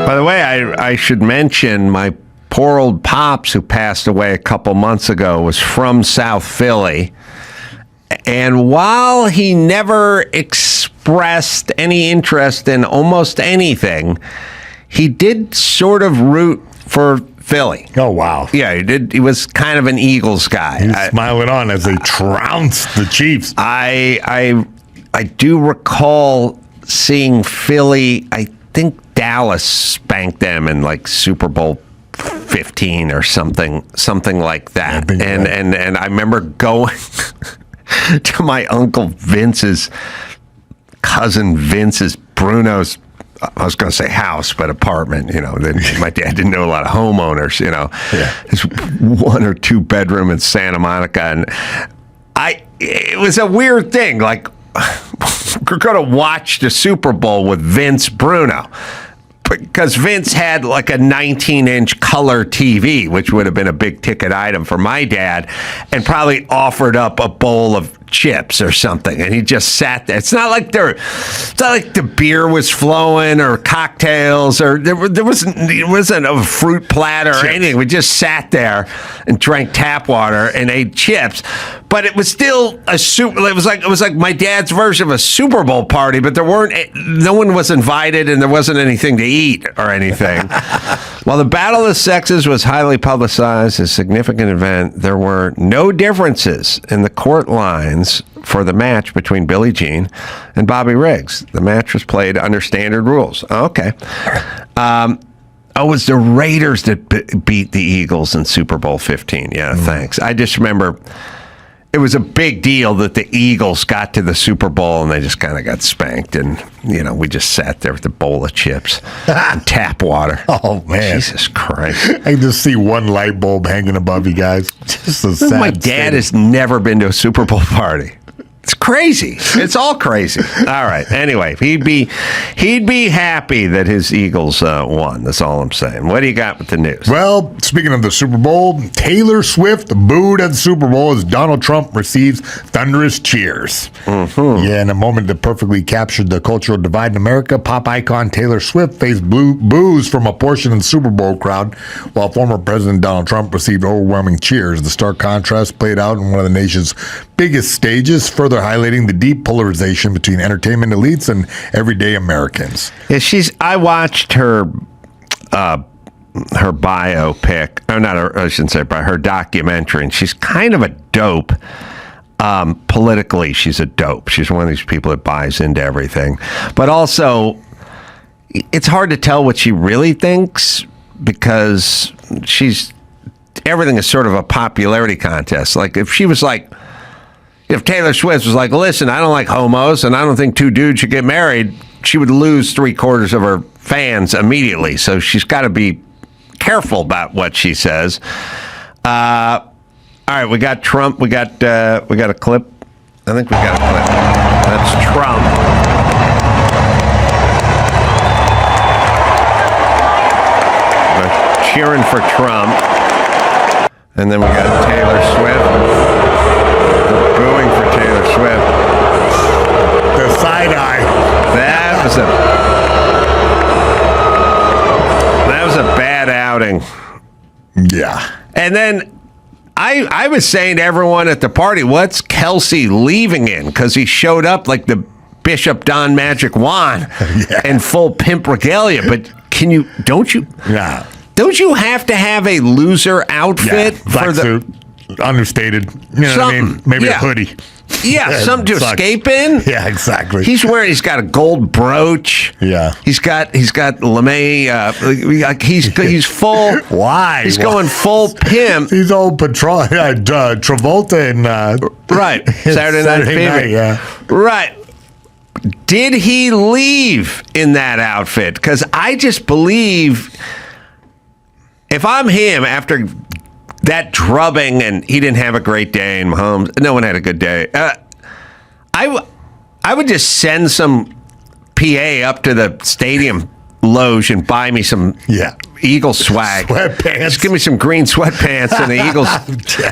By the way, I should mention my poor old pops, who passed away a couple months ago, was from South Philly. And while he never expressed any interest in almost anything, he did sort of root for Philly. Oh, wow. Yeah, he did. He was kind of an Eagles guy. He was smiling on as they trounced the Chiefs. I do recall seeing Philly. I think Dallas spanked them in like Super Bowl 15 or something like that. And I remember going to my uncle Vince's, cousin Vince's, Bruno's, I was going to say house, but apartment, my dad didn't know a lot of homeowners, His 1 or 2 bedroom in Santa Monica. And it was a weird thing. Like, we're going to watch the Super Bowl with Vince Bruno, because Vince had like a 19-inch color TV, which would have been a big ticket item for my dad, and probably offered up a bowl of chips or something, and he just sat there. It's not like the beer was flowing or cocktails, or it wasn't a fruit platter or anything. We just sat there and drank tap water and ate chips. But it was still it was like my dad's version of a Super Bowl party, but no one was invited and there wasn't anything to eat or anything. While the Battle of the Sexes was highly publicized, a significant event, there were no differences in the court lines for the match between Billie Jean and Bobby Riggs. The match was played under standard rules. Okay. It was the Raiders that beat the Eagles in Super Bowl 15. Yeah, thanks. I just remember it was a big deal that the Eagles got to the Super Bowl and they just kind of got spanked. And, we just sat there with a bowl of chips and tap water. Oh, man. Jesus Christ. I can just see one light bulb hanging above you guys. Just a sad My dad has never been to a Super Bowl party. It's crazy. It's all crazy. All right. Anyway, he'd be happy that his Eagles won. That's all I'm saying. What do you got with the news? Well, speaking of the Super Bowl, Taylor Swift booed at the Super Bowl as Donald Trump receives thunderous cheers. Mm-hmm. Yeah, in a moment that perfectly captured the cultural divide in America, pop icon Taylor Swift faced boos from a portion of the Super Bowl crowd, while former President Donald Trump received overwhelming cheers. The stark contrast played out in one of the nation's biggest stages, further highlighting the deep polarization between entertainment elites and everyday Americans. Yeah, I watched her biopic, I shouldn't say her documentary, and she's kind of a dope. Politically, she's a dope. She's one of these people that buys into everything. But also, it's hard to tell what she really thinks, because everything is sort of a popularity contest. Like, if Taylor Swift was like, listen, I don't like homos and I don't think 2 dudes should get married, she would lose 3/4 of her fans immediately. So she's got to be careful about what she says. All right, we got Trump. We got a clip. I think we got a clip. That's Trump. We're cheering for Trump. And then we got Taylor Swift. Booing for Taylor Swift. The side eye. That was a bad outing. Yeah. And then I was saying to everyone at the party, what's Kelsey leaving in? Because he showed up like the Bishop Don Magic Wand in full pimp regalia. But don't you have to have a loser outfit for the suit? Understated, what I mean? Maybe a hoodie. Yeah, something to escape in. Yeah, exactly. He's got a gold brooch. Yeah. He's got LeMay. He's full. Why? He's going full pimp. He's old Travolta and right. Saturday Night Fever. Yeah. Right. Did he leave in that outfit? Because I just believe if I'm him after that drubbing, and he didn't have a great day, and Mahomes, no one had a good day. I would just send some PA up to the stadium loge and buy me some Eagles swag. Sweatpants. Just give me some green sweatpants and an Eagles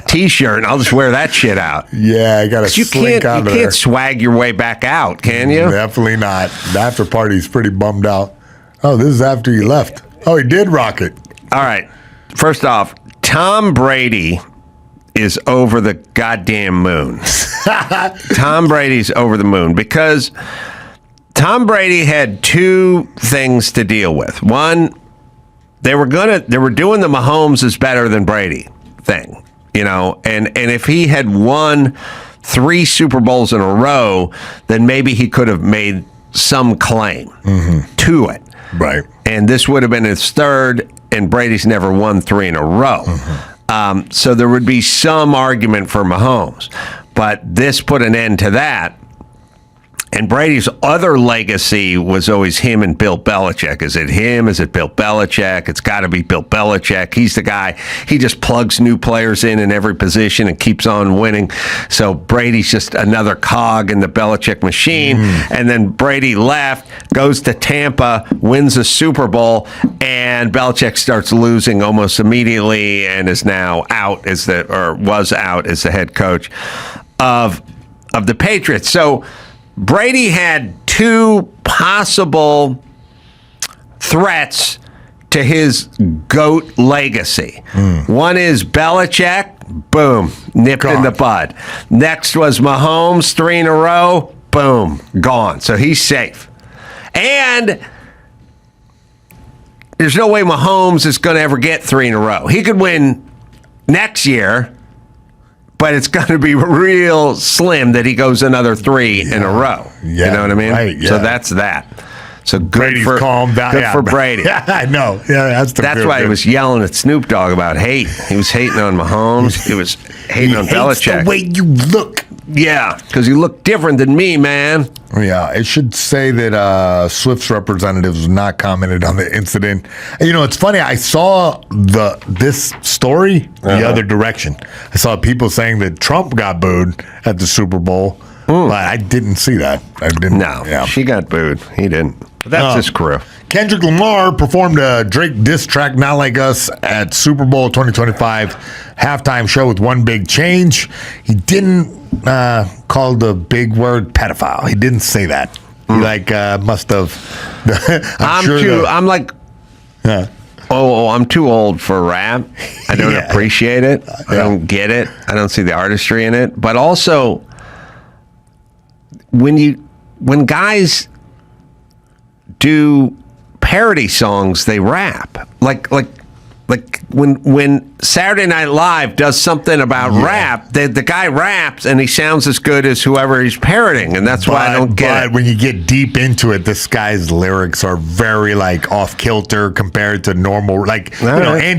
T-shirt, and I'll just wear that shit out. Yeah, I got to slink out of there. You can't swag your way back out, can you? Definitely not. The after party's pretty bummed out. Oh, this is after you left. Oh, he did rock it. All right. First off, Tom Brady is over the goddamn moon. Tom Brady's over the moon because Tom Brady had two things to deal with. One, they were doing the Mahomes is better than Brady thing, and if he had won 3 Super Bowls in a row, then maybe he could have made some claim to it. Right. And this would have been his third, and Brady's never won 3 in a row. So there would be some argument for Mahomes. But this put an end to that. And Brady's other legacy was always him and Bill Belichick. Is it him? Is it Bill Belichick? It's got to be Bill Belichick. He's the guy. He just plugs new players in every position and keeps on winning. So Brady's just another cog in the Belichick machine. And then Brady left, goes to Tampa, wins a Super Bowl, and Belichick starts losing almost immediately and is now out was out as the head coach of the Patriots. So Brady had 2 possible threats to his GOAT legacy. One is Belichick, boom, nipped in the bud. Next was Mahomes, 3 in a row, boom, gone. So he's safe. And there's no way Mahomes is going to ever get 3 in a row. He could win next year, but it's going to be real slim that he goes another 3 in a row. Yeah, you know what I mean? right, yeah. So that's that. So good Brady's for calmed down. Good for Brady. Yeah, I know. Yeah, that's why he was yelling at Snoop Dogg about hate. He was hating on Mahomes. He was hating on Belichick. The way you look. Yeah, because you look different than me, man. Yeah, it should say that Swift's representatives not commented on the incident. And, it's funny. I saw this story the other direction. I saw people saying that Trump got booed at the Super Bowl, but I didn't see that. I didn't. No, she got booed. He didn't. But that's his crew. Kendrick Lamar performed a Drake diss track, Not Like Us, at Super Bowl 2025 halftime show with one big change. He didn't call the big word pedophile. He didn't say that. He must have. I'm too old for rap. I don't appreciate it. I don't get it. I don't see the artistry in it. But also, when guys do parody songs, they rap. Like when Saturday Night Live does something about rap, the guy raps and he sounds as good as whoever he's parodying, and that's why I don't get it. But when you get deep into it, this guy's lyrics are very off kilter compared to normal. Andy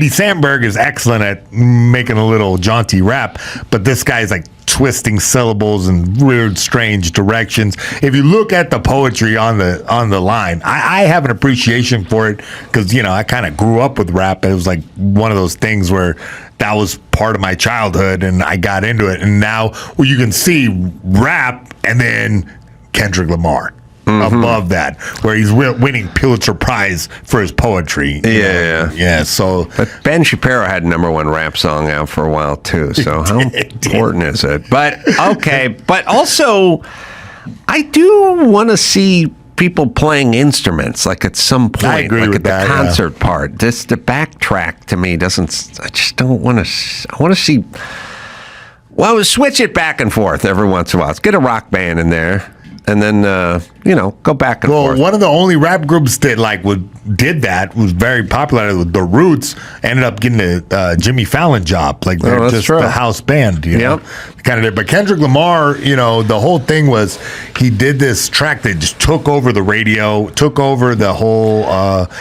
Samberg is excellent at making a little jaunty rap, but this guy's twisting syllables in weird, strange directions. If you look at the poetry on the line, I have an appreciation for it because I kind of grew up with rap. It was one of those things where that was part of my childhood, and I got into it. And now, you can see rap and then Kendrick Lamar above that, where he's winning Pulitzer Prize for his poetry. Yeah. So, but Ben Shapiro had a #1 rap song out for a while too. So how important is it? But okay. But also, I do want to see people playing instruments at some point. I agree with at the that, concert part. The backtrack to me doesn't. I just don't want to. I want to see. Well, switch it back and forth every once in a while. Let's get a rock band in there. And then, go back and forth. Well, one of the only rap groups that did that was very popular. The Roots ended up getting a Jimmy Fallon job. They're just true. The house band. Kind of did. But Kendrick Lamar, the whole thing was he did this track that just took over the radio, took over the whole.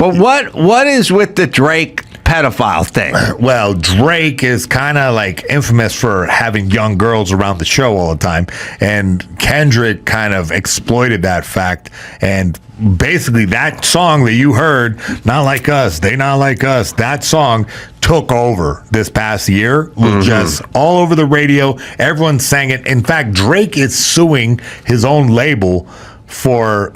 But what is with the Drake pedophile thing? Well, Drake is kind of infamous for having young girls around the show all the time, and Kendrick kind of exploited that fact. And basically, that song that you heard, Not Like Us, They Not Like Us, that song took over this past year, was just all over the radio. Everyone sang it. In fact, Drake is suing his own label,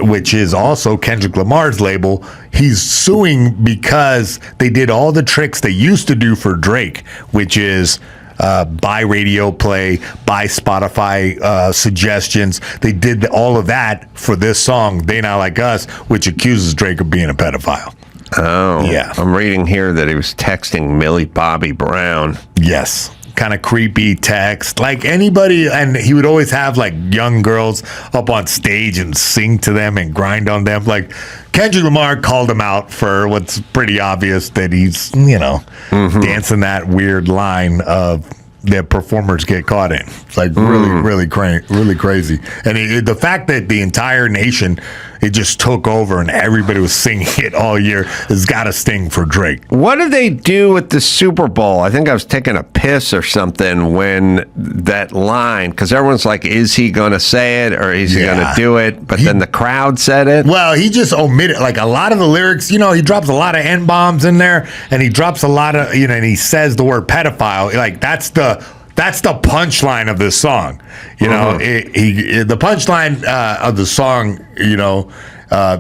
which is also Kendrick Lamar's label. He's suing because they did all the tricks they used to do for Drake, which is buy radio play, buy Spotify suggestions. They did all of that for this song, They Not Like Us, which accuses Drake of being a pedophile. Oh, Yeah. I'm reading here that he was texting Millie Bobby Brown. Yes. Kind of creepy text, like anybody, and he would always have like young girls up on stage and sing to them and grind on them. Like Kendrick Lamar called him out for what's pretty obvious, that he's, dancing that weird line of that performers get caught in. It's like really crazy. And the fact that the entire nation, it just took over and everybody was singing it all year has got to sting for Drake. What did they do with the Super Bowl? I think I was taking a piss or something when that line, because everyone's like, is he going to say it or is he going to do it? But then the crowd said it. Well, he just omitted, like a lot of the lyrics, he drops a lot of N-bombs in there, and he drops a lot of, and he says the word pedophile. Like, that's the punchline of this song. The punchline of the song,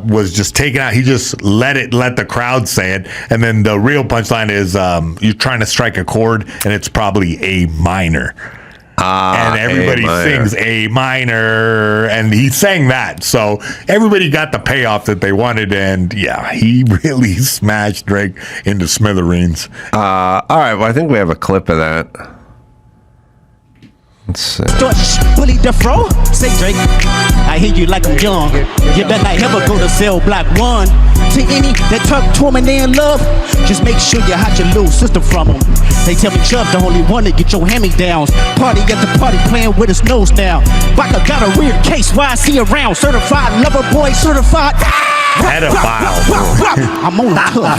was just taken out. He just let the crowd say it. And then the real punchline is you're trying to strike a chord, and it's probably A minor. And everybody sings A minor, and he sang that. So everybody got the payoff that they wanted, and yeah, he really smashed Drake into smithereens. All right, well, I think we have a clip of that. Let's see. Bully the fro, say Drake. I hear you like I'm young. You better not ever go to cell block 1. To any that talk to me they in love, just make sure you hide your little sister from them. They tell me Chubb the only one to get your hand-me-downs. Party at the party playing with his nose now. Baka got a weird case, why is he around? Certified lover boy, certified Pedophile. I'm on the hook.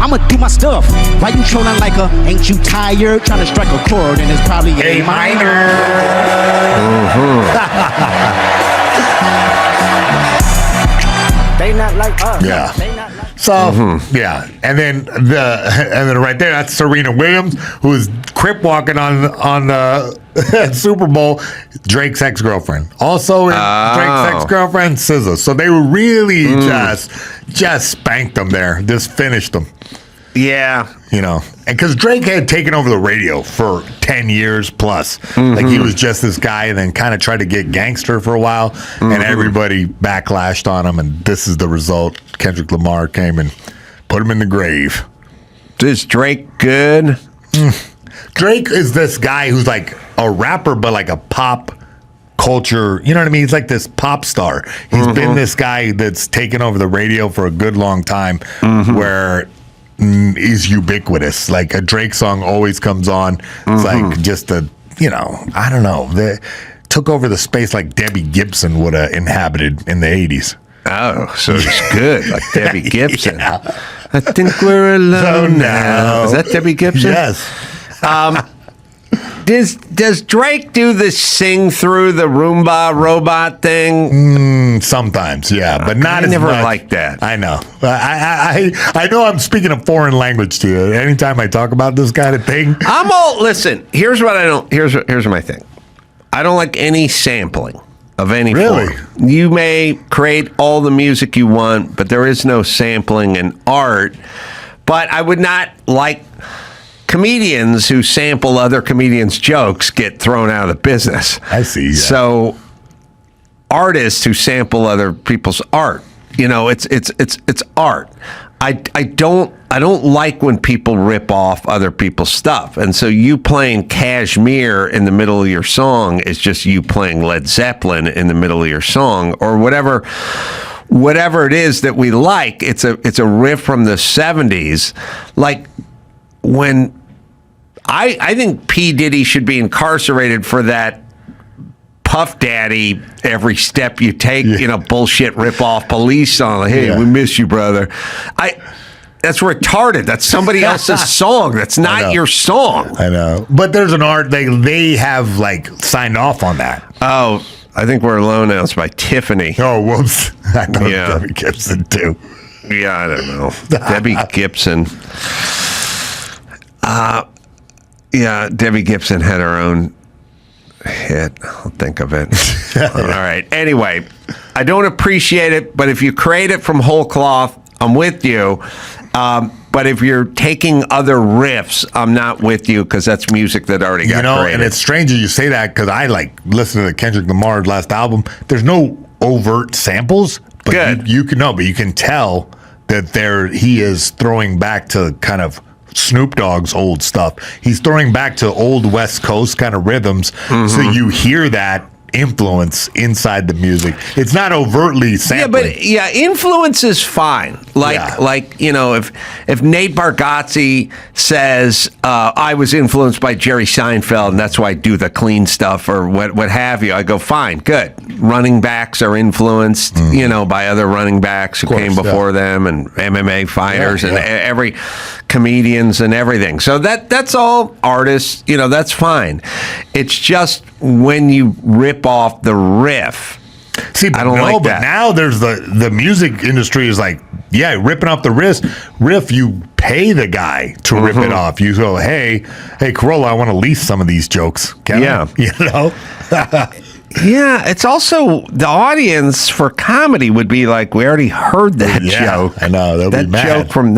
I'ma do my stuff. Why you trolling like a ain't you tired? Trying to strike a chord and it's probably A minor. They not like us. Yeah. So yeah, and then right there, that's Serena Williams, who is crip walking on the Super Bowl. Drake's ex-girlfriend, also Drake's ex-girlfriend, SZA. So they were really just spanked them there, just finished them. Yeah. And because Drake had taken over the radio for 10 years plus. Like, he was just this guy, and then kind of tried to get gangster for a while, and everybody backlashed on him, and this is the result. Kendrick Lamar came and put him in the grave. Is Drake good? Drake is this guy who's like a rapper, but like a pop culture, you know what I mean? He's like this pop star. He's been this guy that's taken over the radio for a good long time, where is ubiquitous. Like, a Drake song always comes on. It's like just I don't know. They took over the space like Debbie Gibson would have inhabited in the 80s. Oh, so he's good, like Debbie Gibson. I think we're alone now. Is that Debbie Gibson? Yes. Does Drake do the sing through the Roomba robot thing? Sometimes, yeah, but not I as never much. liked that. I know. I know I'm speaking a foreign language to you. Anytime I talk about this kind of thing. Listen, here's what I don't, here's my thing. I don't like any sampling of any Really? form. You may create all the music you want, but there is no sampling in art. But I would not like comedians who sample other comedians' jokes get thrown out of the business. I see. Yeah. So artists who sample other people's art, it's art. I don't like when people rip off other people's stuff. And so you playing Kashmir in the middle of your song is just you playing Led Zeppelin in the middle of your song, or whatever it is that we like. It's a riff from the 70s. Like, when I think P. Diddy should be incarcerated for that Puff Daddy every step you take, bullshit rip off police song. Hey, we miss you, brother. That's retarded. That's somebody else's song. That's not your song. I know. But there's an art they have like signed off on that. Oh, I think We're Alone Now. It's by Tiffany. Oh, whoops. I know Debbie Gibson too. Yeah, I don't know. Debbie Gibson. Debbie Gibson had her own hit. I'll think of it. All right. Anyway, I don't appreciate it, but if you create it from whole cloth, I'm with you. But if you're taking other riffs, I'm not with you, because that's music that already got created. And it's strange that you say that, because I listen to Kendrick Lamar's last album. There's no overt samples, but Good. you can tell that he is throwing back to kind of Snoop Dogg's old stuff. He's throwing back to old West Coast kind of rhythms. So you hear that influence inside the music. It's not overtly sampling. Yeah, but influence is fine. Like if Nate Bargatze says I was influenced by Jerry Seinfeld and that's why I do the clean stuff or what have you, I go fine, good. Running backs are influenced, by other running backs who came before them and MMA fighters and every comedians and everything. So that's all artists. That's fine. It's just when you rip off the riff. See, I don't like that. But now there's the music industry is like, ripping off the riff. You pay the guy to rip it off. You go, hey, Carolla, I want to lease some of these jokes. Can I? Yeah, it's also the audience for comedy would be like, we already heard that joke. I know, they'll that be mad. Joke from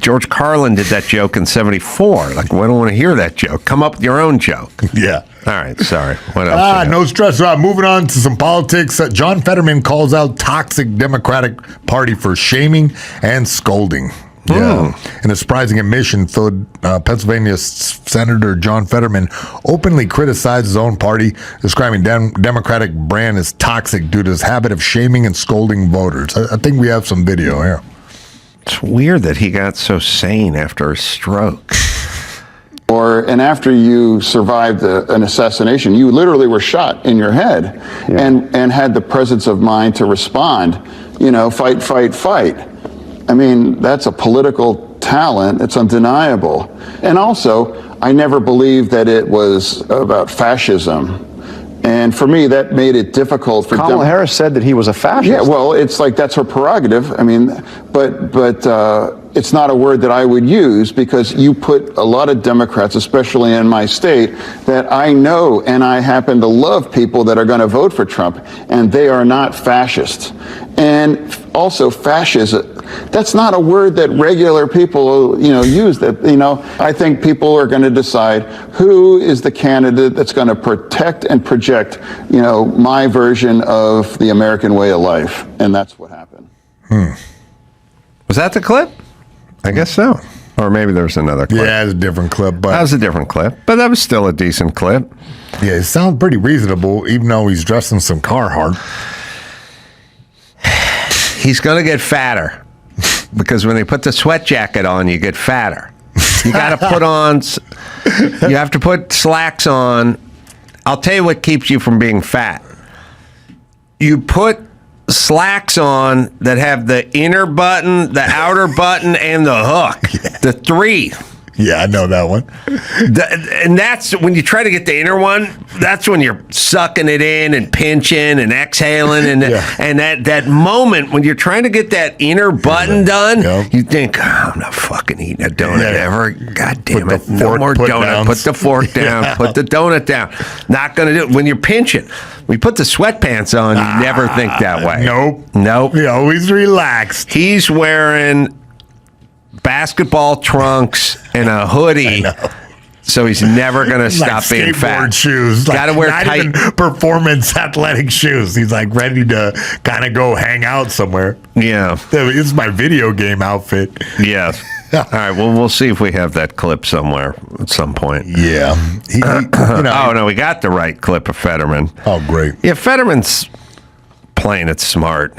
George Carlin did that joke in '74. Like, we don't want to hear that joke. Come up with your own joke. Yeah. All right, sorry. What else? No stress. Moving on to some politics. John Fetterman calls out toxic Democratic Party for shaming and scolding. Yeah. In a surprising admission, Pennsylvania Senator John Fetterman openly criticized his own party, describing Democratic brand as toxic due to his habit of shaming and scolding voters. I think we have some video here. It's weird that he got so sane after a stroke. And after you survived an assassination, you literally were shot in your head and had the presence of mind to respond, fight, fight, fight. I mean, that's a political talent. It's undeniable. And also, I never believed that it was about fascism. And for me, that made it difficult for Kamala Harris said that he was a fascist. Yeah, well, it's like that's her prerogative. I mean, but it's not a word that I would use because you put a lot of Democrats, especially in my state, that I know and I happen to love people that are going to vote for Trump, and they are not fascist. And also fascism, that's not a word that regular people, use. That, I think people are going to decide who is the candidate that's going to protect and project, my version of the American way of life. And that's what happened. Was that the clip? I guess so. Or maybe there was another clip. Yeah, it's a different clip. But that was a different clip, but that was still a decent clip. Yeah, it sounds pretty reasonable, even though he's dressed in some Carhartt. He's going to get fatter because when they put the sweat jacket on, you get fatter. You got to put on, you have to put slacks on. I'll tell you what keeps you from being fat. You put slacks on that have the inner button, the outer button, and the hook. The three. Yeah, I know that one. And that's when you try to get the inner one, that's when you're sucking it in and pinching and exhaling. And that moment when you're trying to get that inner button done, you think, I'm not fucking eating a donut ever. God damn it. No more donut. Put the fork down. Put the donut down. Not going to do it. When you're pinching, when you put the sweatpants on, you never think that way. Nope. He always relaxed. He's wearing basketball trunks and a hoodie, so he's never going to stop being fat. Shoes, got to wear not tight even performance athletic shoes. He's like ready to kind of go hang out somewhere. Yeah, this is my video game outfit. Yes. All right. Well, we'll see if we have that clip somewhere at some point. Yeah. Oh no, we got the right clip of Fetterman. Oh, great. Yeah, Fetterman's playing it smart.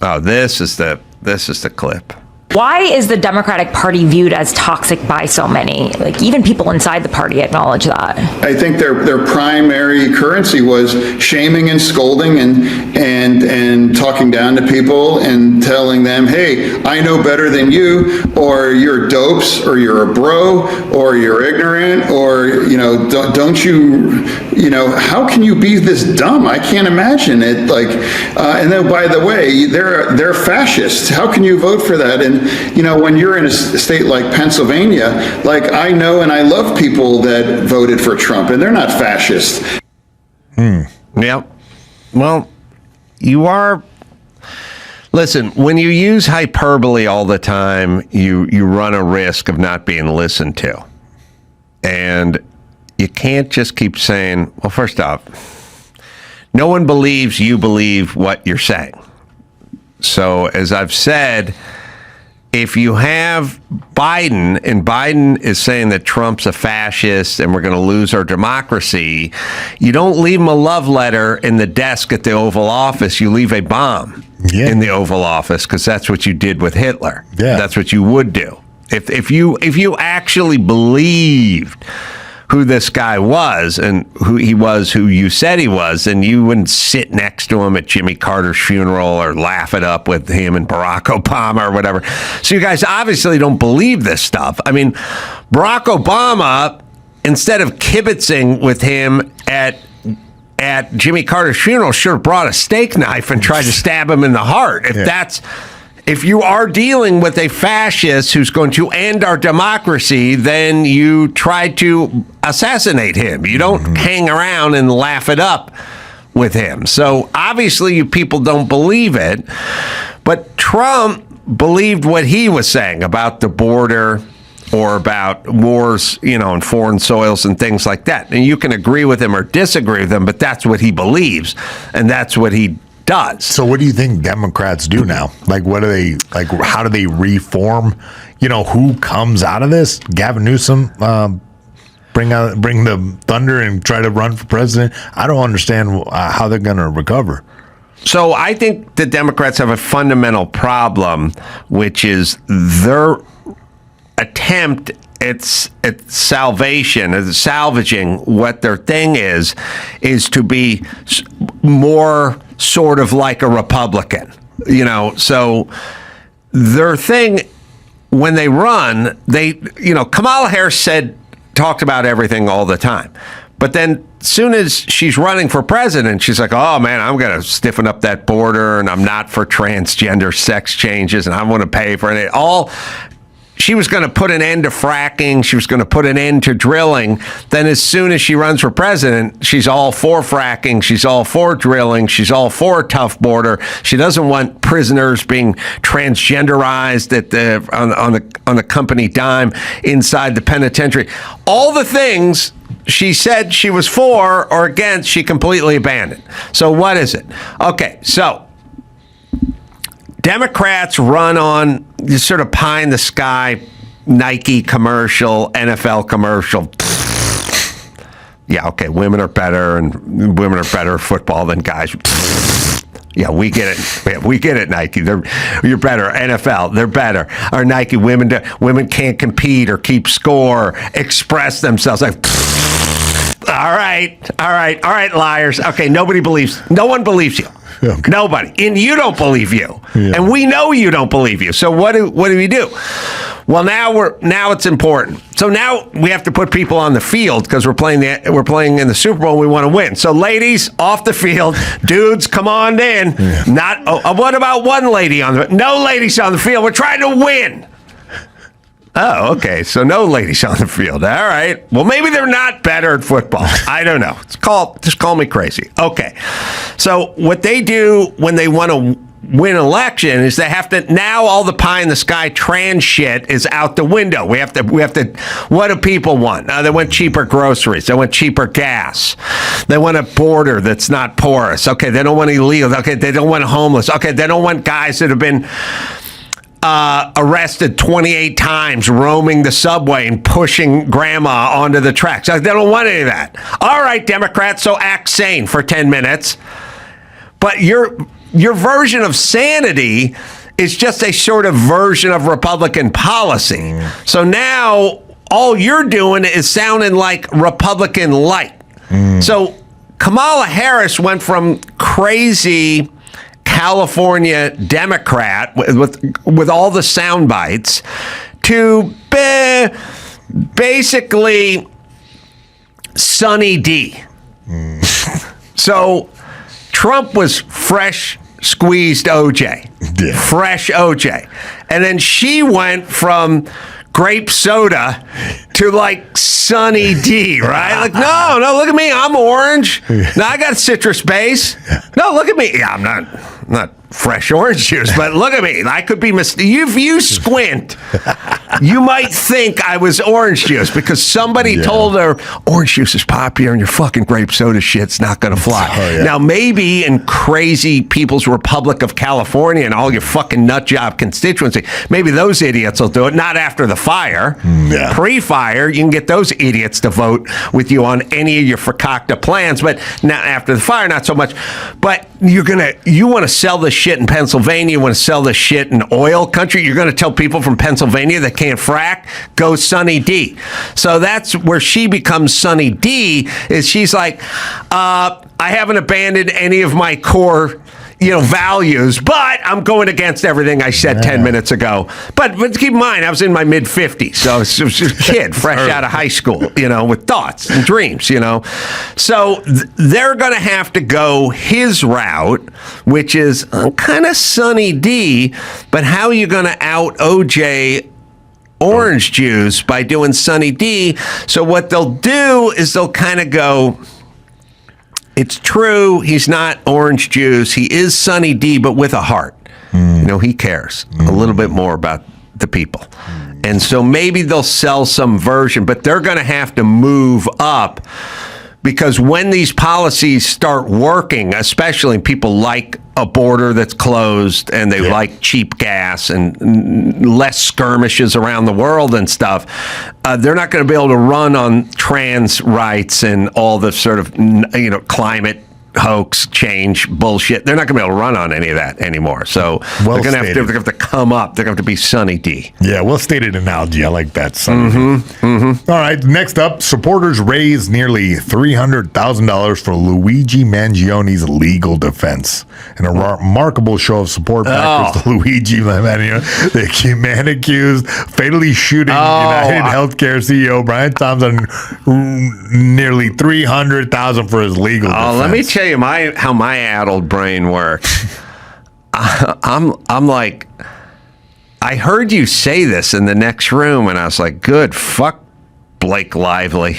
Oh, this is the clip. Why is the Democratic Party viewed as toxic by so many? Like, even people inside the party acknowledge that. I think their primary currency was shaming and scolding and talking down to people and telling them, hey, I know better than you, or you're dopes, or you're a bro, or you're ignorant, or, don't you, how can you be this dumb? I can't imagine it. Like, and then, by the way, they're fascists. How can you vote for that? And, when you're in a state like Pennsylvania, like, I know and I love people that voted for Trump, and they're not fascist. Yep. Well, you are. Listen, when you use hyperbole all the time, you run a risk of not being listened to. And you can't just keep saying, well, first off, no one believes you believe what you're saying. So as I've said, if you have Biden, and Biden is saying that Trump's a fascist and we're going to lose our democracy, you don't leave him a love letter in the desk at the Oval Office. You leave a bomb in the Oval Office, because that's what you did with Hitler. Yeah. That's what you would do. If you actually believed who this guy was and who he was, who you said he was, and you wouldn't sit next to him at Jimmy Carter's funeral or laugh it up with him and Barack Obama or whatever. So you guys obviously don't believe this stuff. I mean, Barack Obama, instead of kibitzing with him at Jimmy Carter's funeral, should have brought a steak knife and tried to stab him in the heart. If you are dealing with a fascist who's going to end our democracy, then you try to assassinate him. You don't hang around and laugh it up with him. So obviously you people don't believe it. But Trump believed what he was saying about the border or about wars, in foreign soils and things like that. And you can agree with him or disagree with him, but that's what he believes, and that's what he does. So what do you think Democrats do now? Like, what do they, how do they reform? Who comes out of this? Gavin Newsom, bring the thunder and try to run for president? I don't understand how they're going to recover. So I think the Democrats have a fundamental problem, which is their attempt at salvaging what their thing is to be more sort of like a Republican, so their thing when they run, Kamala Harris talked about everything all the time. But then as soon as she's running for president, she's like, oh man, I'm going to stiffen up that border, and I'm not for transgender sex changes, and I want to pay for it all. She was going to put an end to fracking. She was going to put an end to drilling. Then as soon as she runs for president, she's all for fracking. She's all for drilling. She's all for a tough border. She doesn't want prisoners being transgenderized on the company dime inside the penitentiary. All the things she said she was for or against, she completely abandoned. So what is it? Okay, so Democrats run on this sort of pie in the sky Nike commercial, NFL commercial. Yeah, okay, women are better and women are better at football than guys. Yeah, we get it. Yeah, we get it, Nike. You're better. NFL, they're better. Or Nike, women can't compete or keep score, express themselves. Like, all right, liars. Okay, no one believes you. Okay. Nobody. And you don't believe you. Yeah. And we know you don't believe you. So what do we do? Well, now it's important. So now we have to put people on the field because we're playing in the Super Bowl. We want to win. So ladies, off the field. Dudes, come on in. Yeah. What about one lady no ladies on the field. We're trying to win. Oh, okay. So no ladies on the field. All right. Well, maybe they're not better at football. I don't know. Just call me crazy. Okay. So what they do when they want to win an election is they have to, now all the pie in the sky trans shit is out the window. We have to, what do people want? They want cheaper groceries. They want cheaper gas. They want a border that's not porous. Okay. They don't want illegal. Okay. They don't want homeless. Okay. They don't want guys that have been arrested 28 times roaming the subway and pushing grandma onto the tracks. They don't want any of that. All right, Democrats, so act sane for 10 minutes. But your version of sanity is just a sort of version of Republican policy. So now all you're doing is sounding like Republican light. So Kamala Harris went from crazy California Democrat with all the sound bites to basically Sunny D. So Trump was fresh squeezed OJ. Yeah. Fresh OJ. And then she went from grape soda to like Sunny D, right? Like, no, look at me. I'm orange. No, I got citrus base. No, look at me. Yeah, I'm not fresh orange juice. But look at me. I could be if you squint, you might think I was orange juice because somebody told her orange juice is popular and your fucking grape soda shit's not going to fly. Oh, yeah. Now, maybe in crazy People's Republic of California and all your fucking nut job constituency, maybe those idiots will do it. Not after the fire. Yeah. Pre-fire, you can get those idiots to vote with you on any of your fakakta plans, but not after the fire, not so much. But you want to sell this shit in Pennsylvania, you want to sell this shit in oil country, you're going to tell people from Pennsylvania that can't frack, go Sunny D. So that's where she becomes Sunny D, is she's like, I haven't abandoned any of my core values, but I'm going against everything I said 10 minutes ago. But keep in mind, I was in my mid-50s, so I was just a kid, fresh out of high school, with thoughts and dreams, So they're going to have to go his route, which is kind of Sunny D, but how are you going to out OJ orange juice by doing Sunny D? So what they'll do is they'll kind of go, it's true, he's not orange juice. He is Sunny D, but with a heart. He cares a little bit more about the people. And so maybe they'll sell some version, but they're going to have to move up because when these policies start working, especially people like a border that's closed and they like cheap gas and less skirmishes around the world and stuff, they're not going to be able to run on trans rights and all the sort of climate hoax change bullshit. They're not going to be able to run on any of that anymore. So they're going to have to come up. They're going to have to be Sunny D. Yeah, well stated analogy. I like that. Sunny D. All right, next up, supporters raised nearly $300,000 for Luigi Mangioni's legal defense. In a remarkable show of support backers to Luigi Mangione, the man accused fatally shooting United Healthcare CEO Brian Thompson nearly $300,000 for his legal defense. Let me tell you how my addled brain works. I'm like, I heard you say this in the next room, and I was like, good, fuck Blake Lively.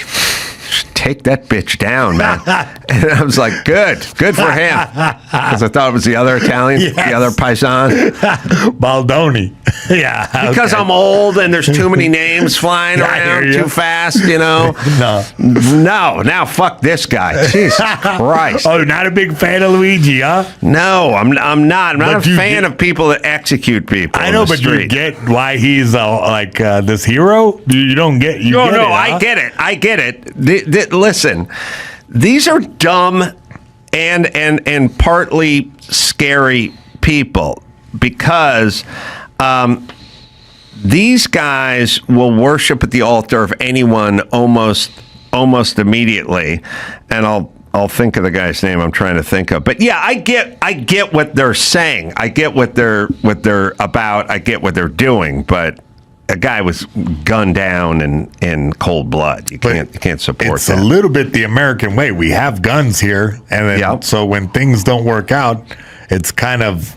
Take that bitch down, man. And I was like, good for him. Because I thought it was the other Italian, the other Paisan. Baldoni. Yeah. Because I'm old and there's too many names flying around too fast, No, now fuck this guy. Jesus Christ. Oh, not a big fan of Luigi, huh? No, I'm not. I'm not a fan of people that execute people. I know, but you get why he's this hero? You don't get it, huh? I get it. Listen, these are dumb and partly scary people because these guys will worship at the altar of anyone almost immediately, and I'll think of the guy's name I'm trying to think of. But yeah, I get what they're saying. I get what they're about. I get what they're doing, but a guy was gunned down in cold blood. You can't support it's that. It's a little bit the American way. We have guns here, and then, so when things don't work out, it's kind of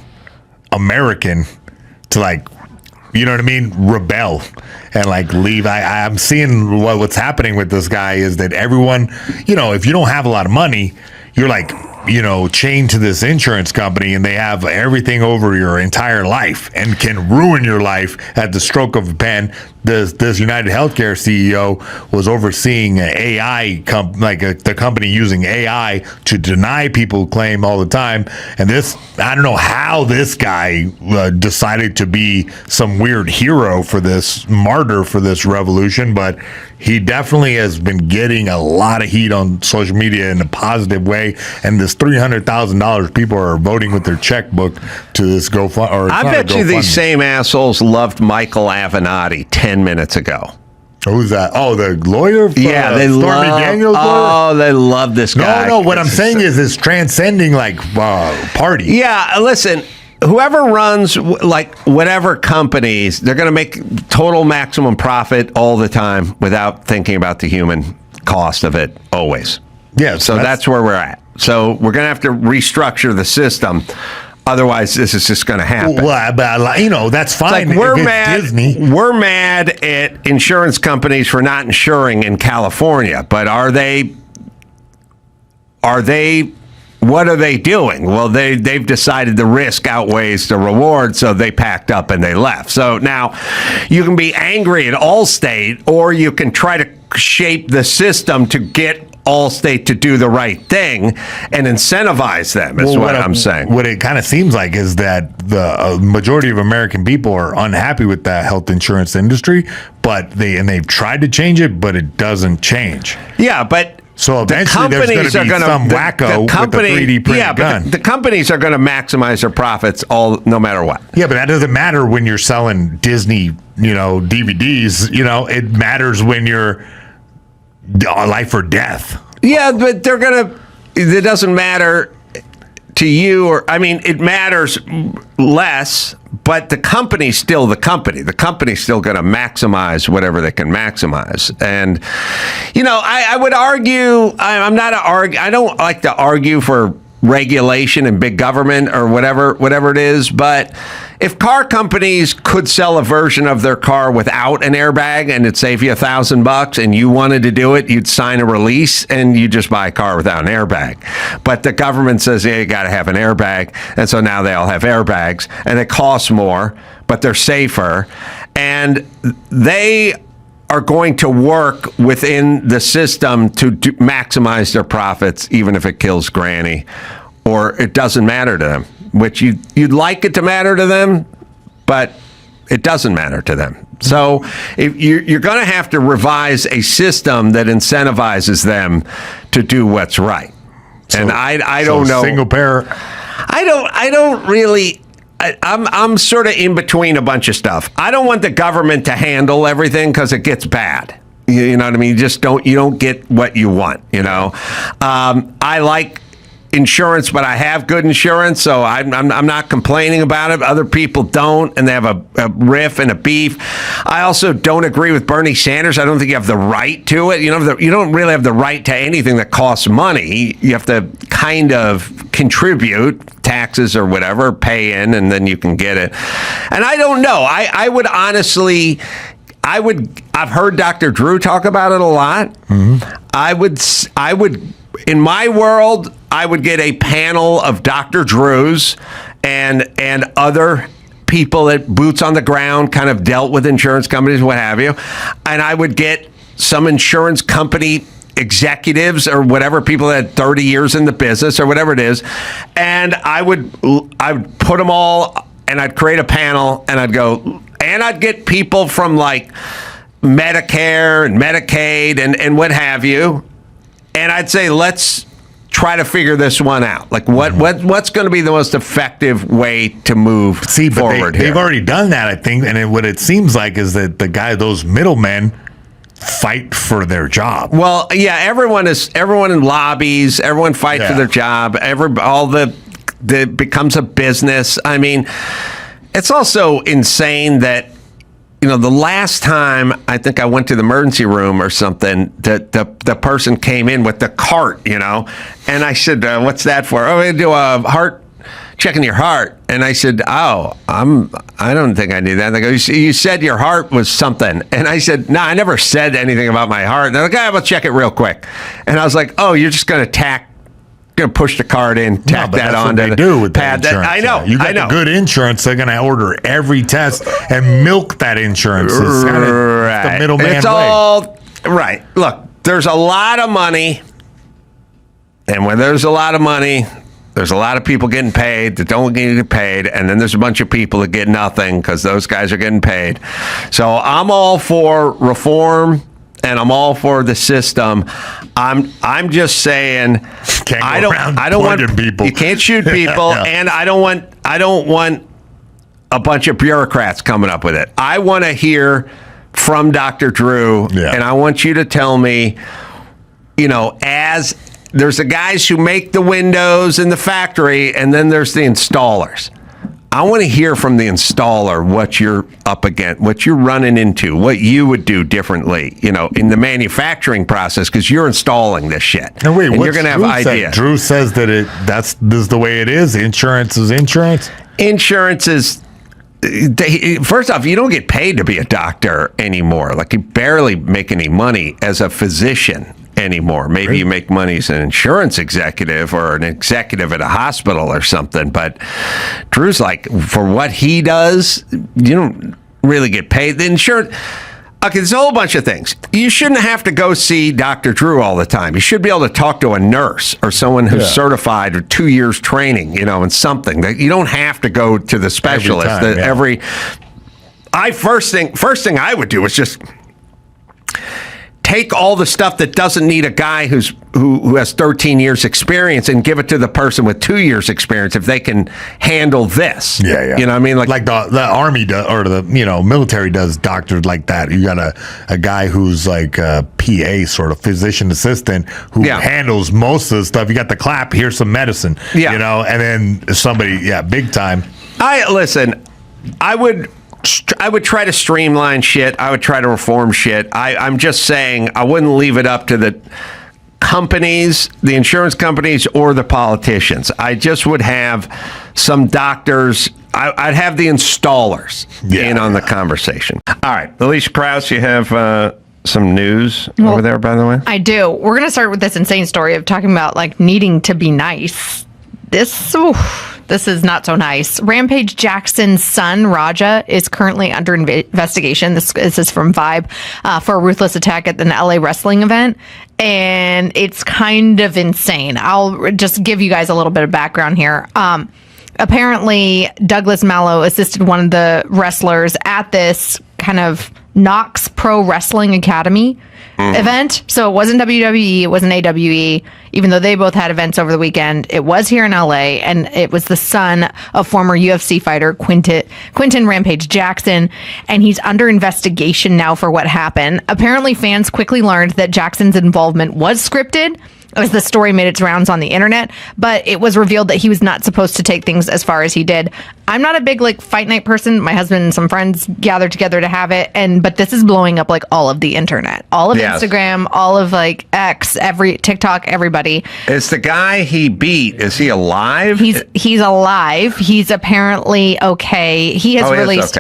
American to rebel and leave. I'm seeing what's happening with this guy is that everyone, if you don't have a lot of money, you're chained to this insurance company and they have everything over your entire life and can ruin your life at the stroke of a pen. This United Healthcare CEO was overseeing AI, the company using AI to deny people claim all the time. And I don't know how this guy decided to be some weird hero for this, martyr for this revolution, but he definitely has been getting a lot of heat on social media in a positive way. And this $300,000, people are voting with their checkbook to this GoFundMe. I bet you these same assholes loved Michael Avenatti 10 minutes ago. Who's that? Oh, the lawyer? They Stormy Daniels lawyer? Oh, they love this guy. No, what I'm saying is it's transcending party. Yeah, listen, whoever runs whatever companies, they're going to make total maximum profit all the time without thinking about the human cost of it always. Yeah. So that's where we're at. So we're going to have to restructure the system. Otherwise, this is just going to happen. Well, but, that's fine. We're mad at insurance companies for not insuring in California, but are they what are they doing? Well, they've decided the risk outweighs the reward, so they packed up and they left. So now you can be angry at Allstate, or you can try to shape the system to get Allstate to do the right thing and incentivize them, is what I'm saying. What it kind of seems like is that the majority of American people are unhappy with the health insurance industry, but they've tried to change it, but it doesn't change. Yeah, but so eventually there's going to be some wacko with a 3D printed gun. But the companies are going to maximize their profits no matter what. Yeah, but that doesn't matter when you're selling Disney, DVDs. It matters when you're life or death. Yeah, but it doesn't matter to you, it matters less, but the company's still the company. The company's still going to maximize whatever they can maximize. And, I would argue, I don't like to argue for regulation and big government or whatever it is, but if car companies could sell a version of their car without an airbag and it'd save you $1,000 and you wanted to do it, you'd sign a release and you just buy a car without an airbag. But the government says, yeah, you got to have an airbag. And so now they all have airbags and it costs more, but they're safer. And they are going to work within the system to maximize their profits, even if it kills Granny, or it doesn't matter to them, which you'd like it to matter to them, but it doesn't matter to them. So if you're going to have to revise a system that incentivizes them to do what's right. And I don't know. Single payer. I don't really. I'm sort of in between a bunch of stuff. I don't want the government to handle everything because it gets bad. You know what I mean? You don't get what you want. I like insurance, but I have good insurance, so I'm not complaining about it. Other people don't, and they have a riff and a beef. I also don't agree with Bernie Sanders. I don't think you have the right to it. You don't really have the right to anything that costs money. You have to kind of contribute taxes or whatever, pay in, and then you can get it. And I don't know. I would honestly. I've heard Dr. Drew talk about it a lot. Mm-hmm. I would, in my world, I would get a panel of Dr. Drews and other people at boots on the ground, kind of dealt with insurance companies, what have you. And I would get some insurance company executives or whatever, people that had 30 years in the business or whatever it is. And I would put them all, and I'd create a panel, and I'd go, and I'd get people from like Medicare and Medicaid and what have you. And I'd say, let's try to figure this one out. Like what's going to be the most effective way to move forward here? They've already done that, I think. And what it seems like is that those middlemen fight for their job. Well, yeah, everyone in lobbies, everyone fights for their job. It becomes a business. I mean, it's also insane that, the last time I think I went to the emergency room or something, the person came in with the cart, and I said, what's that for? Oh, we do a heart, checking your heart. And I said, I don't think I need that. They go, you said your heart was something. And I said, no, I never said anything about my heart. And they're like, I'm going to check it real quick. And I was like, oh, you're just going to push the card in, tack that on to the pad. I know. You got the good insurance. They're going to order every test and milk that insurance. It's kind of the middleman. It's all right. Look, there's a lot of money, and when there's a lot of money, there's a lot of people getting paid that don't get paid, and then there's a bunch of people that get nothing because those guys are getting paid. So I'm all for reform. And I'm all for the system. I'm just saying, I don't want people. You can't shoot people, and I don't want a bunch of bureaucrats coming up with it. I want to hear from Dr. Drew, and I want you to tell me, as there's the guys who make the windows in the factory, and then there's the installers. I want to hear from the installer what you're up against, what you're running into, what you would do differently, in the manufacturing process, because you're installing this shit. No, wait, and you're going to have ideas. Drew says that this is the way it is. Insurance is insurance. Insurance is. First off, you don't get paid to be a doctor anymore. Like, you barely make any money as a physician. anymore. Maybe you make money as an insurance executive or an executive at a hospital or something. But Drew's like, for what he does, you don't really get paid. The insurance. Okay, there's a whole bunch of things. You shouldn't have to go see Dr. Drew all the time. You should be able to talk to a nurse or someone who's certified or 2 years training, and something that you don't have to go to the specialist. First thing I would do is just take all the stuff that doesn't need a guy who has 13 years experience and give it to the person with 2 years experience if they can handle this. Yeah. You know what I mean? Like the Army does, or the military does doctors like that. You got a guy who's like a PA, sort of physician assistant, who handles most of the stuff. You got the clap, here's some medicine. Yeah. And then somebody, big time. I would try to streamline shit. I would try to reform shit. I'm just saying I wouldn't leave it up to the companies, the insurance companies, or the politicians. I just would have some doctors. I'd have the installers in on the conversation. All right. Alicia Krause, you have some news over there, by the way? I do. We're going to start with this insane story of talking about needing to be nice. This is not so nice. Rampage Jackson's son, Raja, is currently under investigation. This is from Vibe for a ruthless attack at an LA wrestling event. And it's kind of insane. I'll just give you guys a little bit of background here. Apparently, Douglas Mallow assisted one of the wrestlers at this kind of Knox Pro Wrestling Academy event. So it wasn't WWE, it wasn't AWE, even though they both had events over the weekend. It was here in LA, and it was the son of former UFC fighter Quinton Rampage Jackson, and he's under investigation now for what happened. Apparently, fans quickly learned that Jackson's involvement was scripted as the story made its rounds on the internet, but it was revealed that he was not supposed to take things as far as he did. I'm not a big fight night person. My husband and some friends gathered together to have it, but this is blowing up all of the internet, all of Instagram, all of X, every TikTok, everybody. Is the guy he beat, is he alive? He's alive. He's apparently okay. He has released.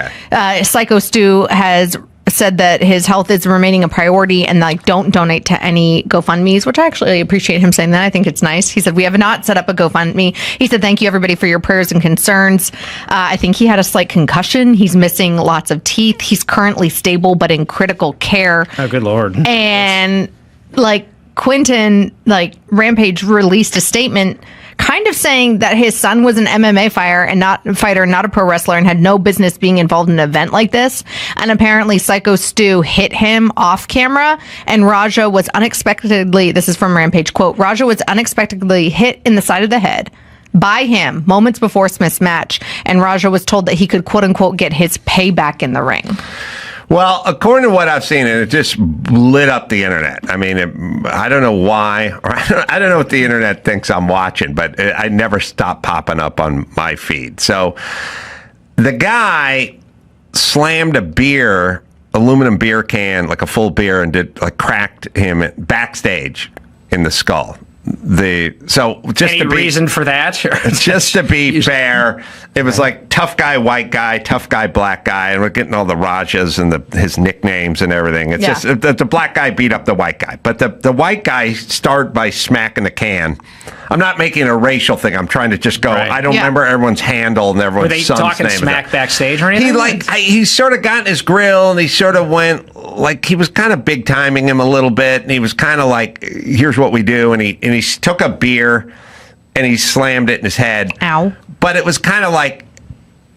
Psycho Stu has said that his health is remaining a priority and don't donate to any GoFundMes, which I actually appreciate him saying that. I think it's nice. He said, we have not set up a GoFundMe. He said, thank you everybody for your prayers and concerns. I think he had a slight concussion. He's missing lots of teeth. He's currently stable, but in critical care. Oh, good Lord. And Quinton, Rampage released a statement kind of saying that his son was an MMA fighter, not a pro wrestler, and had no business being involved in an event like this. And apparently Psycho Stu hit him off camera, and Raja was unexpectedly, this is from Rampage, quote, Raja was unexpectedly hit in the side of the head by him moments before Smith's match, and Raja was told that he could, quote unquote, get his payback in the ring. Well, according to what I've seen, it just lit up the internet. I mean, I don't know why, or I don't know what the internet thinks I'm watching, but I never stop popping up on my feed. So the guy slammed a aluminum beer can, a full beer, and cracked him backstage in the skull. Any reason for that? Just to be fair, it was tough guy, white guy, tough guy, black guy, and we're getting all the Rajas and his nicknames and everything. It's just the black guy beat up the white guy, but the white guy started by smacking the can. I'm not making a racial thing. I'm trying to just go. Right. I don't remember everyone's handle and everyone's son's name. Were they talking smack backstage or anything? He sort of got in his grill and he sort of went he was kind of big timing him a little bit, and he was kind of here's what we do, and he took a beer and he slammed it in his head. Ow. But it was kind of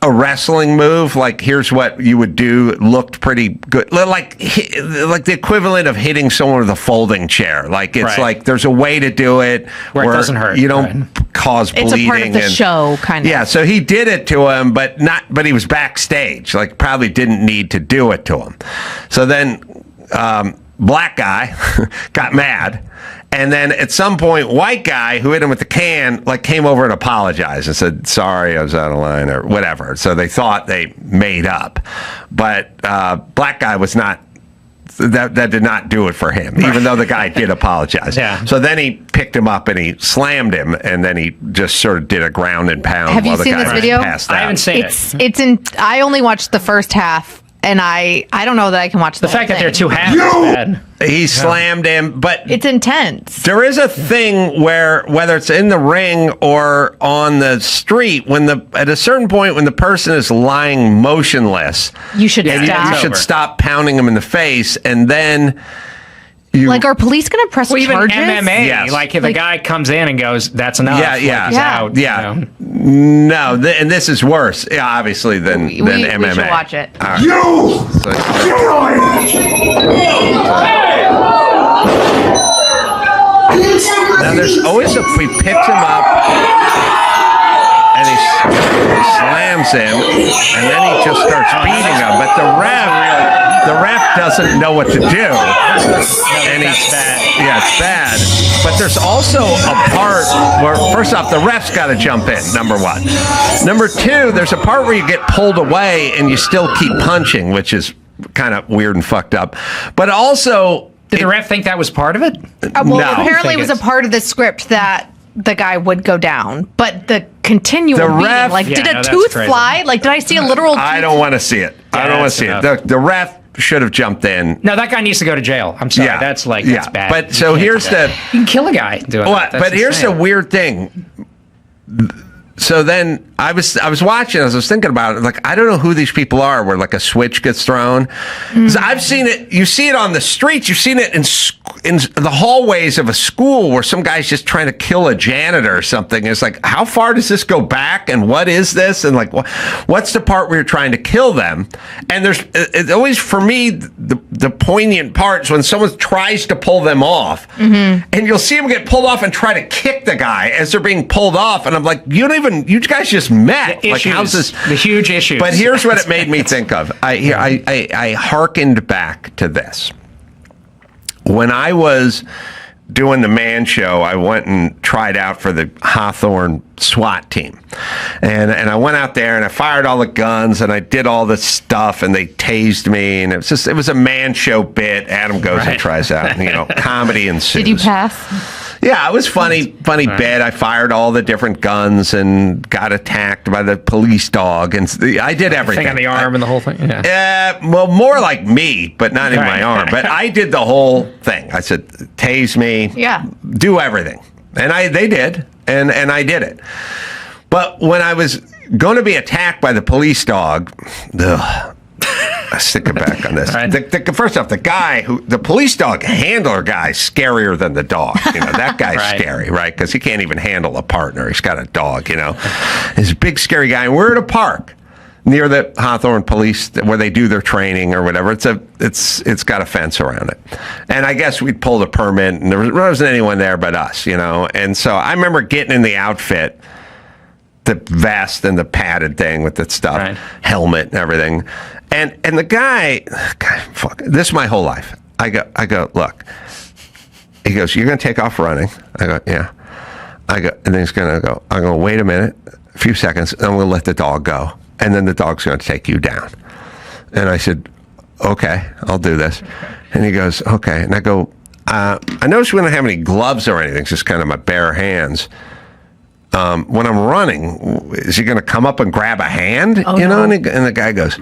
a wrestling move, here's what you would do. It looked pretty good, like the equivalent of hitting someone with a folding chair. It's there's a way to do it where it doesn't hurt. You don't cause bleeding. It's a part of the show, kind of. Yeah, so he did it to him, but he was backstage. Probably didn't need to do it to him. So then, black guy got mad. And then at some point, white guy who hit him with the can, came over and apologized and said, sorry, I was out of line or whatever. So they thought they made up. But black guy was not, that did not do it for him, even though the guy did apologize. Yeah. So then he picked him up and he slammed him, and then he just sort of did a ground and pound. Have you seen this video? Passed out. I haven't seen it. I only watched the first half. and I don't know that I can watch The fact that they're two halves is bad. He slammed him, but It's intense. there is a thing where, whether it's in the ring or on the street, at a certain point when the person is lying motionless, You should stop. you should stop pounding them in the face, and then you Like, are police going to press Well, even charges? MMA, Yes. like if a guy comes in and goes, "That's enough," Yeah, like, yeah. he's Yeah. out. Yeah. You know. No, and this is worse, obviously, than MMA. We should watch it. All right. You! Now, there's always we picked him up, and he slams him, and then he just starts beating him. But the ref doesn't know what to do, and it's bad. But there's also a part where, first off, the ref's got to jump in. Number one. Number two, there's a part where you get pulled away and you still keep punching, which is kind of weird and fucked up. But also, Did the ref think that was part of it? Well, No. apparently it was a it's- part of the script that the guy would go down, but the continual The beating, ref- like, Yeah, did no, a that's tooth crazy. fly? Like, did I see a literal tooth? I don't want to see it. I don't want to that's see enough. it. The ref should have jumped in. No, that guy needs to go to jail. I'm sorry. That's bad. But You so can't do here's that. the. You can kill a guy doing Well, that. That's but here's the insane. weird thing. So then I was watching, as I was thinking about it, like, I don't know who these people are where like a switch gets thrown. 'Cause I've seen it, you see it on the streets, you've seen it in the hallways of a school where some guy's just trying to kill a janitor or something. It's like, how far does this go back, and what is this? And like, what's the part where you're trying to kill them? And it's always, for me, the poignant part is when someone tries to pull them off, and you'll see them get pulled off and try to kick the guy as they're being pulled off. And I'm like, you guys just met. The Like, how's issues, this? the huge issues. But here's what it made me think of. I hearkened back to this. When I was doing the Man Show, I went and tried out for the Hawthorne SWAT team. And I went out there and I fired all the guns and I did all this stuff and they tased me. And it was a Man Show bit. Adam goes and tries out, and, comedy ensues. Did you pass? Yeah, it was funny bit. I fired all the different guns and got attacked by the police dog, and I did everything. thing on the arm and the whole thing. Yeah. Well, more like me, but not in my Right. arm. But I did the whole thing. I said, "Tase me, Yeah. do everything," and they did, and I did it. But when I was going to be attacked by the police dog, I stick it back on this. Right. First off, the police dog handler guy's scarier than the dog. That guy's Right. scary, right? Because he can't even handle a partner. He's got a dog, He's a big, scary guy. And we're at a park near the Hawthorne police where they do their training or whatever. It's got a fence around it. And I guess we'd pulled a permit, and there wasn't anyone there but us, And so I remember getting in the outfit, the vest and the padded thing with that stuff, Right. helmet and everything. And the guy, fuck, this is my whole life. I go, look. He goes, "You're going to take off running?" I go, "Yeah." And then he's going to go, I'm going to wait a minute, a few seconds, and I'm going to let the dog go. And then the dog's going to take you down. And I said, "Okay, I'll do this." And he goes, "Okay." And I go, I noticed we don't have any gloves or anything, it's just kind of my bare hands. When I'm running, is he going to come up and grab a hand? No. And the guy goes,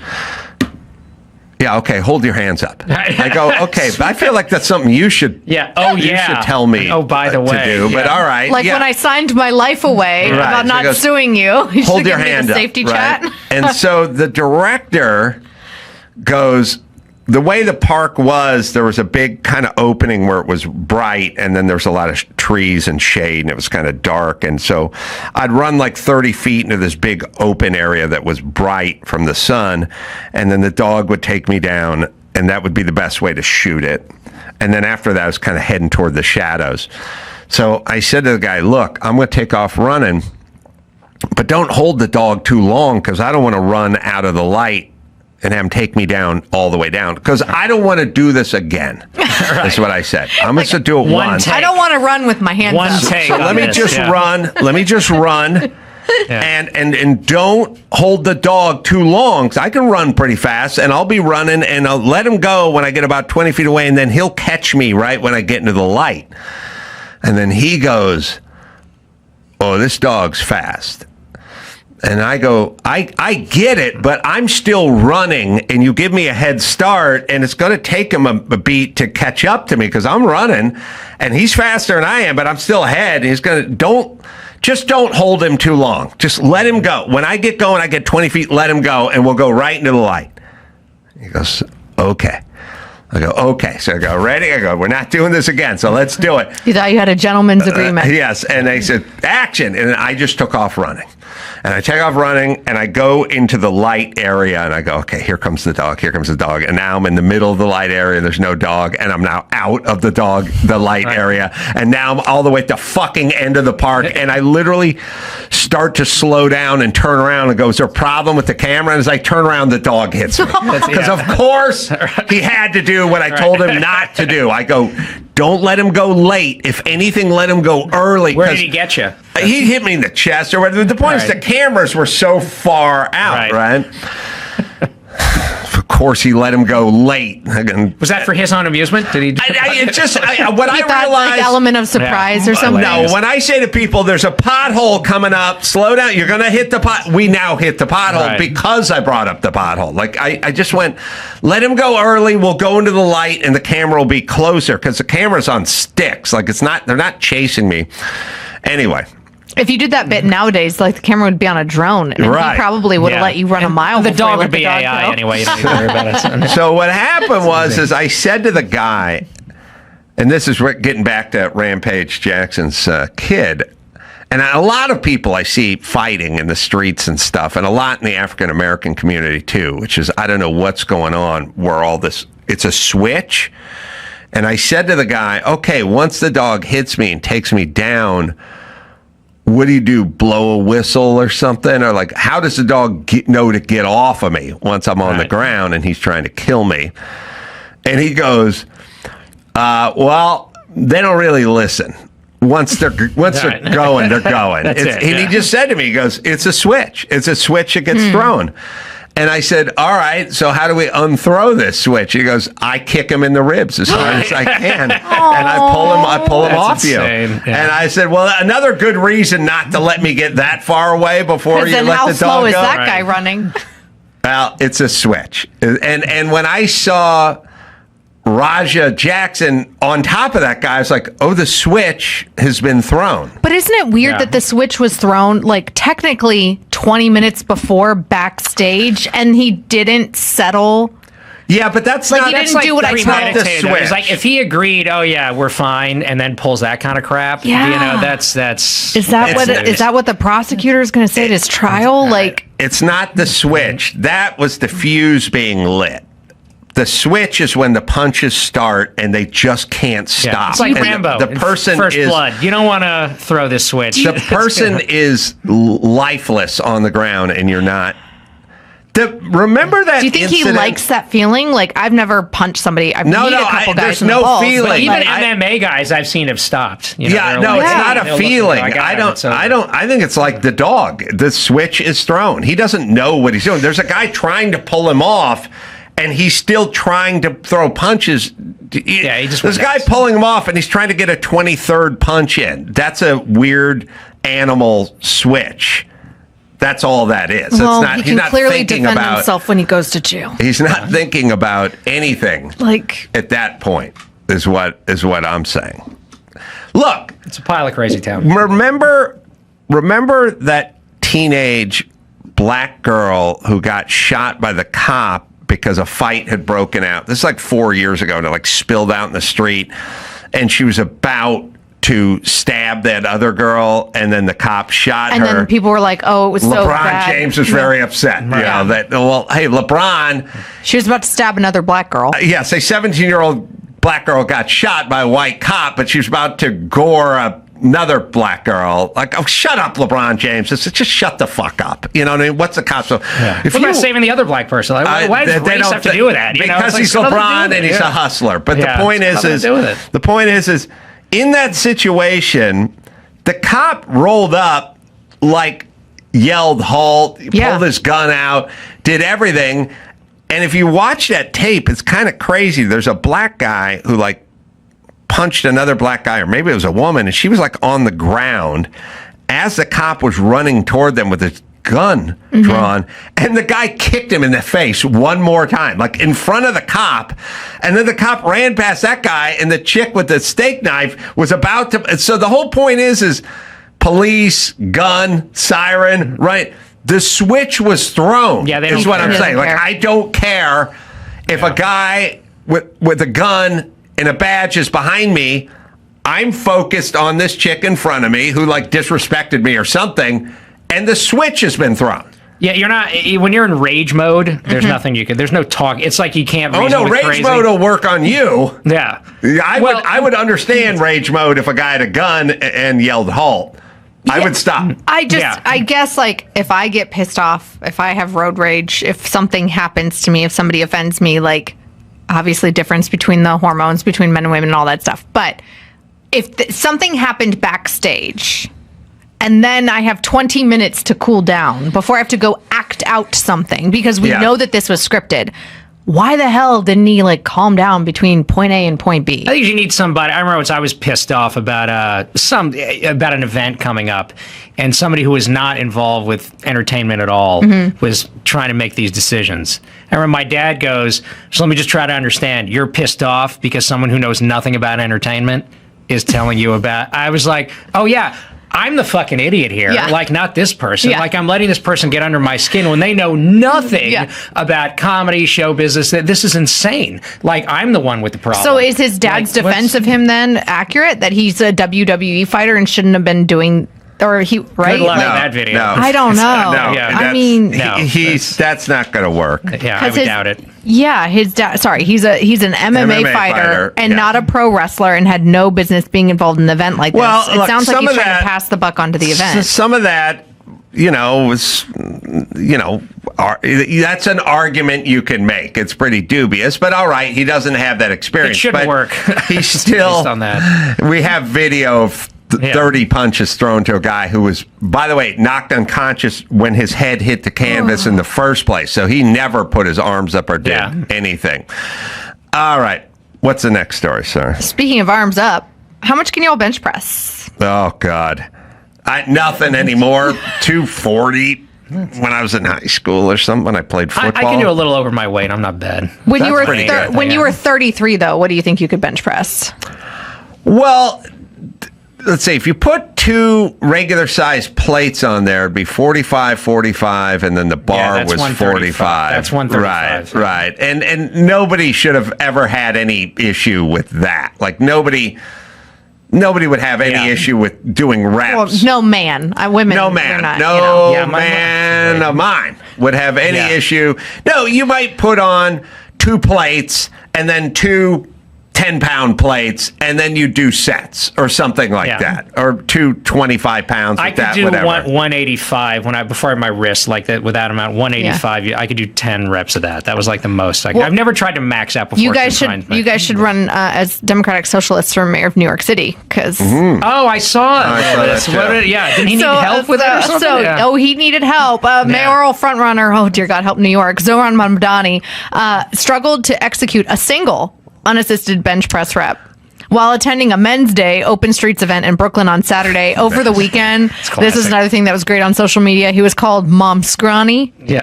"Yeah, okay, hold your hands up." I go, "Okay, but I feel like that's something you should Yeah. Oh, you yeah. should tell me Oh, by the to way. do." But Yeah. all right. Like yeah. when I signed my life away Right. about So not he goes, suing you. You hold should your give me hand the up. safety right? chat. And so the director goes, the way the park was, there was a big kind of opening where it was bright, and then there was a lot of trees and shade, and it was kind of dark. And so I'd run like 30 feet into this big open area that was bright from the sun, and then the dog would take me down, and that would be the best way to shoot it. And then after that, I was kind of heading toward the shadows. So I said to the guy, "Look, I'm going to take off running, but don't hold the dog too long, because I don't want to run out of the light and have him take me down all the way down, because I don't want to do this again." That's what I said. I'm going to do it one once. take. I don't want to run with my hands One up. take. So on let me this, just yeah. run. Let me just run. Yeah. And don't hold the dog too long, 'cause I can run pretty fast, and I'll be running, and I'll let him go when I get about 20 feet away, and then he'll catch me right when I get into the light. And then he goes, "Oh, this dog's fast." And I go, I get it, but I'm still running, and you give me a head start, and it's going to take him a beat to catch up to me because I'm running, and he's faster than I am, but I'm still ahead. He's going to, don't hold him too long. Just let him go. When I get going, I get 20 feet, let him go, and we'll go right into the light. He goes, okay. I go, okay. So I go, ready? I go, we're not doing this again, so let's do it. You thought you had a gentleman's agreement. Yes. And they said, action. And I just took off running. And I take off running, and I go into the light area, and I go, okay, here comes the dog, here comes the dog. And now I'm in the middle of the light area, and there's no dog, and I'm now out of the light area. And now I'm all the way at the fucking end of the park, and I literally start to slow down and turn around and go, is there a problem with the camera? And as I turn around, the dog hits me. Because, of course, he had to do what I told him not to do. I go, don't let him go late. If anything, let him go early. Where did he get you? He hit me in the chest or whatever. The point is the cameras were so far out, right? Of course, he let him go late. Was that for his own amusement? Did he? It's just what I realized. Like element of surprise or something. No, when I say to people, "There's a pothole coming up. Slow down. You're going to hit the pot." We now hit the pothole because I brought up the pothole. Like I just went, let him go early. We'll go into the light, and the camera will be closer because the camera's on sticks. Like it's not. They're not chasing me. Anyway. If you did that bit nowadays, like the camera would be on a drone, and he probably would have let you run a mile. The dog would be AI anyway. You don't need to worry about it. So what happened was I said to the guy, and this is getting back to Rampage Jackson's kid, and a lot of people I see fighting in the streets and stuff, and a lot in the African American community too, which is I don't know what's going on where all this. It's a switch, and I said to the guy, okay, once the dog hits me and takes me down. What do you do? Blow a whistle or something? Or like, how does the dog know to get off of me once I'm on the ground and he's trying to kill me? And he goes, well, they don't really listen. Once they're going, they're going. And he just said to me, he goes, it's a switch. It's a switch that gets thrown. And I said, all right, so how do we unthrow this switch? He goes, I kick him in the ribs as hard as I can. And I pull him off insane. you. Yeah. And I said, well, another good reason not to let me get that far away before you let the dog go. How slow is that guy running? Well, it's a switch. And when I saw Raja Jackson on top of that guy, I was like, oh, the switch has been thrown. But isn't it weird that the switch was thrown, like, technically 20 minutes before backstage, and he didn't settle? Yeah, but that's like not... He didn't do what I told the him. switch. It's like, if he agreed, oh, yeah, we're fine, and then pulls that kind of crap, you know, that's... Is that what the prosecutor is going to say at his trial? Like, it's not the switch. That was the fuse being lit. The switch is when the punches start and they just can't stop. It's like and Rambo. The person First is Blood. You don't want to throw this switch. The person is lifeless on the ground, and you're not. Remember that? Do you think incident? he likes that feeling? Like, I've never punched somebody. I've No, beat a couple guys there's in the no balls, feeling. but, Even like, MMA guys I've seen have stopped. You know, Yeah, they're no, like, it's not a they'll look feeling. like, I think it's like the dog. The switch is thrown. He doesn't know what he's doing. There's a guy trying to pull him off, and he's still trying to throw punches. Yeah, he just There's a guy pulling him off, and he's trying to get a 23rd punch in. That's a weird animal switch. That's all that is. Well, it's not, he he's can not clearly thinking defend about himself when he goes to jail. He's not thinking about anything. Like, at that point is what I'm saying. Look, it's a pile of crazy town. Remember that teenage black girl who got shot by the cop because a fight had broken out. This is like 4 years ago, and it like spilled out in the street, and she was about to stab that other girl, and then the cop shot her. And then people were like, "Oh, it was so bad." LeBron James was very upset. Right. You know, that, well, hey, LeBron. She was about to stab another black girl. Yes, a 17-year-old black girl got shot by a white cop, but she was about to gore another black girl. Like, oh, shut up, LeBron James. It's just shut the fuck up. You know what I mean? What's the cop? So, What about saving the other black person? Like, why does race have to do with that? You because know, he's like, LeBron and he's a hustler. But Yeah, the point is in that situation, the cop rolled up, like yelled halt, pulled his gun out, did everything. And if you watch that tape, it's kind of crazy. There's a black guy who like punched another black guy, or maybe it was a woman, and she was like on the ground as the cop was running toward them with his gun drawn, and the guy kicked him in the face one more time, like in front of the cop. And then the cop ran past that guy, and the chick with the steak knife was about to. So the whole point is police, gun, siren, right? The switch was thrown. Yeah, is what I'm saying. Like, care. I don't care if a guy with a gun and a badge is behind me. I'm focused on this chick in front of me who like disrespected me or something, and the switch has been thrown. Yeah, you're not when you're in rage mode. There's nothing you can. There's no talk. It's like you can't. Oh no, rage crazy. mode will work on you. Yeah, I would understand rage mode if a guy had a gun and yelled halt. I would stop. I guess, like, if I get pissed off, if I have road rage, if something happens to me, if somebody offends me, like, obviously difference between the hormones between men and women and all that stuff. But if something happened backstage and then I have 20 minutes to cool down before I have to go act out something because we know that this was scripted, why the hell didn't he like calm down between point A and point B? I think you need somebody. I remember once I was pissed off about about an event coming up, and somebody who was not involved with entertainment at all was trying to make these decisions. I remember my dad goes, "So let me just try to understand. You're pissed off because someone who knows nothing about entertainment is telling you about." I was like, "Oh yeah." I'm the fucking idiot here. Yeah. Like, not this person. Yeah. Like, I'm letting this person get under my skin when they know nothing about comedy, show business. This is insane. Like, I'm the one with the problem. So is his dad's Like, defense of him then accurate, that he's a WWE fighter and shouldn't have been doing, or he, right? Good luck Like, on that video. No. I don't know. No, Yeah. I mean, No. that's not going to work. Yeah, I would doubt it. Yeah, his dad. Sorry, he's an MMA fighter and yeah. not a pro wrestler, and had no business being involved in an event like this. Well, It look, sounds like some he's of trying that- to pass the buck onto the event. Some of that, was, that's an argument you can make. It's pretty dubious, but all right, he doesn't have that experience. It shouldn't but work. He's still Based on that. We have video of 30 punches thrown to a guy who was, by the way, knocked unconscious when his head hit the canvas in the first place. So he never put his arms up or did anything. All right. What's the next story, sir? Speaking of arms up, how much can y'all bench press? Oh, God. Nothing anymore. 240 when I was in high school or something, when I played football. I can do a little over my weight. I'm not bad. When you were pretty good. when you were 33, though, what do you think you could bench press? Well, let's see. If you put two regular sized plates on there, it'd be 45, and then the bar that's was 135. 45. That's 135. Right. And nobody should have ever had any issue with that. Like nobody would have any issue with doing reps. Well, no man. Women. No they're man, not, no Yeah, man of mine would have any Yeah. issue. No, you might put on two plates and then two 10-pound plates, and then you do sets or something like that, or two 25 pounds. I With could that, do whatever. 185 before I had my wrist like that with that amount. 185. I could do 10 reps of that. That was like the most. I've never tried to max out before. You guys should run as Democratic Socialists for mayor of New York City, because Oh, I saw this. that too. Didn't he need help with it or something? he needed help. Mayoral frontrunner, oh dear God, help New York, Zoran Mamdani, struggled to execute a single unassisted bench press rep while attending a Men's Day Open Streets event in Brooklyn on Saturday over the weekend. This is another thing that was great on social media. He was called Mom Scrawny. Yeah.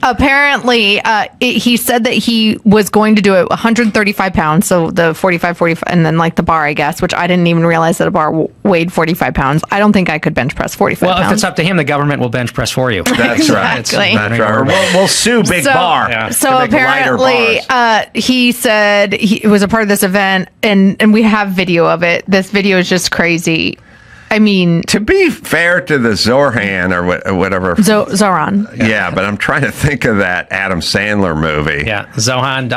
Apparently, he said that he was going to do it 135 pounds, so the 45, and then like the bar, I guess, which I didn't even realize that a bar weighed 45 pounds. I don't think I could bench press 45 Well, pounds. if it's up to him, the government will bench press for you. That's right. Exactly. That's right. Or we'll sue Big Bar. Yeah. So to make lighter apparently, bars. he said he was a part of this event, and we have video of it. This video is just crazy. I mean, To be fair to the Zorhan or whatever. Zoran. Yeah, but I'm trying to think of that Adam Sandler movie. Yeah, Zohan,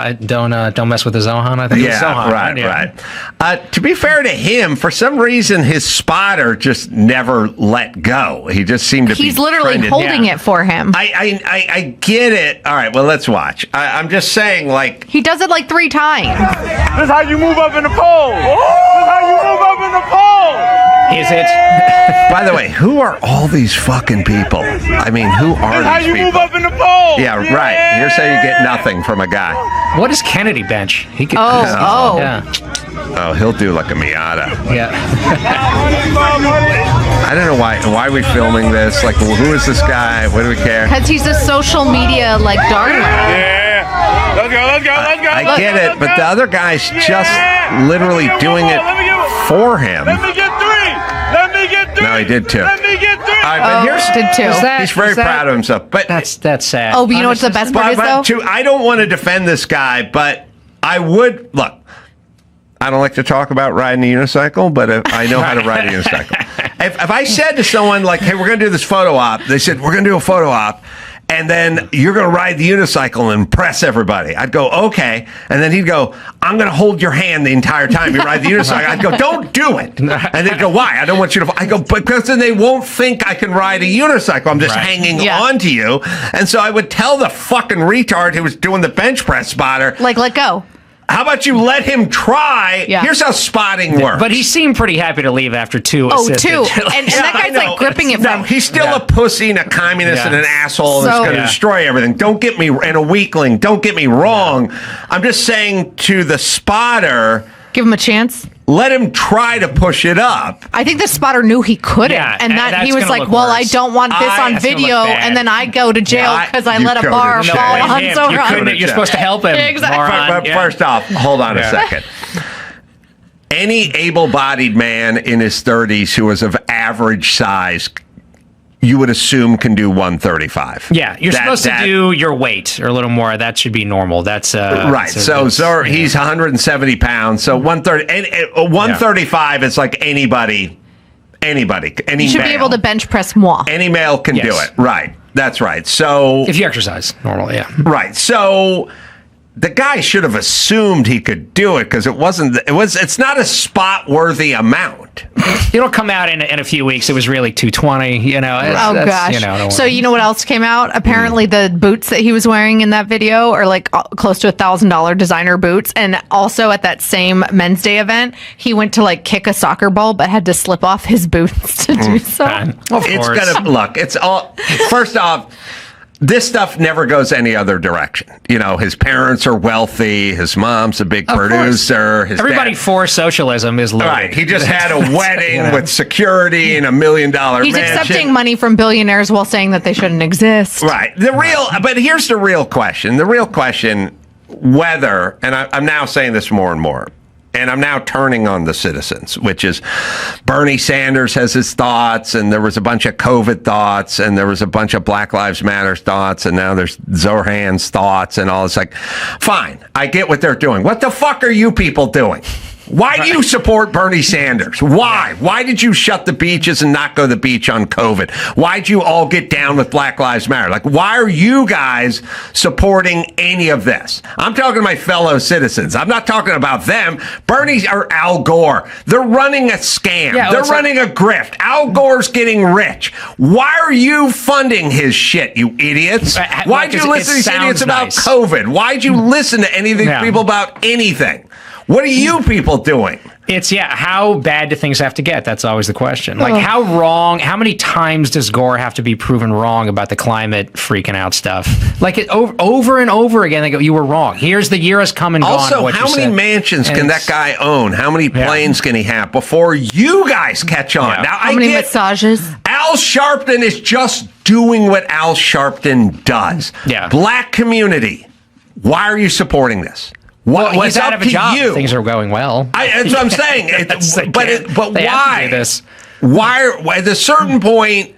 don't mess with the Zohan. I think. It's Yeah, Zohan, right, Yeah. right. To be fair to him, for some reason, his spotter just never let go. He just seemed to be. He's literally trying to- holding it for him. I get it. All right, well, let's watch. I'm just saying, like, He does it like 3 times. This is how you move up in the pole. This is how you move up in the pole. Is it? by the way, who are all these fucking people? I mean, who are This is how these you people? move up in the pole. Yeah, right. Here's how you get nothing from a guy. What does Kennedy bench? He could. Oh. Yeah. Oh, he'll do like a Miata. Yeah. I don't know why are we filming this? Like, who is this guy? What do we care? Because he's a social media like darling. Yeah. Let's go. I get it, but the other guy's just literally doing it for him. Let me get three. No, he did two. Let me get three. All right, but here's did two. he's very proud of himself. But That's sad. Oh, but you know what's the best part is though? I don't want to defend this guy, but I would look. I don't like to talk about riding a unicycle, but I know how to ride a unicycle. If I said to someone like, "Hey, we're going to do this photo op," they said, "We're going to do a photo op, and then you're going to ride the unicycle and impress everybody." I'd go, "Okay," and then he'd go, "I'm going to hold your hand the entire time you ride the unicycle." I'd go, "Don't do it," and they'd go, "Why? I don't want you to." I go, "Because then they won't think I can ride a unicycle. I'm just hanging on to you." And so I would tell the fucking retard who was doing the bench press spotter, Like, let go. how about you let him try? Yeah. Here's how spotting works. But he seemed pretty happy to leave after two assisted. Two. And that guy's like gripping it from. He's still a pussy and a communist and an asshole that's So- going to destroy everything. Don't get me, and a weakling. Don't get me wrong. I'm just saying to the spotter, Give him a chance. let him try to push it up. I think the spotter knew he couldn't, Yeah, and that that's he was gonna like, look "Well, worse. I don't want this on That's gonna look video, bad. and then I go to jail Yeah, because I you let a go to bar jail. fall Blame on him. so You wrong." couldn't- You're supposed to help him. Exactly. moron. But Yeah. first off, hold on a second. Any able-bodied man in his 30s who is of average size, you would assume can do 135. Yeah, you're supposed to do your weight or a little more. That should be normal. That's right. So he's 170 pounds. So 135 is like anybody, any You should be male. able to bench press moi. Any male can do Yes. it. Right. That's right. So if you exercise normally, yeah. right. So the guy should have assumed he could do it because it's not a spot worthy amount. It'll come out in a few weeks. It was really 220. You know. Oh gosh! Don't So worry. you know what else came out? Apparently, the boots that he was wearing in that video are like close to $1,000 designer boots. And also at that same Men's Day event, he went to like kick a soccer ball, but had to slip off his boots to do so. Of It's course. gonna look. It's all. First off, this stuff never goes any other direction. You know, his parents are wealthy. His mom's a big Of course. producer. His Everybody dad, for socialism is loaded. right. He just had a wedding with security and $1 million He's mansion. accepting money from billionaires while saying that they shouldn't exist. Right. But here's the real question. The real question, whether, and I'm now saying this more and more, and I'm now turning on the citizens, which is Bernie Sanders has his thoughts, and there was a bunch of COVID thoughts, and there was a bunch of Black Lives Matter thoughts, and now there's Zohan's thoughts and all. It's like, fine, I get what they're doing. What the fuck are you people doing? Why do you support Bernie Sanders? Why? Why did you shut the beaches and not go to the beach on COVID? Why'd you all get down with Black Lives Matter? Like, why are you guys supporting any of this? I'm talking to my fellow citizens. I'm not talking about them. Bernie or Al Gore, they're running a scam. Yeah, they're running a grift. Al Gore's getting rich. Why are you funding his shit, you idiots? Why'd you listen to these idiots about COVID? Why'd you listen to any of these people about anything? What are you people doing? It's, how bad do things have to get? That's always the question. Like, how wrong, how many times does Gore have to be proven wrong about the climate freaking out stuff? Like, over and over again, they go, you were wrong. Here's the year has come and gone. Also, what how you many said. mansions And can that guy own? How many planes can he have before you guys catch on? Yeah. Now, How many massages? Al Sharpton is just doing what Al Sharpton does. Yeah. Black community. Why are you supporting this? What's he's out up of a to job. you? Things are going well. That's what I'm saying. But They have why? to do this. Why? At a certain point,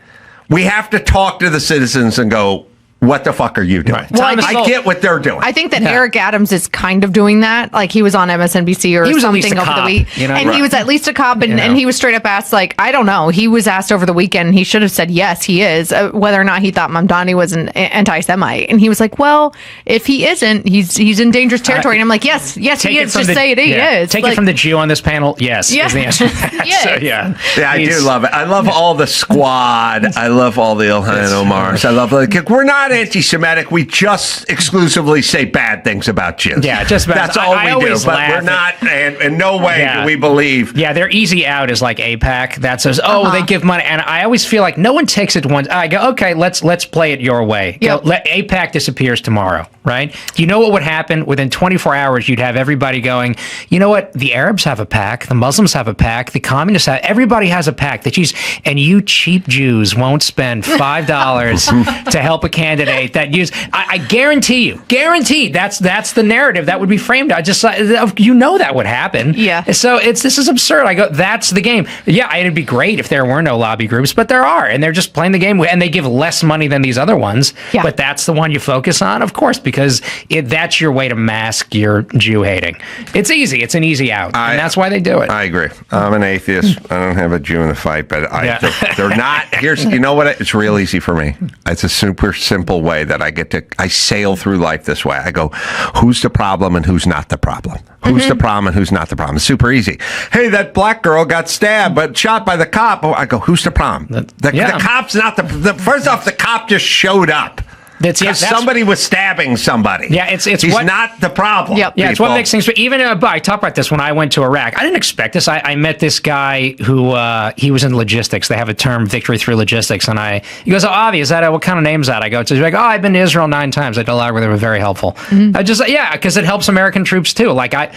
we have to talk to the citizens and go, what the fuck are you doing? Right. Well, I get what they're doing. I think that Eric Adams is kind of doing that. Like he was on MSNBC or He was at least something a over the cop, week. you know? And he was at least a cop. And he was straight up asked, like, I don't know. He was asked over the weekend. He should have said, yes, he is. Whether or not he thought Mamdani was an anti-Semite. And he was like, well, if he isn't, he's in dangerous territory. And I'm like, yes, he is. Just say it. He is. Take like, it from the Jew on this panel. Yes. Yeah. Is the answer. to that. Yes. So, yeah. Yeah, I do love it. I love all the squad. I love all the Ilhan Omars. I love we're not anti-Semitic. We just exclusively say bad things about Jews. Yeah, just bad. That's all I we do. always But laugh we're at- not, and in no way Yeah. do we believe. Yeah, their easy out is like AIPAC. That says, they give money, and I always feel like no one takes it once. I go, okay, let's play it your way. Yep. Let AIPAC disappears tomorrow, right? Do you know what would happen within 24 hours? You'd have everybody going, you know what? The Arabs have a pack, the Muslims have a pack, the communists have. Everybody has a pack. And you cheap Jews won't spend $5 to help a candidate that use. I guarantee that's the narrative that would be framed. That would happen. Yeah. So this is absurd. I go, that's the game. Yeah, it'd be great if there were no lobby groups, but there are, and they're just playing the game, and they give less money than these other ones. Yeah. But that's the one you focus on, of course, because that's your way to mask your Jew hating. It's easy. It's an easy out, and that's why they do it. I agree. I'm an atheist. I don't have a Jew in the fight, but they're not. You know what? It's real easy for me. It's a super simple way that I sail through life this way. I go, who's the problem and who's not the problem? Who's the problem and who's not the problem? It's super easy. Hey, that black girl got stabbed but shot by the cop. I go, who's the problem? The cop's not the first off, the cop just showed up. That's somebody was stabbing somebody. Yeah, he's not the problem. Yep. Yeah, it's what makes things. But even I talked about this when I went to Iraq. I didn't expect this. I met this guy who he was in logistics. They have a term, victory through logistics, and he goes, "Oh, Avi, is that what kind of name is that?" I go, "He's like, I've been to Israel 9 times. I did a lot where they were very helpful." I just because it helps American troops too. Like I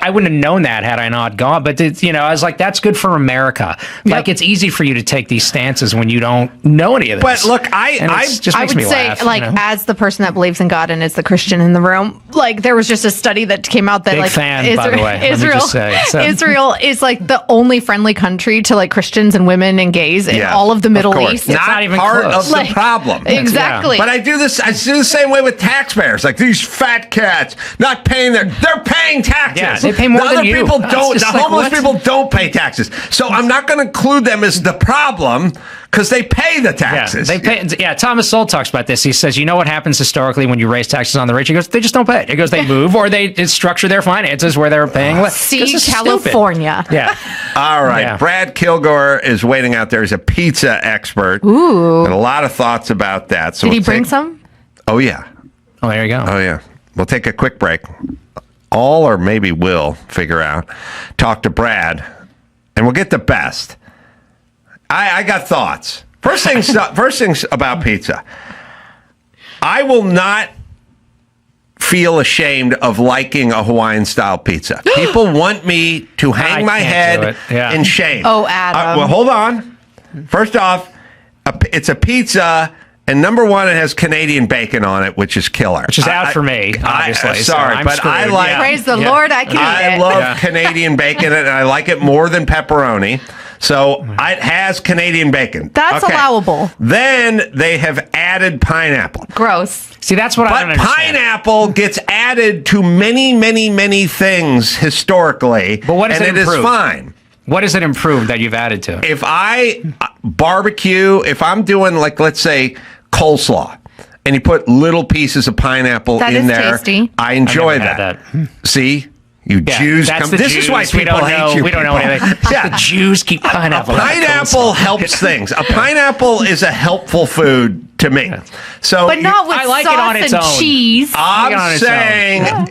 wouldn't have known that had I not gone. But I was like, that's good for America. Yep. Like it's easy for you to take these stances when you don't know any of this. But look, I makes would me say, laugh, like, as the person that believes in God and is the Christian in the room, like, there was just a study that came out that, Big like, fan, by the way. Let me just say. So- Israel is, like, the only friendly country to, like, Christians and women and gays in all of the Middle East. It's not even part close. of the problem. Exactly. But I do the same way with taxpayers. Like these fat cats not paying they're paying taxes. Yeah, they pay more the than other you. people That's don't. The just like, homeless what? people don't pay taxes. So I'm not going to include them as the problem because they pay the taxes. Yeah, they pay. Yeah, Thomas Sowell talks about this. He says, you know what happens historically when you raise taxes on the rich? He goes, they just don't pay it. He goes, they move or they structure their finances where they're paying less. See, California. Yeah. All right. Yeah. Brad Kilgore is waiting out there. He's a pizza expert. Ooh. And a lot of thoughts about that. So Did he bring some? Oh, yeah. Oh, there you go. Oh, yeah. We'll take a quick break. All or maybe will figure out. Talk to Brad, and we'll get the best. I got thoughts. First things about pizza. I will not feel ashamed of liking a Hawaiian-style pizza. People want me to hang my head in shame. Oh, Adam. Well, hold on. First off, it's a pizza. And number one, it has Canadian bacon on it, which is killer. Which is out for me, obviously. Sorry, but I like. Praise the Lord, I can eat I it. love Canadian bacon, and I like it more than pepperoni. So it has Canadian bacon. That's allowable. Then they have added pineapple. Gross. See, that's what I don't But understand. pineapple gets added to many, many, many things historically. But what does and it it is improve? fine. What does it improve that you've added to it? If I barbecue, if I'm doing, like, let's say, coleslaw, and you put little pieces of pineapple That in is there, tasty. I enjoy I've never that. had See? You Yeah, Jews that's come. the This Jews. is why we people don't hate know. you. We don't know people. anything. Yeah. The Jews keep pineapple. Pineapple helps things. A pineapple is a helpful food to me. So But not with I like sauce it on its and own. cheese. I'm saying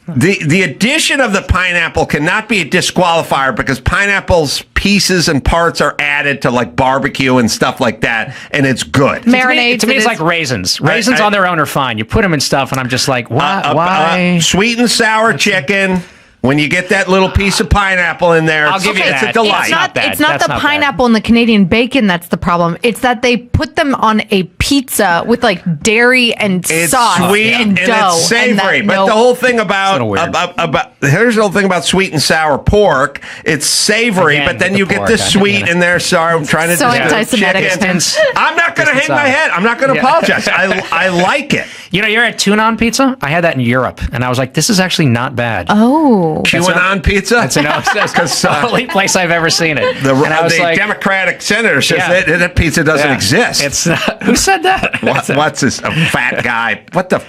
the addition of the pineapple cannot be a disqualifier because pineapple's pieces and parts are added to like barbecue and stuff like that, and it's good. Marinades. To me, it it's is- like raisins. Raisins on their own are fine. You put them in stuff, and I'm just like, why? Sweet and sour chicken. When you get that little piece of pineapple in there, I'll give you it's that. a delight. It's not, bad. it's not That's the not bad. pineapple and the Canadian bacon that's the problem. It's that they put them on a pizza with like dairy and It's sauce sweet and and dough. it's savory. And But the whole thing It's a little weird. about here's the whole thing about sweet and sour pork. It's savory, Again, but then with you the get pork, the I get sweet it. in there. Sorry, I'm trying to So do anti-Semitic. chicken. I'm not going to hang my head. I'm not going to apologize. I like it. You know, you're at tuna-on pizza. I had that in Europe, and I was like, this is actually not bad. Oh. QAnon pizza. It's the only place I've ever seen it. The and I was like, Democratic senator says Yeah. that pizza doesn't yeah, exist. It's who said that? What's this? A fat guy? What the?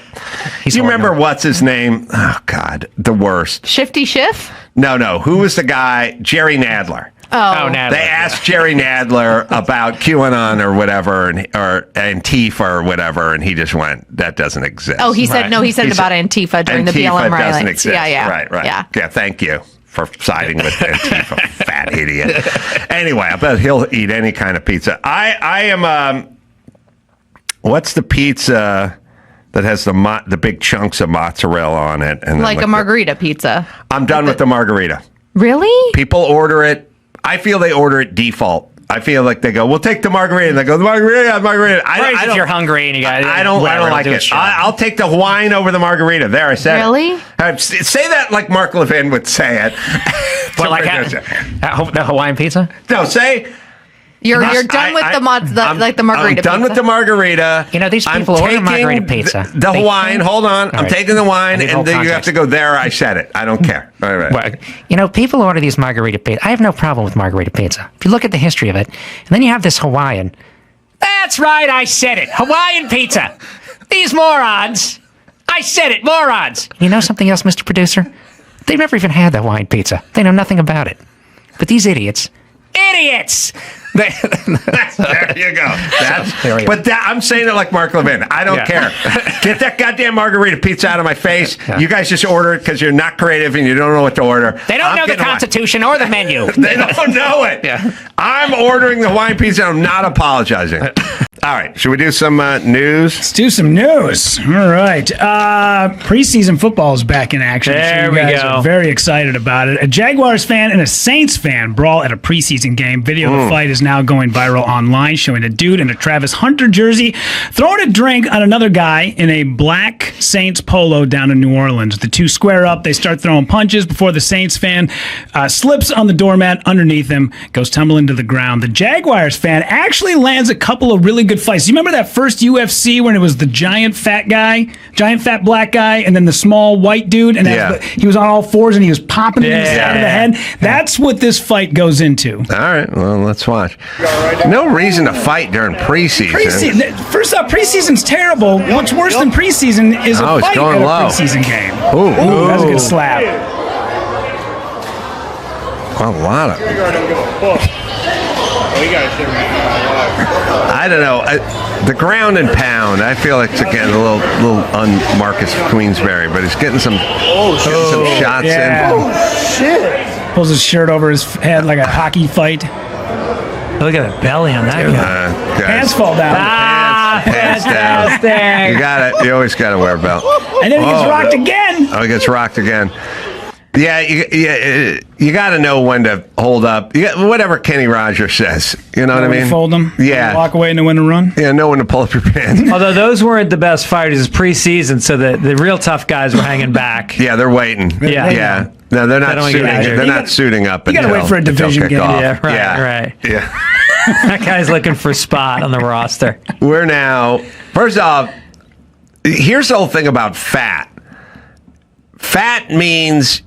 He's you remember horrible. what's his name? Oh God, the worst. Shifty Schiff? No. Who was the guy? Jerry Nadler. Oh, Nadler. They asked Jerry Nadler about QAnon or whatever, or Antifa or whatever, and he just went, "That doesn't exist." Oh, he said no. He said it about Antifa during the BLM doesn't riots. exist. Yeah. Right. Yeah. Thank you for siding with Antifa, fat idiot. Anyway, I bet he'll eat any kind of pizza. I am. What's the pizza that has the big chunks of mozzarella on it? And Like a margarita pizza. I'm done with the margarita. Really? People order it. I feel they order it default. I feel like they go, "We'll take the margarita." And they go, "The margarita." Right, if you're hungry and you got, I don't like it. I'll take the Hawaiian over the margarita. There, I said Really? it. Say that like Mark Levin would say it. But like the Hawaiian pizza? No, say. You're done with the margarita. I'm done with the margarita. You know, these people I'm order taking margarita pizza. The Hawaiian. Hold on. I'm right. taking the wine, I need and whole then you have context. to go there. I said it. I don't care. All right. Well, you know, people order these margarita pizza. I have no problem with margarita pizza. If you look at the history of it, and then you have this Hawaiian. That's right, I said it. Hawaiian pizza. These morons. I said it, morons. You know something else, Mr. Producer? They've never even had the Hawaiian pizza. They know nothing about it. But these idiots. There you go. There we go. But I'm saying it like Mark Levin. I don't care. Get that goddamn margarita pizza out of my face. Yeah. You guys just order it because you're not creative and you don't know what to order. They don't know the getting Constitution or the menu. They don't know it. Yeah. I'm ordering the Hawaiian pizza. I'm not apologizing. All right. Should we do some news? Let's do some news. All right. Preseason football is back in action. There you we guys go. are very excited about it. A Jaguars fan and a Saints fan brawl at a preseason game. Video of the fight is now going viral online, showing a dude in a Travis Hunter jersey throwing a drink on another guy in a black Saints polo down in New Orleans. The two square up. They start throwing punches before the Saints fan slips on the doormat underneath him, goes tumbling to the ground. The Jaguars fan actually lands a couple of really good fights. You remember that first UFC when it was the giant fat black guy, and then the small white dude, and he was on all fours and he was popping him in the side of the head? That's what this fight goes into. All right. Well, let's watch. No reason to fight during preseason. First off, preseason's terrible. What's worse than preseason is a it's fight going at a low. preseason game. Ooh. That's a good slap. A lot of. I don't know. The ground and pound. I feel like it's getting a little un-Marcus Queensberry, but he's getting some shots in. Oh shit! Pulls his shirt over his head like a hockey fight. Look at the belly on that guy. Pants fall down. Pants down. You got it. You always got to wear a belt. And then he gets rocked again. Oh, he gets rocked again. Yeah, you got to know when to hold up. Whatever Kenny Rogers says. You know what I mean? Fold them. Yeah. Walk away and know when to run. Yeah, know when to pull up your pants. Although those weren't the best fighters preseason, so the real tough guys were hanging back. Yeah, they're waiting. Yeah. No, they're not suiting. They're not suiting up. You got to wait for a division game. Yeah, right. Yeah. That guy's looking for a spot on the roster. We're now. First off, here's the whole thing about fat. Fat means.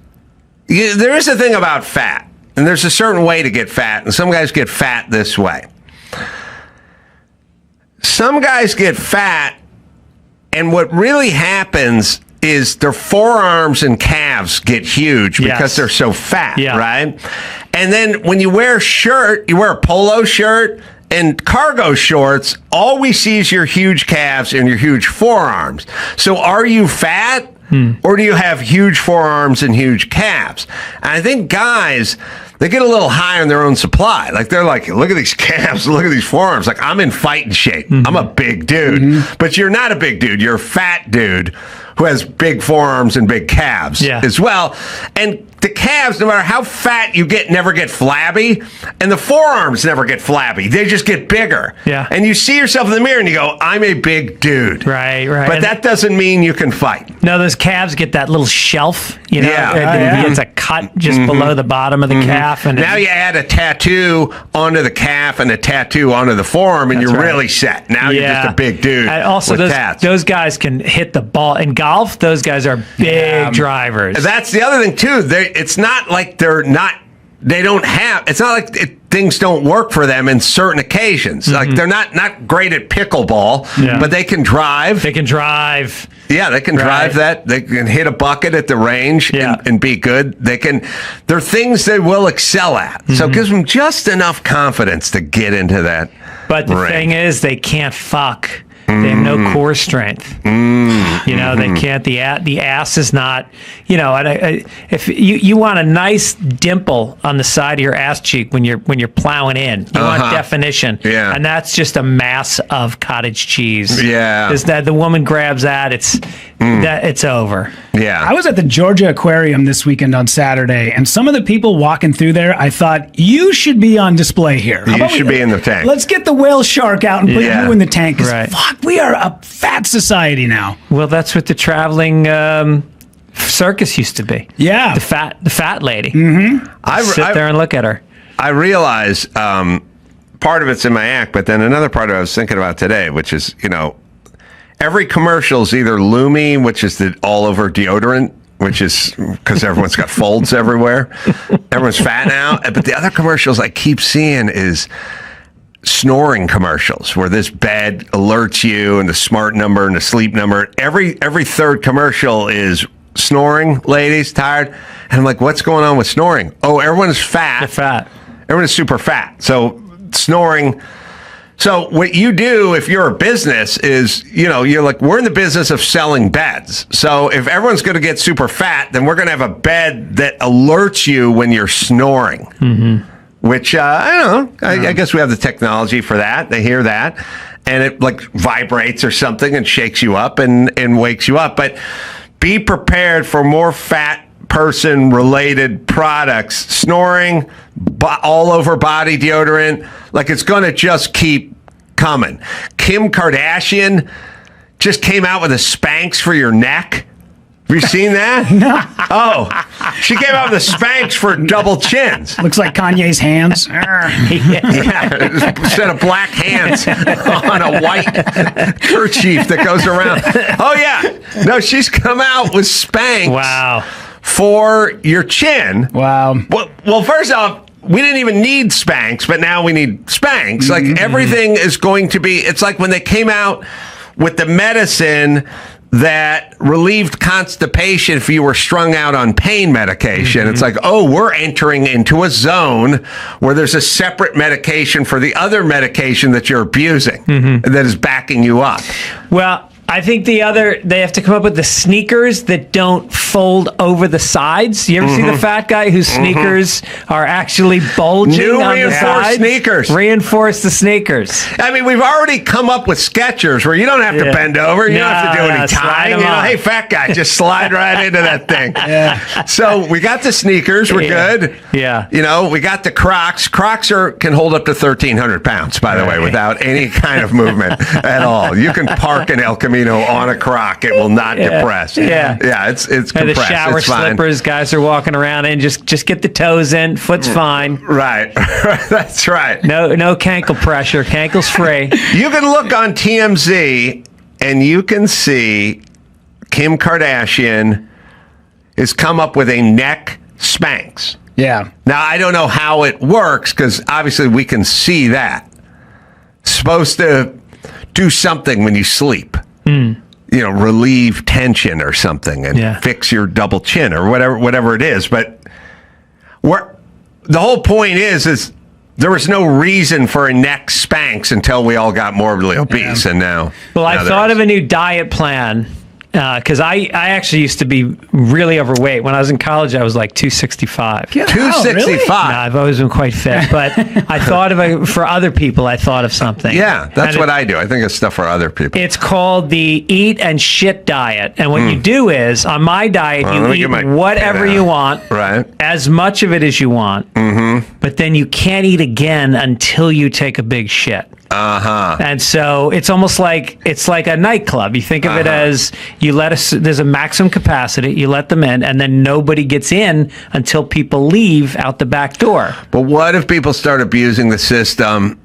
There is a thing about fat, and there's a certain way to get fat, and some guys get fat this way. Some guys get fat, and what really happens is their forearms and calves get huge because they're so fat, right? And then when you wear you wear a polo shirt and cargo shorts, all we see is your huge calves and your huge forearms. So are you fat? Or do you have huge forearms and huge calves? And I think guys, they get a little high on their own supply. Like they're like, look at these calves, look at these forearms. Like I'm in fighting shape. I'm a big dude. But you're not a big dude. You're a fat dude who has big forearms and big calves as well. And the calves, no matter how fat you get, never get flabby. And the forearms never get flabby. They just get bigger. Yeah. And you see yourself in the mirror and you go, I'm a big dude. Right. But that doesn't mean you can fight. No, those calves get that little shelf, you know. Yeah. It's a cut just below the bottom of the calf. And now you add a tattoo onto the calf and a tattoo onto the forearm, and you're really set. Now you're just a big dude. And also, with tats. those guys can hit the ball. In golf, those guys are big drivers. That's the other thing, too. It's not like they're not they don't have. It's not like things don't work for them in certain occasions. Like they're not great at pickleball, but they can drive. They can drive. Yeah, they can drive that. They can hit a bucket at the range and be good. They're things they will excel at. So it gives them just enough confidence to get into that. But the thing is, they can't fuck. They have no core strength. You know, they can't. The ass is not. You know, and if you want a nice dimple on the side of your ass cheek when you're plowing in, you want definition. Yeah. And that's just a mass of cottage cheese. Yeah. Is that the woman grabs that? It's over. Yeah. I was at the Georgia Aquarium this weekend on Saturday, and some of the people walking through there, I thought, you should be on display here. You should be in the tank. Let's get the whale shark out and put you in the tank. 'Cause fuck, we are a fat society now. Well, that's what the traveling circus used to be. Yeah. The fat lady. Mm-hmm. Sit there and look at her. I realize part of it's in my act, but then another part of it I was thinking about today, which is, you know, every commercial is either Lumi, which is the all-over deodorant, which is because everyone's got folds everywhere. Everyone's fat now. But the other commercials I keep seeing is snoring commercials where this bed alerts you and the smart number and the sleep number. Every third commercial is snoring, ladies, tired. And I'm like, what's going on with snoring? Oh, everyone's fat. They're fat. Everyone is super fat. So snoring. So what you do if you're a business is, you know, you're like, we're in the business of selling beds. So if everyone's going to get super fat, then we're going to have a bed that alerts you when you're snoring. Mm-hmm. Which, I don't know, I guess we have the technology for that. They hear that. And it like vibrates or something and shakes you up and wakes you up. But be prepared for more fat person related products, snoring, all over body deodorant. Like it's going to just keep coming. Kim Kardashian just came out with a Spanx for your neck. Have you seen that? No. Oh, she came out with the Spanx for double chins. Looks like Kanye's hands. Yeah, a set of black hands on a white kerchief that goes around. Oh, yeah. No, she's come out with Spanx. Wow. For your chin. Wow. Well, first off, we didn't even need Spanx, but now we need Spanx. Like everything is going to be, it's like when they came out with the medicine that relieved constipation if you were strung out on pain medication. It's like, oh, we're entering into a zone where there's a separate medication for the other medication that you're abusing that is backing you up. Well, I think they have to come up with the sneakers that don't fold over the sides. You ever see the fat guy whose sneakers are actually bulging New on the reinforced sides? sneakers. Reinforce the sneakers. I mean, we've already come up with Skechers where you don't have to bend over. You don't have to do any tying. You know, hey, fat guy, just slide right into that thing. Yeah. So we got the sneakers. We're good. Yeah. You know, we got the Crocs. Crocs can hold up to 1,300 pounds, by the way, without any kind of movement at all. You can park in El Camino on a Croc. It will not depress. Yeah. Yeah, it's compressed. And the shower it's fine. slippers, guys are walking around in. Just get the toes in. Foot's fine. Right. That's right. No cankle pressure. Cankle's free. You can look on TMZ and you can see Kim Kardashian has come up with a neck Spanx. Yeah. Now, I don't know how it works because obviously we can see that. It's supposed to do something when you sleep. You know, relieve tension or something and fix your double chin or whatever it is. But the whole point is there was no reason for a neck Spanx until we all got morbidly obese, and now. Well, I thought of a new diet plan because I actually used to be really overweight. When I was in college, I was like 265. 265? Really? No, I've always been quite fit, but I thought for other people, I thought of something. Yeah, that's what I do. I think it's stuff for other people. It's called the eat and shit diet. And what you do is, on my diet, you eat whatever you want, right? As much of it as you want, but then you can't eat again until you take a big shit. And so it's almost like a nightclub. You think of it as there's a maximum capacity, you let them in, and then nobody gets in until people leave out the back door. But what if people start abusing the system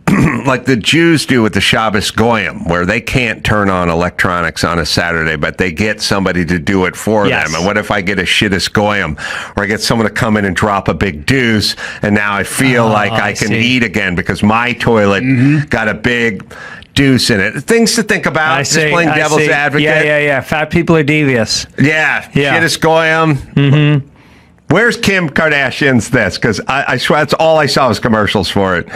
like the Jews do with the Shabbos Goyim, where they can't turn on electronics on a Saturday, but they get somebody to do it for them. And what if I get a shittis Goyim, or I get someone to come in and drop a big deuce, and now I feel like I can eat again because my toilet got a big deuce in it. Things to think about. Just playing devil's advocate. Yeah. Fat people are devious. Yeah. Shittis Goyim. Where's Kim Kardashian's this? Because I swear that's all I saw was commercials for it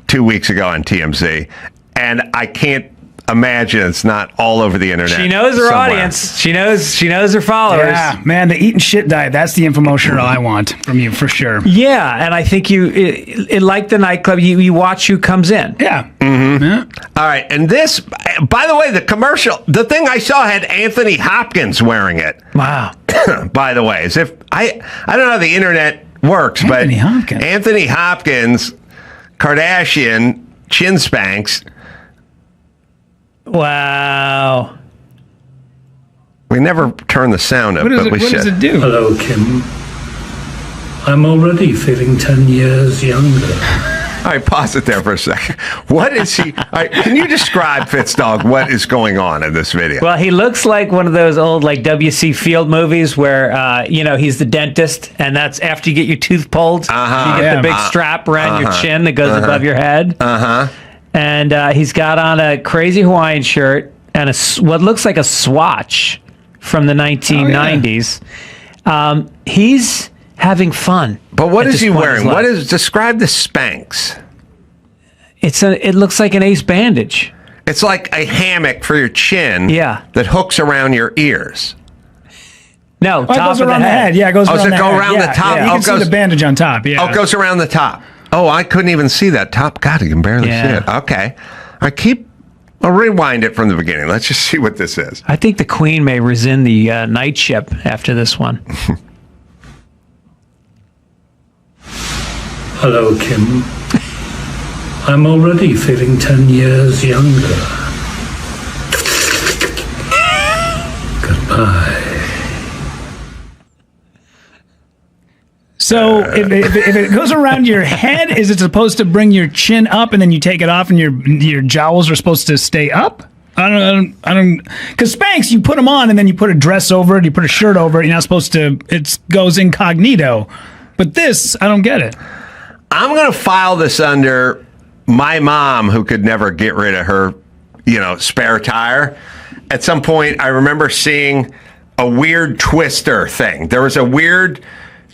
2 weeks ago on TMZ. And I can't imagine it's not all over the internet. She knows her audience. She knows her followers. Yeah, man, the eat and shit diet, that's the infomercial I want from you for sure. Yeah, and I think like the nightclub, you watch who comes in. Yeah. Yeah. All right, and this, by the way, the the thing I saw had Anthony Hopkins wearing it. Wow. By the way, as if I don't know how the internet works, Anthony Hopkins. Anthony Hopkins, Kardashian, chin spanks. Wow. We never turn the sound up, but we should. What does it do? Hello, Kim. I'm already feeling 10 years younger. All right, pause it there for a second. What is he? All right, can you describe, Fitzdog, what is going on in this video? Well, he looks like one of those old W.C. Field movies where, he's the dentist, and that's after you get your tooth pulled. You get the big strap around your chin that goes above your head. And he's got on a crazy Hawaiian shirt and what looks like a swatch from the 1990s. He's having fun. But what is he wearing? Describe the Spanx. It looks like an ace bandage. It's like a hammock for your chin. Yeah. That hooks around your ears. No, it goes around the head. Yeah, it goes around the head. Around the top? Yeah. You can see the bandage on top. Yeah. Oh, it goes around the top. Oh, I couldn't even see that top. God, you can barely see it. Okay. I'll rewind it from the beginning. Let's just see what this is. I think the Queen may rescind the knightship after this one. Hello, Kim. I'm already feeling 10 years younger. Goodbye. So if it goes around your head, is it supposed to bring your chin up and then you take it off and your jowls are supposed to stay up? I don't, because Spanx, you put them on and then you put a dress over it, you put a shirt over it, you're not supposed to, it goes incognito. But this, I don't get it. I'm going to file this under my mom, who could never get rid of her, spare tire. At some point, I remember seeing a weird twister thing. There was a weird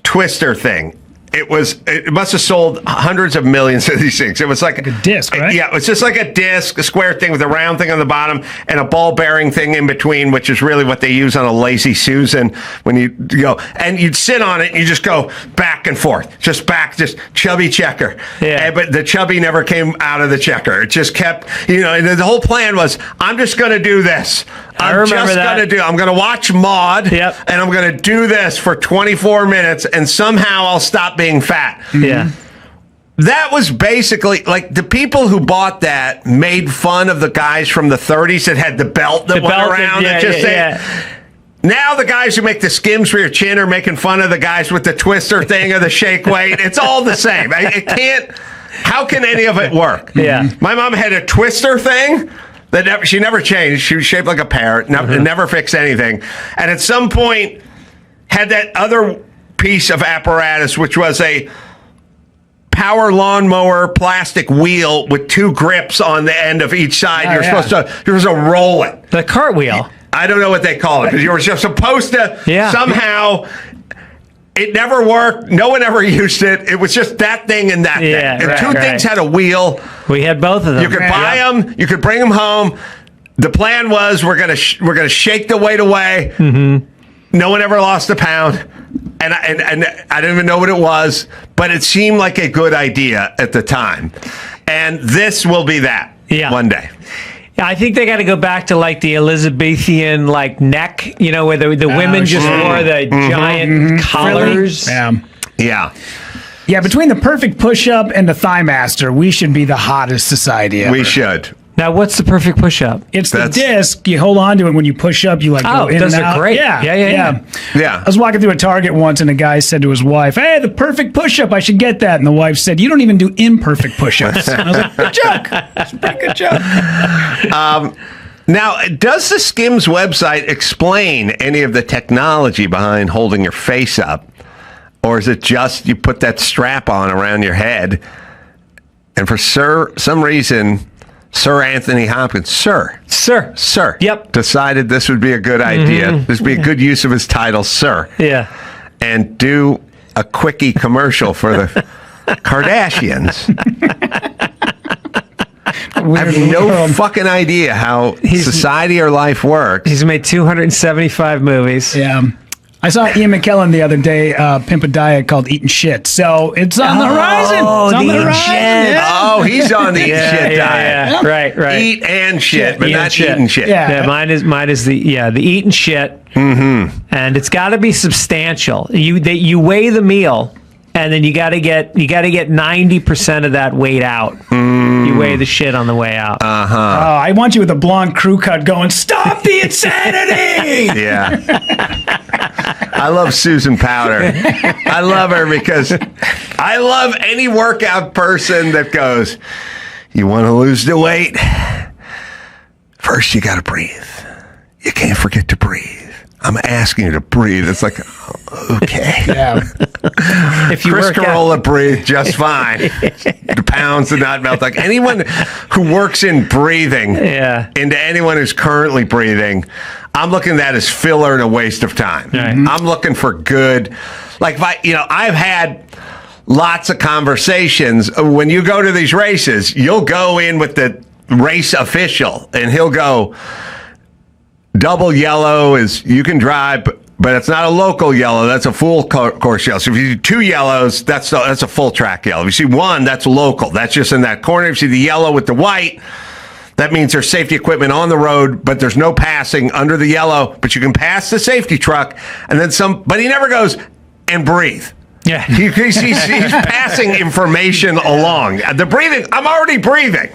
twister thing. It must have sold hundreds of millions of these things. It was like a disc, right? Yeah, it was just like a disc, a square thing with a round thing on the bottom and a ball bearing thing in between, which is really what they use on a Lazy Susan when you go. And you'd sit on it and you just go back and forth, just chubby checker. Yeah. But the chubby never came out of the checker. It just kept, and the whole plan was, I'm just going to do this. I'm going to watch Maude, and I'm going to do this for 24 minutes, and somehow I'll stop being fat. Yeah. That was basically, like, the people who bought that made fun of the guys from the 30s that had the belt that went around. Now the guys who make the Skims for your chin are making fun of the guys with the twister thing or the shake weight. It's all the same. It can't, how can any of it work? Yeah. My mom had a twister thing that she never changed. She was shaped like a parrot, never fixed anything. And at some point had that other piece of apparatus, which was a power lawnmower plastic wheel with two grips on the end of each side. You're supposed to roll it. The cartwheel. I don't know what they call it, because you were just supposed to somehow. It never worked. No one ever used it. It was just that thing and that thing. And two things had a wheel. We had both of them. You could buy them. You could bring them home. The plan was we're gonna shake the weight away. Mm-hmm. No one ever lost a pound, and I didn't even know what it was, but it seemed like a good idea at the time. And this will be that one day. I think they got to go back to like the Elizabethan neck, where the women just wore the giant collars. Yeah, between the perfect push-up and the Thigh Master, we should be the hottest society ever. We should. Now, what's the perfect push-up? It's the disc. You hold on to it when you push up. You like go in those and out. are great. Yeah. Yeah. I was walking through a Target once, and a guy said to his wife, "Hey, the perfect push-up. I should get that." And the wife said, "You don't even do imperfect push-ups." And I was like, "Good joke. It's a pretty good joke." Now, does the Skims website explain any of the technology behind holding your face up? Or is it just you put that strap on around your head? And for some reason, Sir Anthony Hopkins, Sir, Yep. decided this would be a good idea. This would be a good use of his title, Sir. Yeah. And do a quickie commercial for the Kardashians. I have no fucking idea how society or life works. He's made 275 movies. Yeah. I saw Ian McKellen the other day pimp a diet called Eating Shit. So it's on the horizon. It's on the horizon. Yeah. Oh, he's on the eat shit diet. Yeah. Right. Eat and shit, but not eating shit. Yeah. Mine is the eating shit. Mm-hmm. And it's got to be substantial. You weigh the meal, and then you got to get 90% of that weight out. You weigh the shit on the way out. Oh, I want you with a blonde crew cut going, "Stop the insanity!" Yeah. I love Susan Powder. I love her because I love any workout person that goes, "You want to lose the weight? First, you got to breathe. You can't forget to breathe. I'm asking you to breathe." It's like, okay. Yeah. If you Chris work out- Carolla breathed just fine. The pounds did not melt. Like anyone who works in breathing into anyone who's currently breathing, I'm looking at that as filler and a waste of time. Right. I'm looking for good. Like if I've had lots of conversations. When you go to these races, you'll go in with the race official and he'll go, "Double yellow is you can drive, but it's not a local yellow. That's a full course yellow. So if you do 2 yellows, that's a full track yellow. If you see 1, that's local. That's just in that corner. If you see the yellow with the white, that means there's safety equipment on the road, but there's no passing under the yellow. But you can pass the safety truck, and then some. But he never goes and breathe." Yeah. He's passing information along. The breathing. I'm already breathing.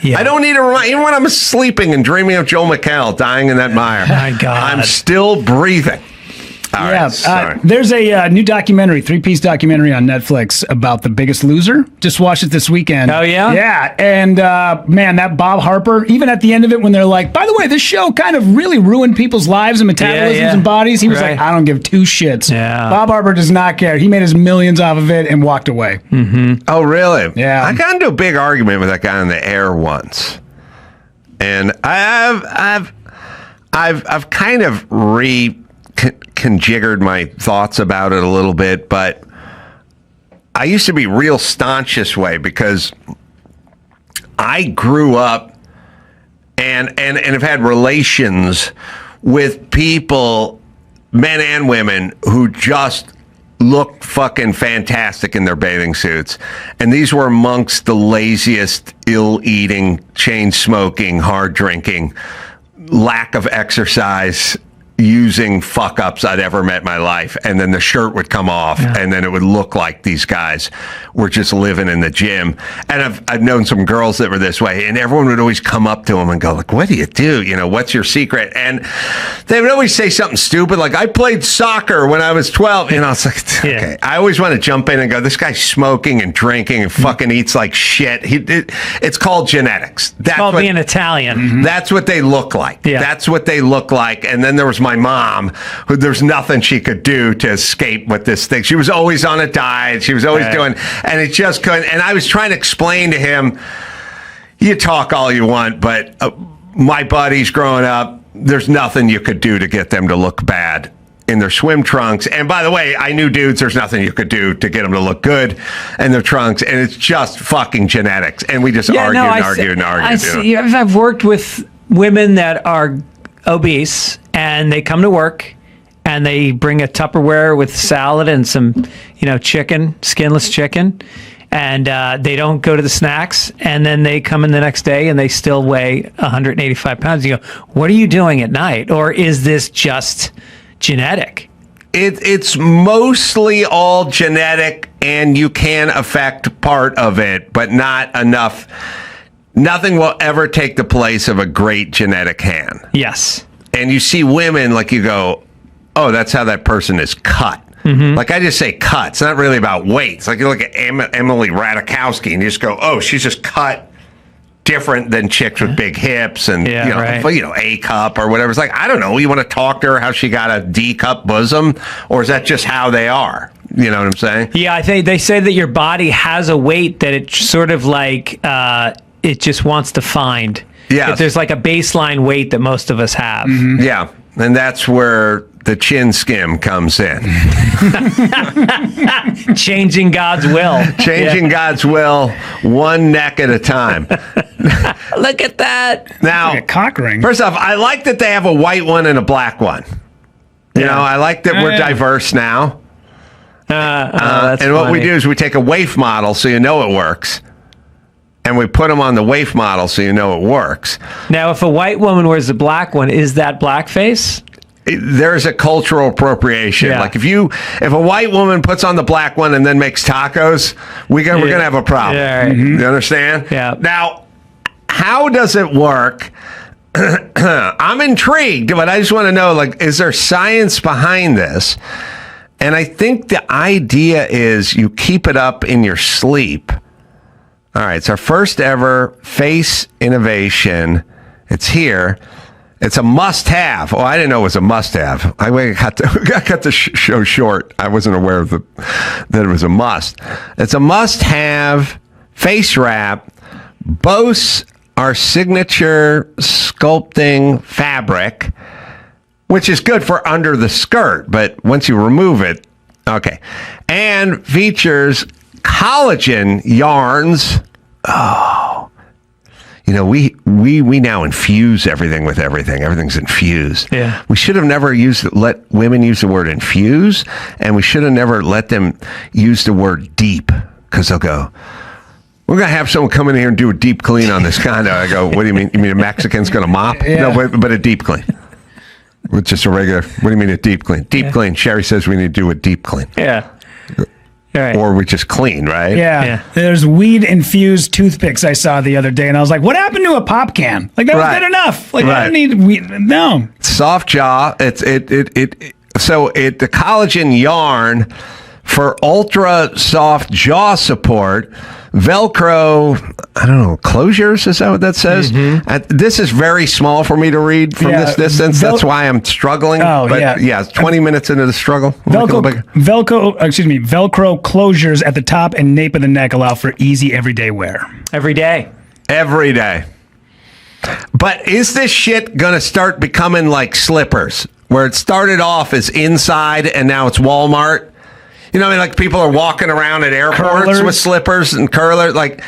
Yeah. I don't need to remind, even when I'm sleeping and dreaming of Joel McHale dying in that mire. My God. I'm still breathing. All right, sorry. There's a new documentary, 3-piece documentary on Netflix about The Biggest Loser. Just watched it this weekend. Oh, yeah? Yeah, and man, that Bob Harper, even at the end of it when they're like, "By the way, this show kind of really ruined people's lives and metabolisms and bodies," he was like, "I don't give 2 shits." Yeah. Bob Harper does not care. He made his millions off of it and walked away. Oh, really? Yeah. I got into a big argument with that guy on the air once, and I've kind of conjiggered my thoughts about it a little bit, but I used to be real staunch this way because I grew up and have had relations with people, men and women, who just looked fucking fantastic in their bathing suits. And these were amongst the laziest, ill-eating, chain-smoking, hard-drinking, lack of exercise using fuck-ups I'd ever met in my life. And then the shirt would come off, and then it would look like these guys were just living in the gym. And I've known some girls that were this way, and everyone would always come up to them and go, like, "What do you do? You know, what's your secret?" And they would always say something stupid, like, "I played soccer when I was 12. You know, it's like, okay. I always want to jump in and go, "This guy's smoking and drinking and fucking eats like shit." It's called genetics. It's called being Italian. That's what they look like. Yeah. That's what they look like. And then there was my mom, who there's nothing she could do to escape with this thing. She was always on a diet. She was always doing, and it just couldn't. And I was trying to explain to him, you talk all you want, but my buddies growing up, there's nothing you could do to get them to look bad in their swim trunks. And by the way, I knew dudes, there's nothing you could do to get them to look good in their trunks. And it's just fucking genetics. And we just argue. I've worked with women that are obese, and they come to work and they bring a Tupperware with salad and some, chicken, skinless chicken, and they don't go to the snacks, and then they come in the next day and they still weigh 185 pounds. You go, what are you doing at night? Or is this just genetic? It's mostly all genetic, and you can affect part of it, but not enough Nothing will ever take the place of a great genetic hand. Yes. And you see women, like you go, oh, that's how that person is cut. Like I just say cut. It's not really about weight. It's like you look at Emily Ratajkowski and you just go, oh, she's just cut different than chicks with big hips and A cup or whatever. It's like, I don't know. You want to talk to her how she got a D cup bosom, or is that just how they are? You know what I'm saying? Yeah, I think they say that your body has a weight that it sort of like it just wants to find. Yeah, if there's like a baseline weight that most of us have. Yeah, and that's where the chin skim comes in. Changing God's will. Changing God's will, one neck at a time. Look at that. Now, Like a cock ring. first off, I like that they have a white one and a black one. You know, I like that we're diverse now. That's and what we funny. do is we take a waif model so you know it works. And we put them on the waif model so you know it works. Now, if a white woman wears the black one, is that blackface? There's a cultural appropriation. Yeah. Like if a white woman puts on the black one and then makes tacos, we're gonna have a problem. Yeah, right. You understand? Yeah. Now, how does it work? I'm intrigued, but I just want to know, like, is there science behind this? And I think the idea is you keep it up in your sleep. All right, it's our first ever face innovation. It's here. It's a must-have. Oh, I didn't know it was a must-have. I got the show short. I wasn't aware of that it was a must. It's a must-have face wrap. Boasts our signature sculpting fabric, which is good for under the skirt, but once you remove it, okay. And features collagen yarns. Oh, you know, we now infuse everything with everything. Everything's infused. Yeah. We should have never let women use the word infuse, and we should have never let them use the word deep, because they'll go, we're going to have someone come in here and do a deep clean on this condo. I go, what do you mean? You mean a Mexican's going to mop? Yeah. No, but a deep clean. With just a regular, what do you mean a deep clean? Deep clean. Sherry says we need to do a deep clean. Yeah. All right. Or we just clean, right? Yeah. There's weed-infused toothpicks I saw the other day, and I was like, what happened to a pop can? Like, that was good enough. Like, I don't need weed. No. Soft jaw. So the collagen yarn for ultra soft jaw support, Velcro, I don't know, closures, is that what that says? This is very small for me to read from this distance. That's why I'm struggling. Oh, but yeah. 20 minutes into the struggle. Velcro closures at the top and nape of the neck allow for easy everyday wear. Every day. Every day. But is this shit going to start becoming like slippers, where it started off as inside and now it's Walmart? You know, I mean, like people are walking around at airports with slippers and curlers. Like,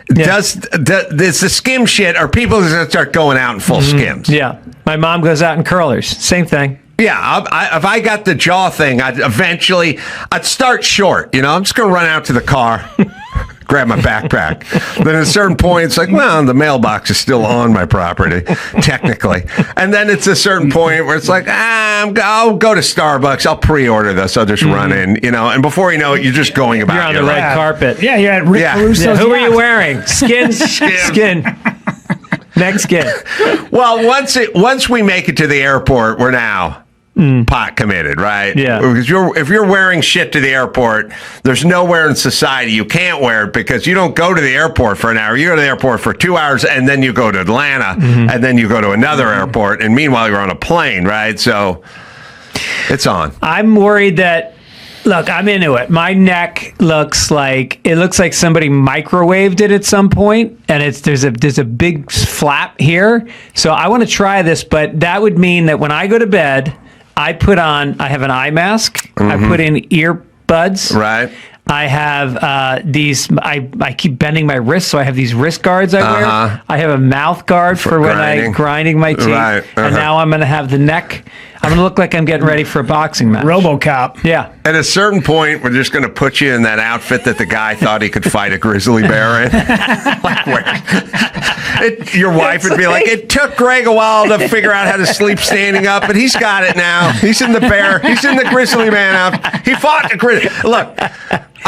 does the skim shit, or people going to start going out in full skims? Yeah. My mom goes out in curlers. Same thing. Yeah, if I got the jaw thing, I'd start short. You know, I'm just going to run out to the car, grab my backpack. Then at a certain point, it's like, well, the mailbox is still on my property, technically. And then it's a certain point where it's like, I'll go to Starbucks. I'll pre-order this. I'll just run in, you know. And before you know it, you're just going about You're on the your red life. carpet. Yeah, you're at Rick Caruso's Who are yacht. you wearing? Skin. Next skin. Well, once we make it to the airport, we're now pot committed, right? Yeah. Because if you're wearing shit to the airport, there's nowhere in society you can't wear it, because you don't go to the airport for an hour. You go to the airport for 2 hours, and then you go to Atlanta, and then you go to another airport, and meanwhile you're on a plane, right? So it's on. I'm worried that, look, I'm into it. My neck looks like somebody microwaved it at some point, and there's a big flap here. So I want to try this, but that would mean that when I go to bed, I have an eye mask. I put in earbuds. Right. I have these. I keep bending my wrists, so I have these wrist guards I wear. I have a mouth guard for when I'm grinding my teeth. Right. And now I'm going to have the neck. I'm going to look like I'm getting ready for a boxing match. RoboCop. Yeah. At a certain point, we're just going to put you in that outfit that the guy thought he could fight a grizzly bear in. Your wife would be like, it took Greg a while to figure out how to sleep standing up, but he's got it now. He's in the grizzly man outfit. He fought the grizzly. Look,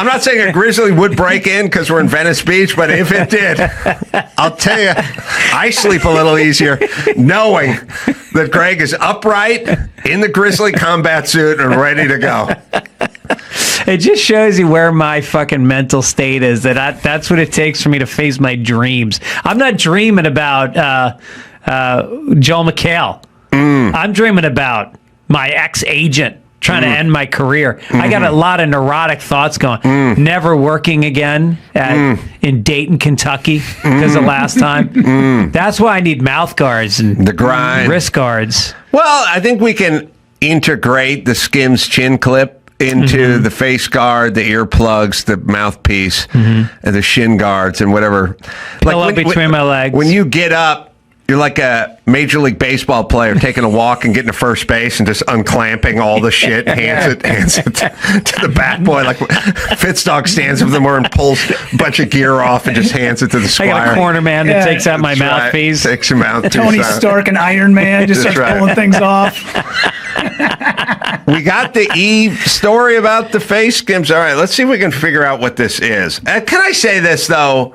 I'm not saying a grizzly would break in because we're in Venice Beach, but if it did, I'll tell you, I sleep a little easier knowing that Greg is upright in the grizzly combat suit and ready to go. It just shows you where my fucking mental state is. That's what it takes for me to face my dreams. I'm not dreaming about Joel McHale. I'm dreaming about my ex-agent trying to end my career. I got a lot of neurotic thoughts going. Never working again in Dayton, Kentucky because of last time. That's why I need mouth guards and the grind, wrist guards. Well, I think we can integrate the Skims chin clip into the face guard, the earplugs, the mouthpiece, and the shin guards, and whatever. Pillow between my legs. When you get up, you're like a Major League Baseball player taking a walk and getting to first base and just unclamping all the shit, hands it to the bat boy. Like Fitzdog stands with them and pulls a bunch of gear off and just hands it to the squire. I got a corner man that takes out my mouthpiece. Takes him out. Tony Stark and Iron Man just starts pulling things off. We got the E story about the face skims. All right, let's see if we can figure out what this is. Can I say this, though?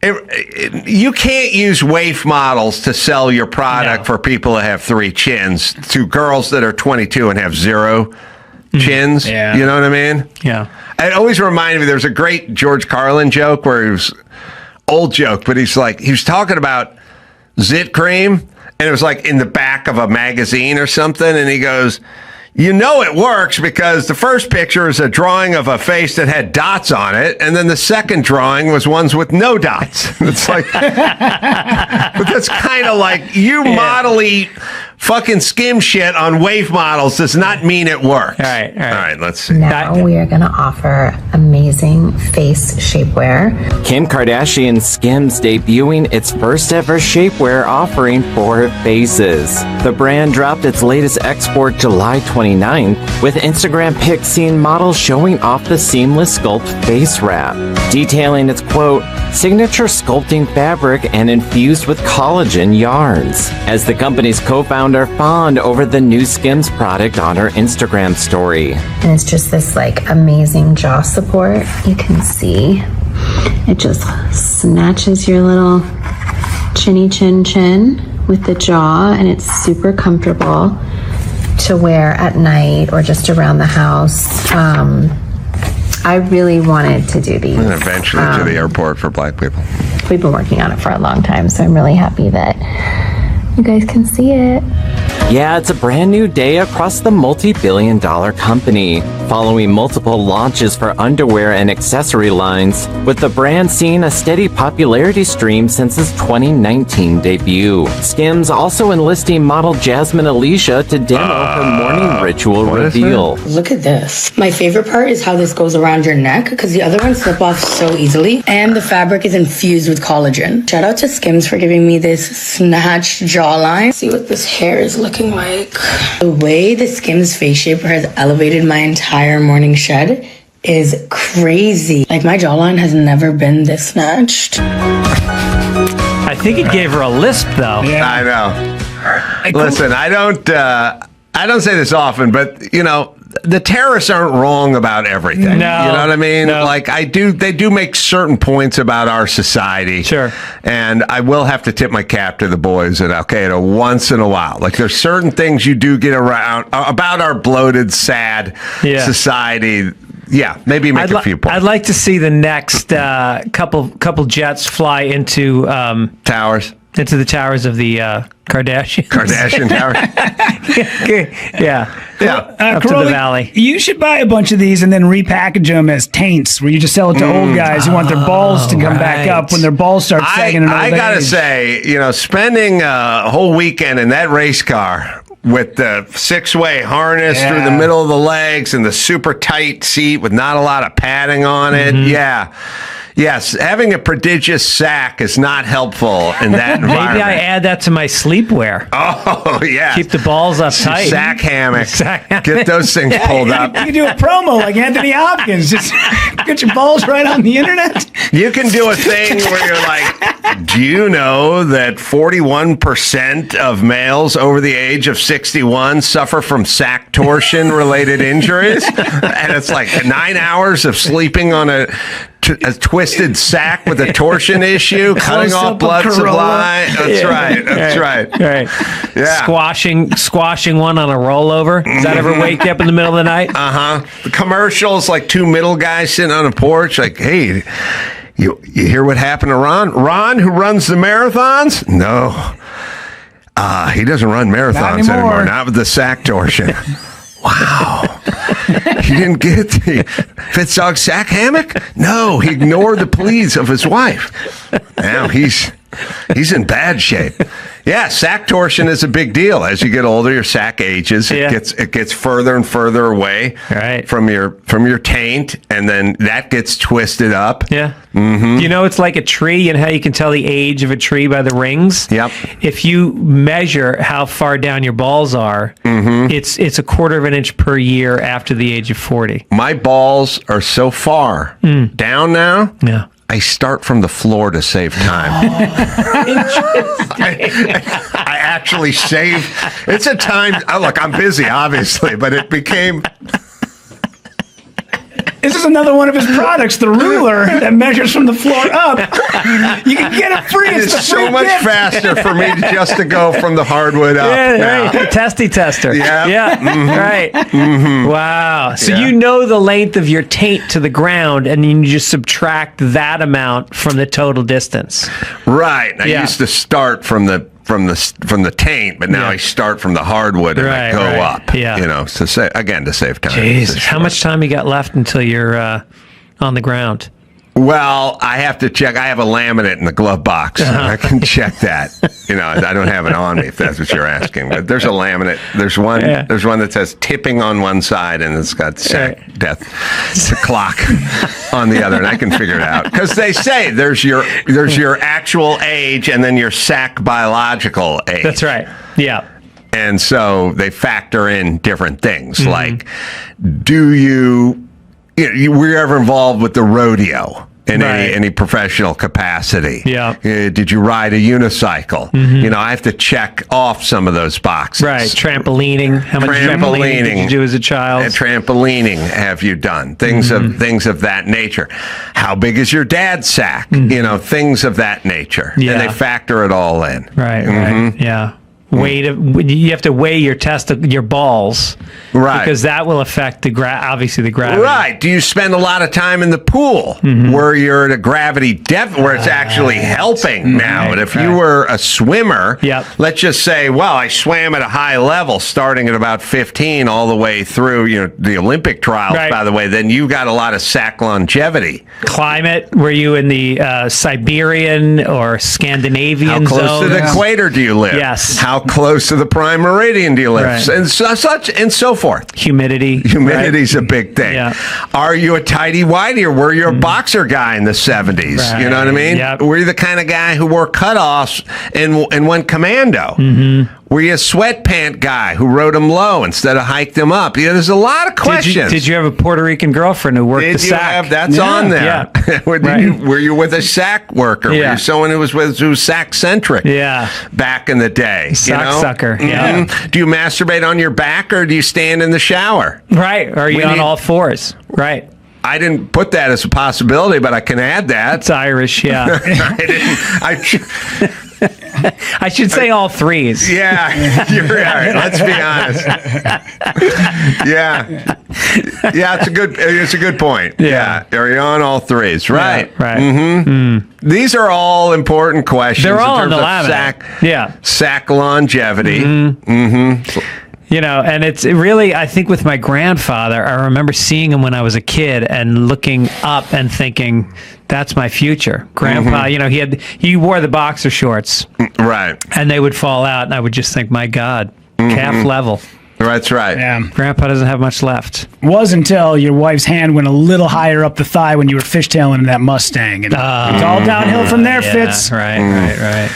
You can't use waif models to sell your product for people that have 3 chins to girls that are 22 and have 0 chins. Yeah. You know what I mean? Yeah. It always reminded me, there's a great George Carlin joke where he was, old joke, but he was talking about zit cream, and it was like in the back of a magazine or something, and he goes, you know it works because the first picture is a drawing of a face that had dots on it, and then the second drawing was ones with no dots. It's like, but that's kind of like you modelly fucking skim shit on wave models does not mean it works. All right, let's see. Now we are going to offer amazing face shapewear. Kim Kardashian Skims debuting its first ever shapewear offering for faces. The brand dropped its latest export July 29th, with Instagram pics seeing models showing off the seamless sculpt face wrap, detailing its quote, signature sculpting fabric and infused with collagen yarns. As the company's co-founder fawned over the new Skims product on her Instagram story. And it's just this like amazing jaw support. You can see it just snatches your little chinny chin with the jaw, and it's super comfortable to wear at night or just around the house. I really wanted to do these. And eventually to the airport for black people. We've been working on it for a long time, so I'm really happy that you guys can see it. Yeah, it's a brand new day across the multi-billion-dollar company, following multiple launches for underwear and accessory lines, with the brand seeing a steady popularity stream since its 2019 debut. Skims also enlisting model Jasmine Alicia to demo her morning ritual reveal. Look at this. My favorite part is how this goes around your neck, because the other ones slip off so easily, and the fabric is infused with collagen. Shout out to Skims for giving me this snatched jawline. See what this hair is looking like. The way the Skims face shaper has elevated my entire morning shed is crazy. Like, my jawline has never been this snatched. I think it gave her a lisp, though. Yeah. I know. Listen, I don't say this often, but you know, the terrorists aren't wrong about everything. No, you know what I mean? No. Like they do make certain points about our society. Sure. And I will have to tip my cap to the boys at Al Qaeda once in a while. Like there's certain things you do get around about our bloated, sad society. Yeah, maybe make a few points. I'd like to see the next couple jets fly into towers. Into the towers of the Kardashians. Kardashian towers. Up to the valley. You should buy a bunch of these and then repackage them as taints, where you just sell it to old guys who want their balls to come back up when their balls start sagging in old age. I gotta say, you know, spending a whole weekend in that race car with the 6-way harness through the middle of the legs and the super tight seat with not a lot of padding on it. Yes, having a prodigious sack is not helpful in that environment. Maybe I add that to my sleepwear. Oh, yeah. Keep the balls up tight. Sack hammock. Get those things pulled up. You can do a promo like Anthony Hopkins. Just get your balls right on the internet. You can do a thing where you're like, Do you know that 41% of males over the age of 61 suffer from sac torsion related injuries? And it's like 9 hours of sleeping on a twisted sack with a torsion issue, cutting off blood supply. That's right. That's right. Yeah. Squashing one on a rollover. Does that ever wake you up in the middle of the night? The commercials, like two middle guys sitting on a porch, like, hey, you hear what happened to Ron? Ron, who runs the marathons? No. He doesn't run marathons anymore. Not with the sack torsion. Wow. He didn't get the Fitzdog sack hammock? No, he ignored the pleas of his wife. Now he's in bad shape. Yeah, sack torsion is a big deal. As you get older, your sack ages. It gets further and further away from your taint, and then that gets twisted up. Yeah. You know, it's like a tree, and how you can tell the age of a tree by the rings. Yep. If you measure how far down your balls are, it's a quarter of an inch per year after the age of 40. My balls are so far down now. Yeah. I start from the floor to save time. I actually save. It's a time. Look, I'm busy, obviously, but it became. This is another one of his products, the ruler that measures from the floor up. You can get it free. It's so much faster for me just to go from the hardwood up. Yeah, right. The testy tester. Yeah. Right. Wow. So you know the length of your taint to the ground, and then you just subtract that amount from the total distance. Right. I used to start from the taint, but now I start from the hardwood and I go up. Yeah. You know, to save time. Jesus, how much time you got left until you're on the ground? Well, I have to check. I have a laminate in the glove box. I can check that. You know, I don't have it on me if that's what you're asking. But there's a laminate. There's one. Yeah. There's one that says tipping on one side, and it's got sack death. It's a clock on the other, and I can figure it out because they say there's your actual age and then your sack biological age. That's right. Yeah. And so they factor in different things like, were you ever involved with the rodeo in any professional capacity? Yeah. Did you ride a unicycle? You know, I have to check off some of those boxes. Right. Trampolining. How much trampolining did you do as a child? Trampolining have you done? Things of that nature. How big is your dad's sack? You know, things of that nature. Yeah. And they factor it all in. Right. Right. Yeah. You have to weigh your balls, right? Because that will affect obviously the gravity. Right. Do you spend a lot of time in the pool where you're at a gravity depth where it's actually helping now? And if you were a swimmer, let's just say, well, I swam at a high level starting at about 15 all the way through, the Olympic trials, by the way, then you got a lot of sack longevity. Climate, were you in the Siberian or Scandinavian zone? How close to the equator do you live? Yes. How close to the prime meridian do you live? And such and so forth. Humidity's a big thing. Yeah. Are you a tighty-whitey or were you a boxer guy in the 70s? Right. You know what I mean? Yep. Were you the kind of guy who wore cutoffs and went commando? Were you a sweatpant guy who rode them low instead of hiked them up? There's a lot of questions. Did you have a Puerto Rican girlfriend who worked the sack? That's on there. Yeah. Were you with a sack worker? Were you someone who was sack-centric? Yeah. Back in the day. Sack sucker. Yeah. Do you masturbate on your back or do you stand in the shower? Right. Are you on all fours? Right. I didn't put that as a possibility, but I can add that. It's Irish, yeah. I should say all threes. Yeah, you're right. Let's be honest. Yeah, it's a good point. Yeah, are you on all threes? Right, right. These are all important questions. They're all in terms on the of laminate. sack longevity. You know, and it's really, I think with my grandfather, I remember seeing him when I was a kid and looking up and thinking, that's my future. Grandpa, he wore the boxer shorts. Right. And they would fall out, and I would just think, my God, calf level. That's right. Yeah. Grandpa doesn't have much left. Was until your wife's hand went a little higher up the thigh when you were fishtailing in that Mustang. And it's all downhill from there, Fitz. Right.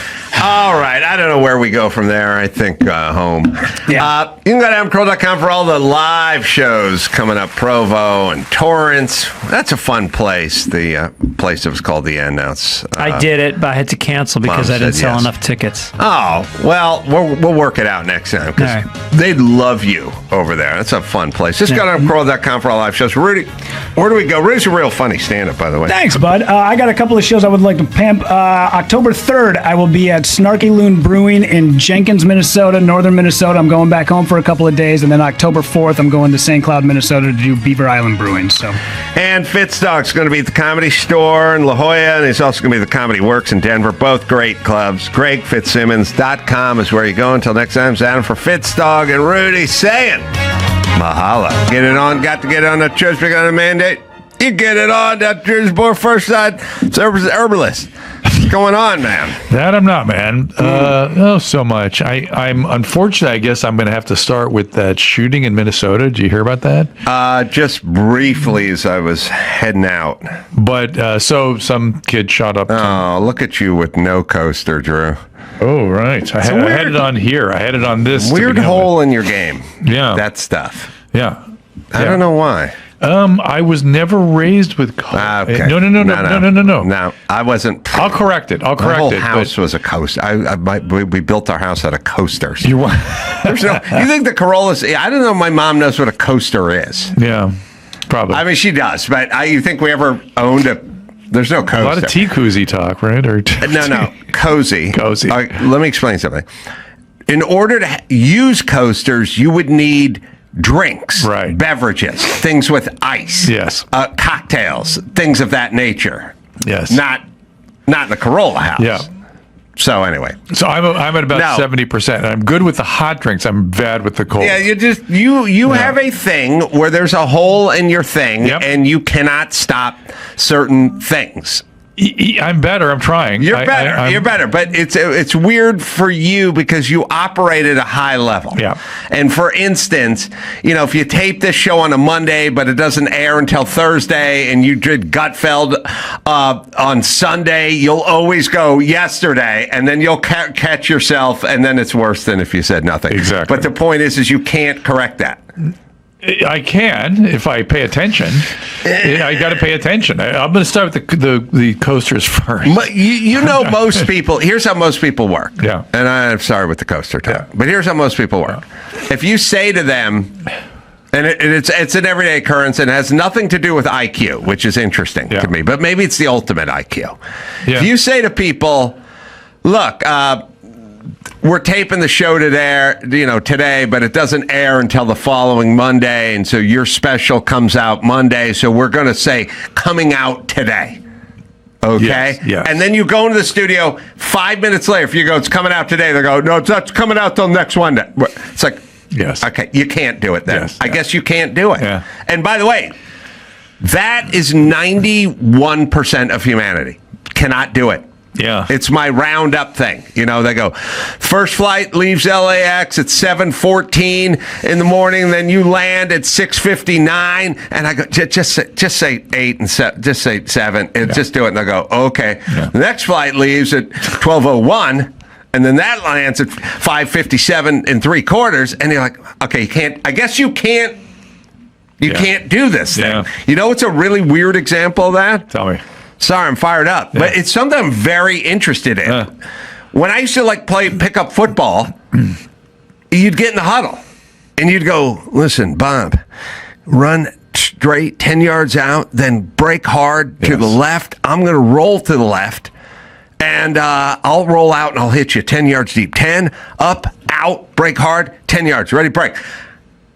All right. I don't know where we go from there. I think home. Yeah. You can go to adamcarolla.com for all the live shows coming up, Provo and Torrance. That's a fun place. The place that was called The End. Now it's, I did it, but I had to cancel because Mom I didn't said sell yes. enough tickets. Oh, well, we'll work it out next time because they'd love you over there. That's a fun place. Just go to adamcarolla.com for all live shows. Rudy, where do we go? Rudy's a real funny stand-up, by the way. Thanks, bud. I got a couple of shows I would like to pimp. October 3rd, I will be at Snarky Loon Brewing in Jenkins, Minnesota, northern Minnesota. I'm going back home for a couple of days, and then October 4th, I'm going to St. Cloud, Minnesota to do Beaver Island Brewing. So, And Fitzdog's going to be at the Comedy Store in La Jolla, and he's also going to be at the Comedy Works in Denver. Both great clubs. GregFitzsimmons.com is where you go. Until next time, it's Adam for Fitzdog and Rudy saying, Mahala. Get it on. Got to get it on that church. We got a mandate. You get it on. That Jersey boy first side. Service herbalist. What's going on, man? That I'm not, man. Oh, so much. I'm unfortunate. I guess I'm going to have to start with that shooting in Minnesota. Did you hear about that? Just briefly as I was heading out. But so some kid shot up. Oh, look at you with no coaster, Drew. Oh, right. I had it on here. I had it on this. Weird hole in your game. Yeah. That stuff. Yeah. I don't know why. I was never raised with coasters. Okay. No, I wasn't. I'll correct it. The whole house was a coaster. We built our house out of coasters. There's no. You think the Corollas? I don't know. My mom knows what a coaster is. Yeah, probably. I mean, she does, but you think we ever owned a? There's no coaster. A lot of tea koozie talk, right? Or no, cozy. Cozy. Let me explain something. In order to use coasters, you would need drinks, beverages, things with ice, cocktails, things of that nature. Yes, not in the Carolla house. Yeah. So anyway, so I'm at about 70%. I'm good with the hot drinks. I'm bad with the cold. Yeah, you have a thing where there's a hole in your thing, and you cannot stop certain things. I'm better. I'm trying. You're better. You're better. But it's weird for you because you operate at a high level. Yeah. And for instance, if you tape this show on a Monday, but it doesn't air until Thursday, and you did Gutfeld on Sunday, you'll always go yesterday, and then you'll catch yourself, and then it's worse than if you said nothing. Exactly. But the point is you can't correct that. I can if I pay attention. I got to pay attention. I'm going to start with the coasters first. Most people. Here's how most people work. Yeah. And I'm sorry with the coaster talk, but here's how most people work. If you say to them, and it's an everyday occurrence and has nothing to do with IQ, which is interesting to me, but maybe it's the ultimate IQ. Yeah. If you say to people, look, we're taping the show today, but it doesn't air until the following Monday, and so your special comes out Monday, so we're going to say coming out today. Okay? Yes. And then you go into the studio 5 minutes later. If you go, it's coming out today, they go, no, it's not coming out till next Monday. It's like, yes. Okay, you can't do it then. Yes, I guess you can't do it. Yeah. And by the way, that is 91% of humanity. Cannot do it. Yeah. It's my roundup thing. They go, first flight leaves LAX at 7:14 in the morning, then you land at 6:59, and I go, just say 8 and 7, just say 7, and just do it. And I go, okay. Yeah. The next flight leaves at 12:01, and then that lands at 5:57 and 3/4, and you're like, okay, you can't. I guess you can't. You can't do this thing. Yeah. It's a really weird example of that. Tell me. Sorry, I'm fired up. Yeah. But it's something I'm very interested in. When I used to play pickup football, you'd get in the huddle and you'd go, listen, Bob, run straight 10 yards out, then break hard to the left. I'm going to roll to the left, and I'll roll out and I'll hit you 10 yards deep. 10, up, out, break hard, 10 yards. Ready, break.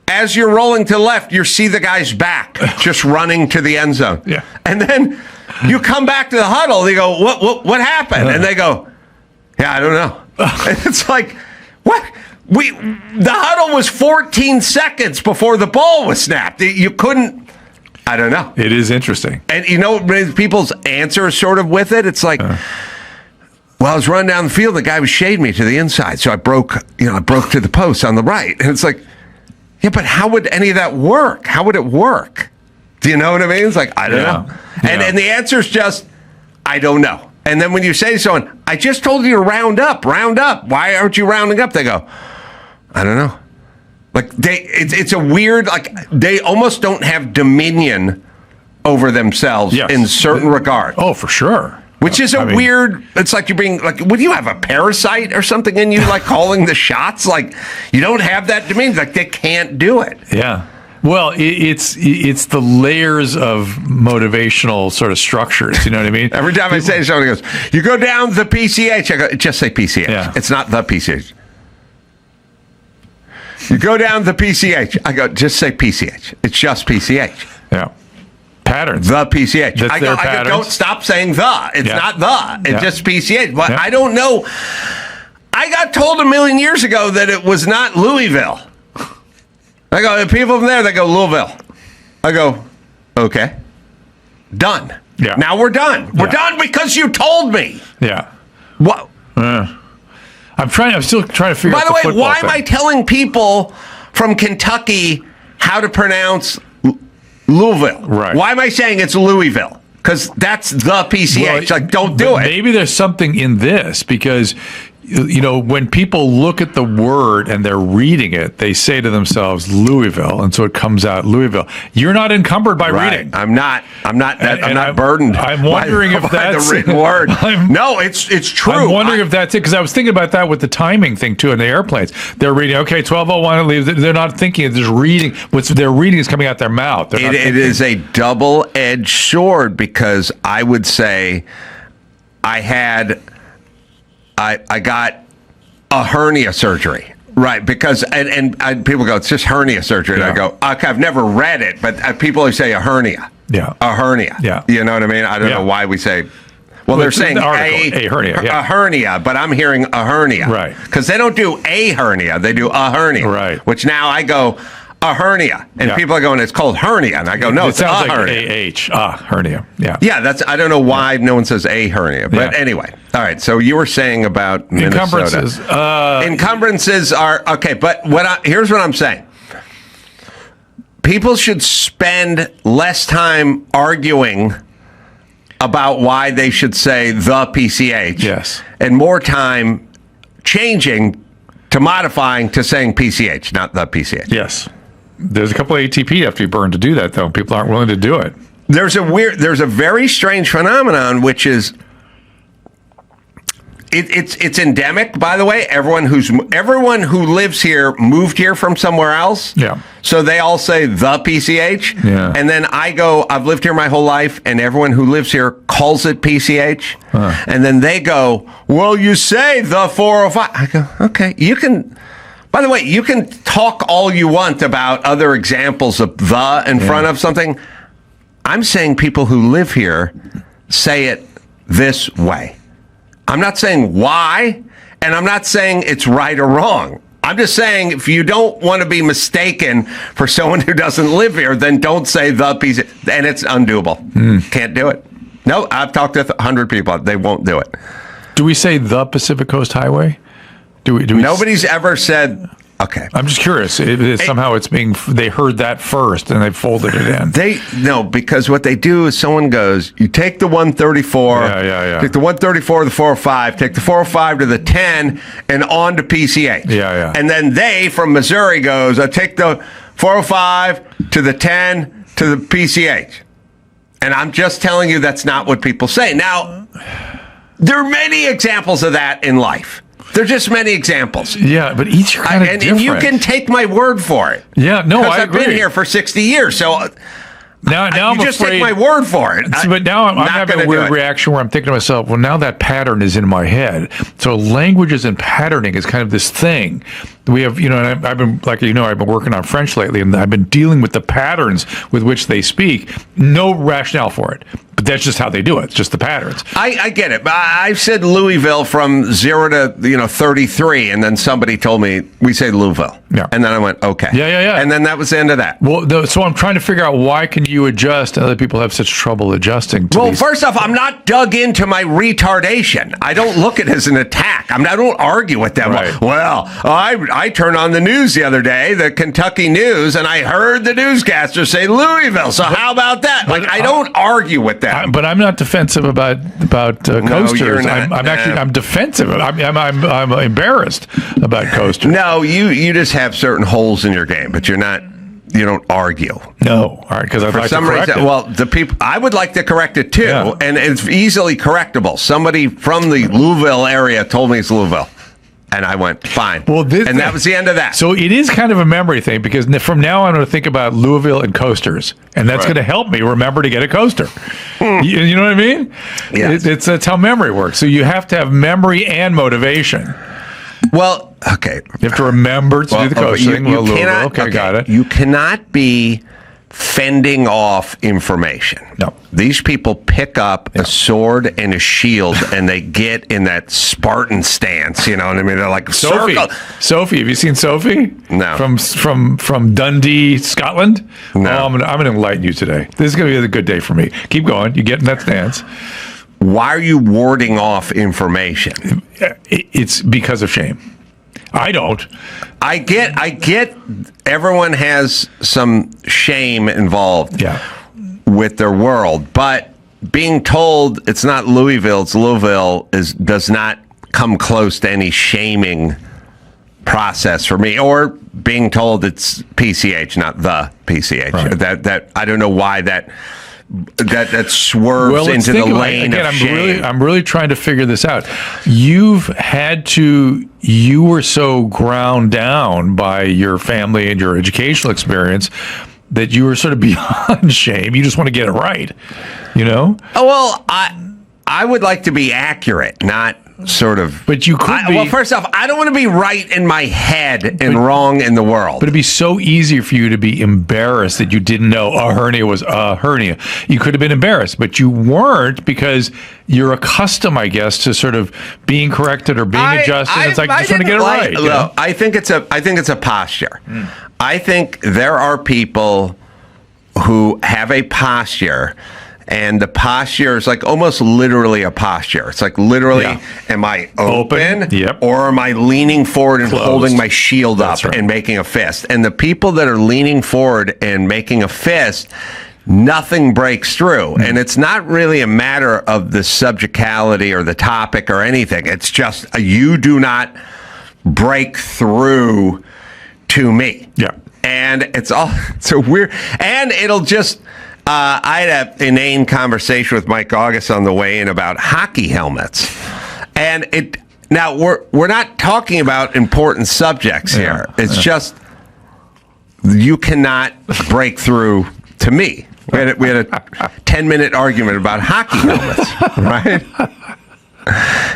As you're rolling to the left, you see the guy's back just running to the end zone. Yeah. And then you come back to the huddle. They go, what happened? And they go, yeah, I don't know. It's like, what? The huddle was 14 seconds before the ball was snapped. You couldn't. I don't know. It is interesting. And people's answer sort of with it. It's like, well, I was running down the field. The guy was shading me to the inside, so I broke to the post on the right. And it's like, yeah, but how would any of that work? How would it work? Do you know what I mean? It's like, I don't know. And the answer is just, I don't know. And then when you say to someone, I just told you to round up. Why aren't you rounding up? They go, I don't know. Like it's a weird, like they almost don't have dominion over themselves in certain regards. Oh, for sure. Which is weird. It's like you're being like, would you have a parasite or something in you, like calling the shots? Like you don't have that dominion. Like they can't do it. Yeah. Well, it's the layers of motivational sort of structures. You know what I mean? Every time I say something, goes, you go down the PCH. I go, just say PCH. Yeah. It's not the PCH. You go down the PCH. I go, just say PCH. It's just PCH. Yeah. Patterns. The PCH. That's I go, don't stop saying the. It's not the. It's just PCH. But I don't know. I got told a million years ago that it was not Louisville. I go, the people from there, they go, Louisville. I go, okay. Done. Yeah. Now we're done. We're done because you told me. Yeah. What? I'm still trying to figure out. By the way, why am I telling people from Kentucky how to pronounce Louisville? Right. Why am I saying it's Louisville? Because that's the PCH. Like, don't do it. Maybe there's something in this because, you know, when people look at the word and they're reading it, they say to themselves Louisville, and so it comes out Louisville. You're not encumbered by reading. I'm not burdened. I'm wondering if that's the written word. No, it's true. I'm wondering if that's it because I was thinking about that with the timing thing too in the airplanes. They're reading, okay, 12:01 it leaves. They're not thinking. They're just reading. What they're reading is coming out their mouth. It is a double-edged sword because I would say I got a hernia surgery, right? Because and people go, it's just hernia surgery. And I go, okay, I've never read it, but people always say a hernia. Yeah, a hernia. Yeah, you know what I mean? I don't know why we say. Well, they're saying a hernia, a hernia, but I'm hearing a hernia, right? Because they don't do a hernia, they do a hernia, right? Which now I go. A hernia, and people are going, it's called hernia, and I go, no, it's sounds a like hernia. Hernia, yeah. That's I don't know why no one says a hernia, but anyway, all right. So you were saying about Minnesota. Encumbrances are okay, but here's what I'm saying: people should spend less time arguing about why they should say the PCH, yes, and more time changing to modifying to saying PCH, not the PCH. Yes. There's a couple of ATP you have to be burned to do that, though. People aren't willing to do it. There's a very strange phenomenon, which is it's endemic. By the way, everyone who lives here moved here from somewhere else. Yeah. So they all say the PCH. Yeah. And then I go, I've lived here my whole life, and everyone who lives here calls it PCH. And then they go, well, you say the 405. I go, okay, you can. By the way, you can talk all you want about other examples of the in front of something. I'm saying people who live here say it this way. I'm not saying why, and I'm not saying it's right or wrong. I'm just saying if you don't want to be mistaken for someone who doesn't live here, then don't say the piece. And it's undoable. Can't do it. No, I've talked to 100 people. They won't do it. Do we say the Pacific Coast Highway? Do we Nobody's ever said. Okay, I'm just curious. Somehow it's being. They heard that first and they folded it in. Because what they do is someone goes, you take the 134, take the 134 to the 405, take the 405 to the 10, and on to PCH. And then they from Missouri goes, I take the 405 to the 10 to the PCH. And I'm just telling you that's not what people say. Now, there are many examples of that in life. There are just many examples. Yeah, but each are kind of different. And you can take my word for it. Yeah, no, I agree. I've been here for 60 years, so now I'm just afraid, take my word for it. But now I'm having a weird reaction where I'm thinking to myself, well, now that pattern is in my head. So languages and patterning is kind of this thing. We have, and I've been, like, I've been working on French lately, and I've been dealing with the patterns with which they speak. No rationale for it. But that's just how they do it. It's just the patterns. I get it. I've said Louisville from 0 to 33, and then somebody told me we say Louisville. Yeah. And then I went, okay. Yeah. And then that was the end of that. Well, so I'm trying to figure out why can you adjust and other people have such trouble adjusting to Well, these. first off, I'm not dug into my retardation. I don't look at it as an attack. I don't argue with them. Right. Well, I turned on the news the other day, the Kentucky news, and I heard the newscaster say Louisville. So how about that? Like, I don't argue with them. But I'm not defensive about coasters. you're not. I'm defensive. I'm embarrassed about coasters. No, you just have certain holes in your game, but you don't argue. No, all right, because I'd For like some to correct reason, it. well, the people, I would like to correct it too, Yeah. and it's easily correctable. Somebody from the Louisville area told me it's Louisville, and I went fine. Well, that was the end of that. So it is kind of a memory thing because from now on, I'm going to think about Louisville and coasters, and that's going to help me remember to get a coaster. You know what I mean? Yes. That's how memory works. So you have to have memory and motivation. Well, okay. You have to remember to do the coaster thing. Well, Louisville. Okay, got it. You cannot be fending off information. No. These people pick up a sword and a shield and they get in that Spartan stance, you know what I mean? They're like, Sophie, have you seen Sophie? No. From Dundee, Scotland? No. Oh, I'm going to enlighten you today. This is going to be a good day for me. Keep going. You get in that stance. Why are you warding off information? It's because of shame. I don't. I get everyone has some shame involved with their world, but being told it's not Louisville, it's Louisville does not come close to any shaming process for me, or being told it's PCH, not the PCH. Right. That I don't know why that swerves into the lane of shame. I'm really trying to figure this out. You were so ground down by your family and your educational experience that you were sort of beyond shame. You just want to get it right, you know? Oh, well, I would like to be accurate, not sort of. But you could be. Well, first off, I don't want to be right in my head and wrong in the world. But it'd be so easy for you to be embarrassed that you didn't know a hernia was a hernia. You could have been embarrassed, but you weren't because you're accustomed, I guess, to sort of being corrected or being adjusted. It's like, I just want to get it right. You know? I think it's a posture. I think there are people who have a posture. And the posture is like almost literally a posture. It's like literally, am I open? Yep. Or am I leaning forward and Closed. holding my shield That's up right. and making a fist? And the people that are leaning forward and making a fist, nothing breaks through. And it's not really a matter of the subjectality or the topic or anything. It's just you do not break through to me. Yeah. And it's all so weird. And it'll just... I had an inane conversation with Mike August on the way in about hockey helmets, and now we're not talking about important subjects here. It's just you cannot break through to me. We had a 10-minute argument about hockey helmets, right?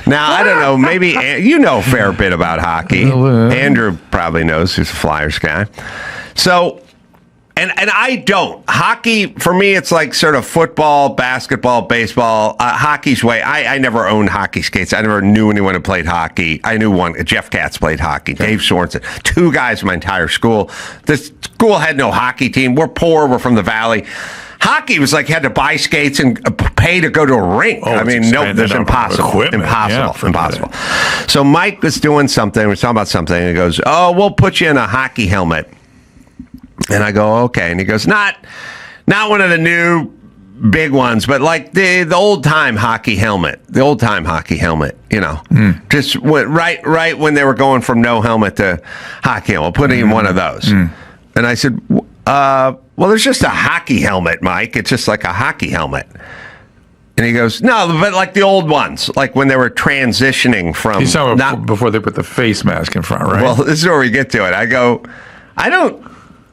Now I don't know. Maybe you know a fair bit about hockey. Andrew probably knows. He's a Flyers guy. So. And I don't. Hockey, for me, it's like sort of football, basketball, baseball. Hockey's way. I never owned hockey skates. I never knew anyone who played hockey. I knew one. Jeff Katz played hockey. Dave Sorensen. Two guys in my entire school. The school had no hockey team. We're poor. We're from the Valley. Hockey was like you had to buy skates and pay to go to a rink. I mean, no, that's impossible. Impossible. So Mike was doing something. We were talking about something. And he goes, "Oh, we'll put you in a hockey helmet." And I go, okay. And he goes, not one of the new big ones, but like the old time hockey helmet. The old time hockey helmet, you know. Just went right when they were going from no helmet to hockey helmet, putting in one of those. And I said, well, there's just a hockey helmet, Mike. It's just like a hockey helmet. And he goes, no, but like the old ones, like when they were transitioning from. He's talking about before they put the face mask in front, right? Well, this is where we get to it. I go,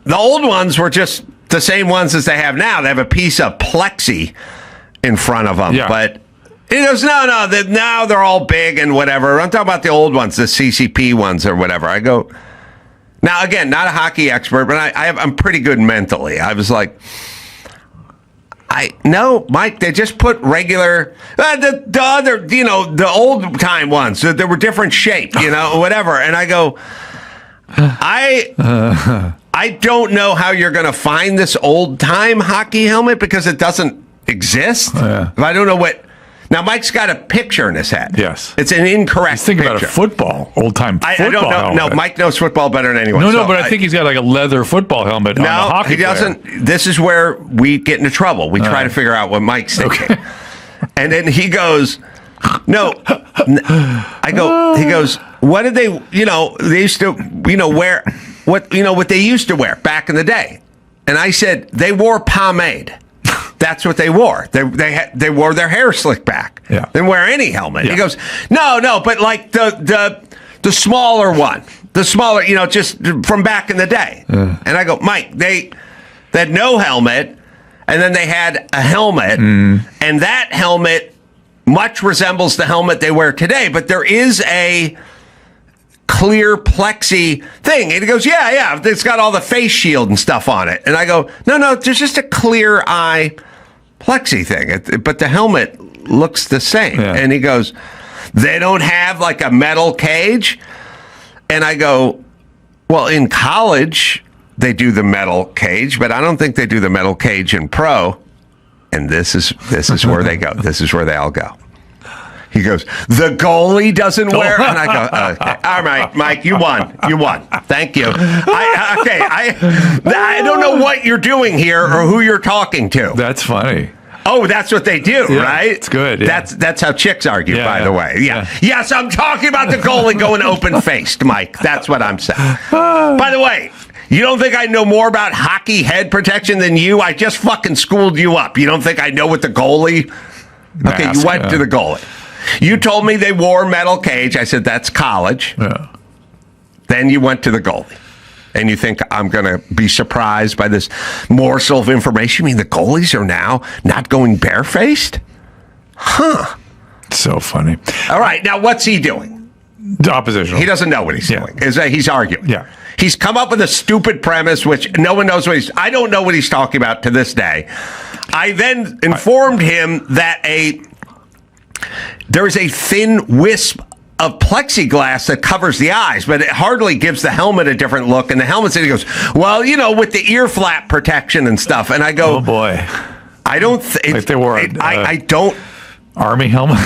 the old ones were just the same ones as they have now. They have a piece of plexi in front of them. Yeah. But he goes, no, now they're all big and whatever. I'm talking about the old ones, the CCP ones or whatever. I go, now, again, not a hockey expert, but I'm pretty good mentally. I was like, no, Mike, they just put regular, the other, the old time ones. They were different shape, whatever. And I go, I don't know how you're going to find this old-time hockey helmet because it doesn't exist. I don't know what... Now, Mike's got a picture in his head. Yes. It's an incorrect He's thinking picture. about a football, old-time football I don't know. helmet. No, Mike knows football better than anyone. No, but I think he's got like a leather football helmet on the hockey he doesn't. This is where we get into trouble. We try to figure out what Mike's thinking. Okay. And then he goes, no. I go, he goes, what did they, they used to, wear, what they used to wear back in the day. And I said, they wore pomade. That's what they wore. They wore their hair slicked back. Yeah. Didn't wear any helmet. Yeah. He goes, no, but like the smaller one, the smaller, just from back in the day. And I go, Mike, they had no helmet, and then they had a helmet, and that helmet much resembles the helmet they wear today, but there is a clear plexi thing. And he goes, yeah, it's got all the face shield and stuff on it. And I go, no, there's just a clear eye plexi thing, but the helmet looks the same. Yeah. And he goes, they don't have like a metal cage? And I go, well, in college they do the metal cage, but I don't think they do the metal cage in pro. And this is where they go. This is where they all go. He goes, the goalie doesn't wear, and I go, okay, all right, Mike, you won. Thank you. I don't know what you're doing here or who you're talking to. That's funny. Oh, that's what they do, right? It's good. Yeah. That's how chicks argue, by the way. Yeah. Yes, I'm talking about the goalie going open-faced, Mike. That's what I'm saying. By the way, you don't think I know more about hockey head protection than you? I just fucking schooled you up. You don't think I know what the goalie... Okay, you went to the goalie. You told me they wore metal cage. I said, that's college. Yeah. Then you went to the goalie. And you think I'm going to be surprised by this morsel of information? You mean the goalies are now not going barefaced? Huh. So funny. All right, now what's he doing? The oppositional. He doesn't know what he's doing. He's arguing. Yeah. He's come up with a stupid premise, which no one knows what I don't know what he's talking about to this day. I then informed him that there is a thin wisp of plexiglass that covers the eyes, but it hardly gives the helmet a different look. And the helmet said, he goes, well, with the ear flap protection and stuff. And I go, oh boy, I don't like they wore I don't army helmet.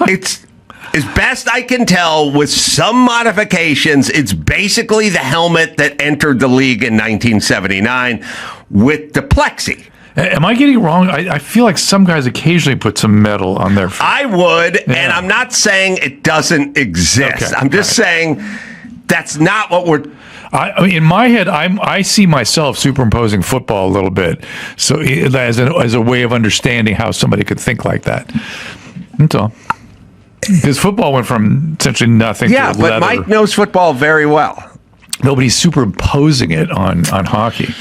It's as best I can tell, with some modifications, it's basically the helmet that entered the league in 1979 with the plexi. Am I getting it wrong? I feel like some guys occasionally put some metal on their... I would, and I'm not saying it doesn't exist. Okay, I'm just saying that's not what we're... in my head, I see myself superimposing football a little bit, so as a way of understanding how somebody could think like that. That's all. Because football went from essentially nothing to leather. Yeah, but Mike knows football very well. Nobody's superimposing it on hockey.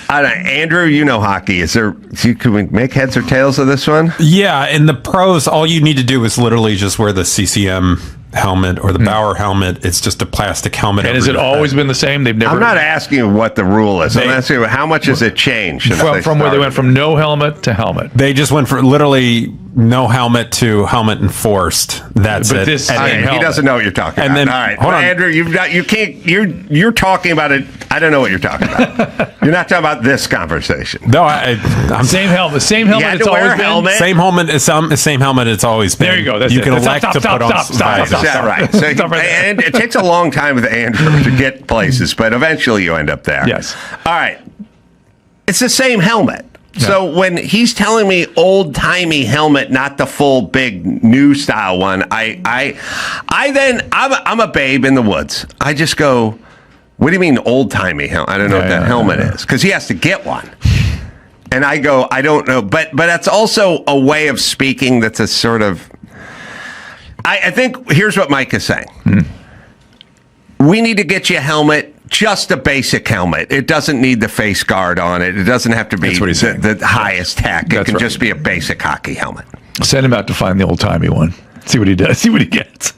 Andrew, you know hockey. Can we make heads or tails of this one? Yeah, in the pros, all you need to do is literally just wear the CCM helmet or the Bauer helmet. It's just a plastic helmet. And has it always been the same? They've never. I'm not asking you what the rule is. I'm asking you how much has it changed from where they went from no helmet to helmet. They just went from literally no helmet to helmet enforced. That's but it. He doesn't know what you're talking about. All right, hold on, Andrew. You can't. You're talking about it. I don't know what you're talking about. You're not talking about this conversation. No, I'm same helmet. Same helmet. It's always been. Helmet. Same helmet. Same helmet. It's always been. There you go. That's you it. can elect to put on. Stop. Right. So and it takes a long time with Andrew to get places, but eventually you end up there. Yes. All right. It's the same helmet. Yeah. So when he's telling me old timey helmet, not the full big new style one, I'm a babe in the woods. I just go, what do you mean old timey helmet? I don't know what that helmet is, because he has to get one. And I go, I don't know, but that's also a way of speaking that's a sort of. I think here's what Mike is saying. We need to get you a helmet, just a basic helmet. It doesn't need the face guard on it. It doesn't have to be the highest tech. It can just be a basic hockey helmet. Send him out to find the old-timey one. See what he does. See what he gets.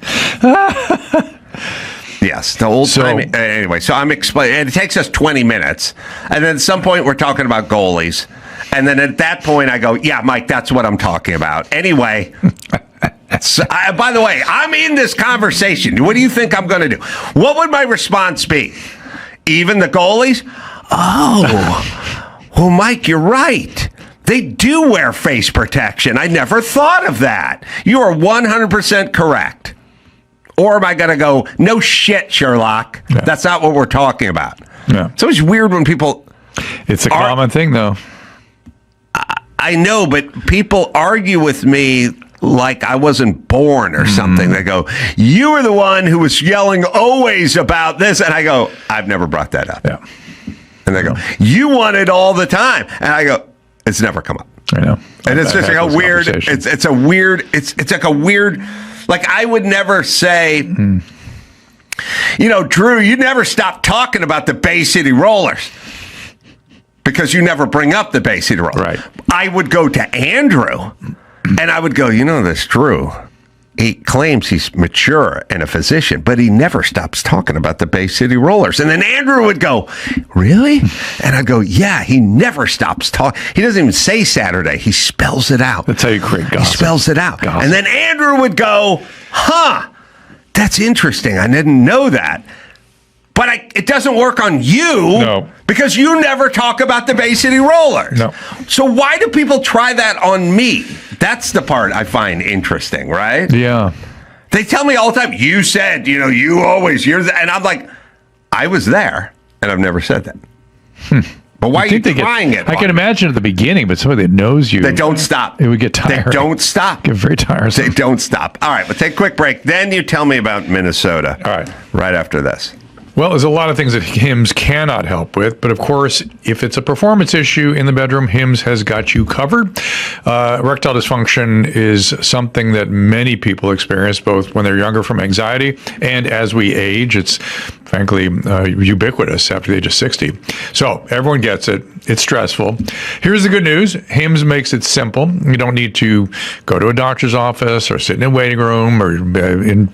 Yes, the old-timey. Anyway, so I'm explaining. And it takes us 20 minutes. And then at some point, we're talking about goalies. And then at that point, I go, yeah, Mike, that's what I'm talking about. Anyway... By the way, I'm in this conversation. What do you think I'm going to do? What would my response be? Even the goalies? Oh, well, Mike, you're right. They do wear face protection. I never thought of that. You are 100% correct. Or am I going to go, no shit, Sherlock? Yeah. That's not what we're talking about. Yeah. It's always weird when people... It's a common thing, though. I know, but people argue with me like I wasn't born or something. They go, you were the one who was yelling always about this. And I go, I've never brought that up. Yeah. And they go, you want it all the time. And I go, it's never come up. I know. And it's just like a weird, it's like a weird, like I would never say, you know, Drew, you never stop talking about the Bay City Rollers because you never bring up the Bay City Rollers. Right. I would go to Andrew and I would go, you know, this Drew, he claims he's mature and a physician, but he never stops talking about the Bay City Rollers. And then Andrew would go, really? And I'd go, yeah, he never stops talking. He doesn't even say Saturday. He spells it out. That's how you create gossip. He spells it out. Gossip. And then Andrew would go, huh, that's interesting. I didn't know that. But it doesn't work on you because you never talk about the Bay City Rollers. No. So why do people try that on me? That's the part I find interesting, right? Yeah. They tell me all the time, you said, you know, you always, and I'm like, I was there, and I've never said that. But why are you trying it? I can imagine at the beginning, but somebody that knows you. They don't stop. It would get tired. They don't stop. Get very tiresome. They don't stop. All right, we'll take a quick break. Then you tell me about Minnesota. All right. Right after this. Well, there's a lot of things that Hims cannot help with, but of course, if it's a performance issue in the bedroom, Hims has got you covered. Erectile dysfunction is something that many people experience, both when they're younger from anxiety and as we age. It's frankly ubiquitous after the age of 60. So everyone gets it. It's stressful. Here's the good news. Hims makes it simple. You don't need to go to a doctor's office or sit in a waiting room or run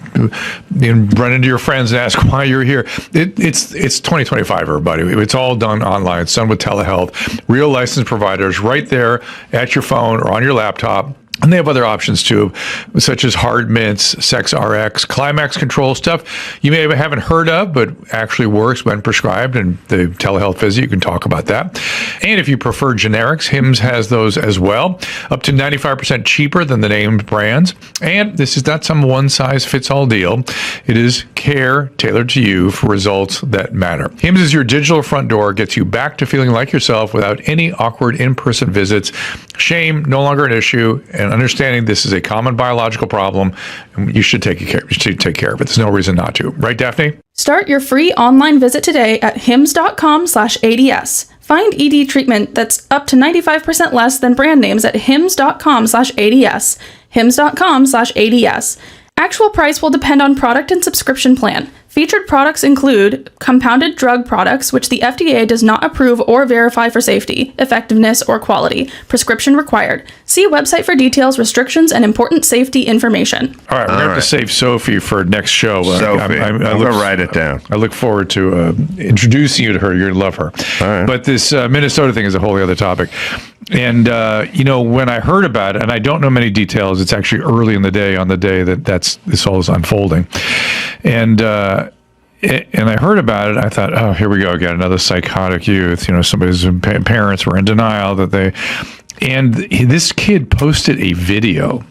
into your friends and ask why you're here. It's 2025, everybody. It's all done online. It's done with telehealth. Real licensed providers right there at your phone or on your laptop. And they have other options too, such as Hard Mints, Sex RX, Climax Control, stuff you may haven't heard of, but actually works when prescribed. And the telehealth visit, you can talk about that. And if you prefer generics, Hims has those as well, up to 95% cheaper than the named brands. And this is not some one-size-fits-all deal. It is care tailored to you for results that matter. Hims is your digital front door, gets you back to feeling like yourself without any awkward in-person visits. Shame no longer an issue, and understanding this is a common biological problem, and you should take care of it. There's no reason not to. Right, Daphne? Start your free online visit today at hims.com/ADS. Find ED treatment that's up to 95% less than brand names at hims.com/ADS. hims.com/ADS. Actual price will depend on product and subscription plan. Featured products include compounded drug products, which the FDA does not approve or verify for safety, effectiveness, or quality. Prescription required. See website for details, restrictions, and important safety information. All right, we're going to have to save Sophie for next show. Sophie, I'm going to write it down. I look forward to introducing you to her. You're going to love her. All right. But this Minnesota thing is a wholly other topic. And, when I heard about it, and I don't know many details, it's actually early in the day on the day that this all is unfolding. And I heard about it. I thought, oh, here we go again, another psychotic youth. Somebody's parents were in denial and this kid posted a video.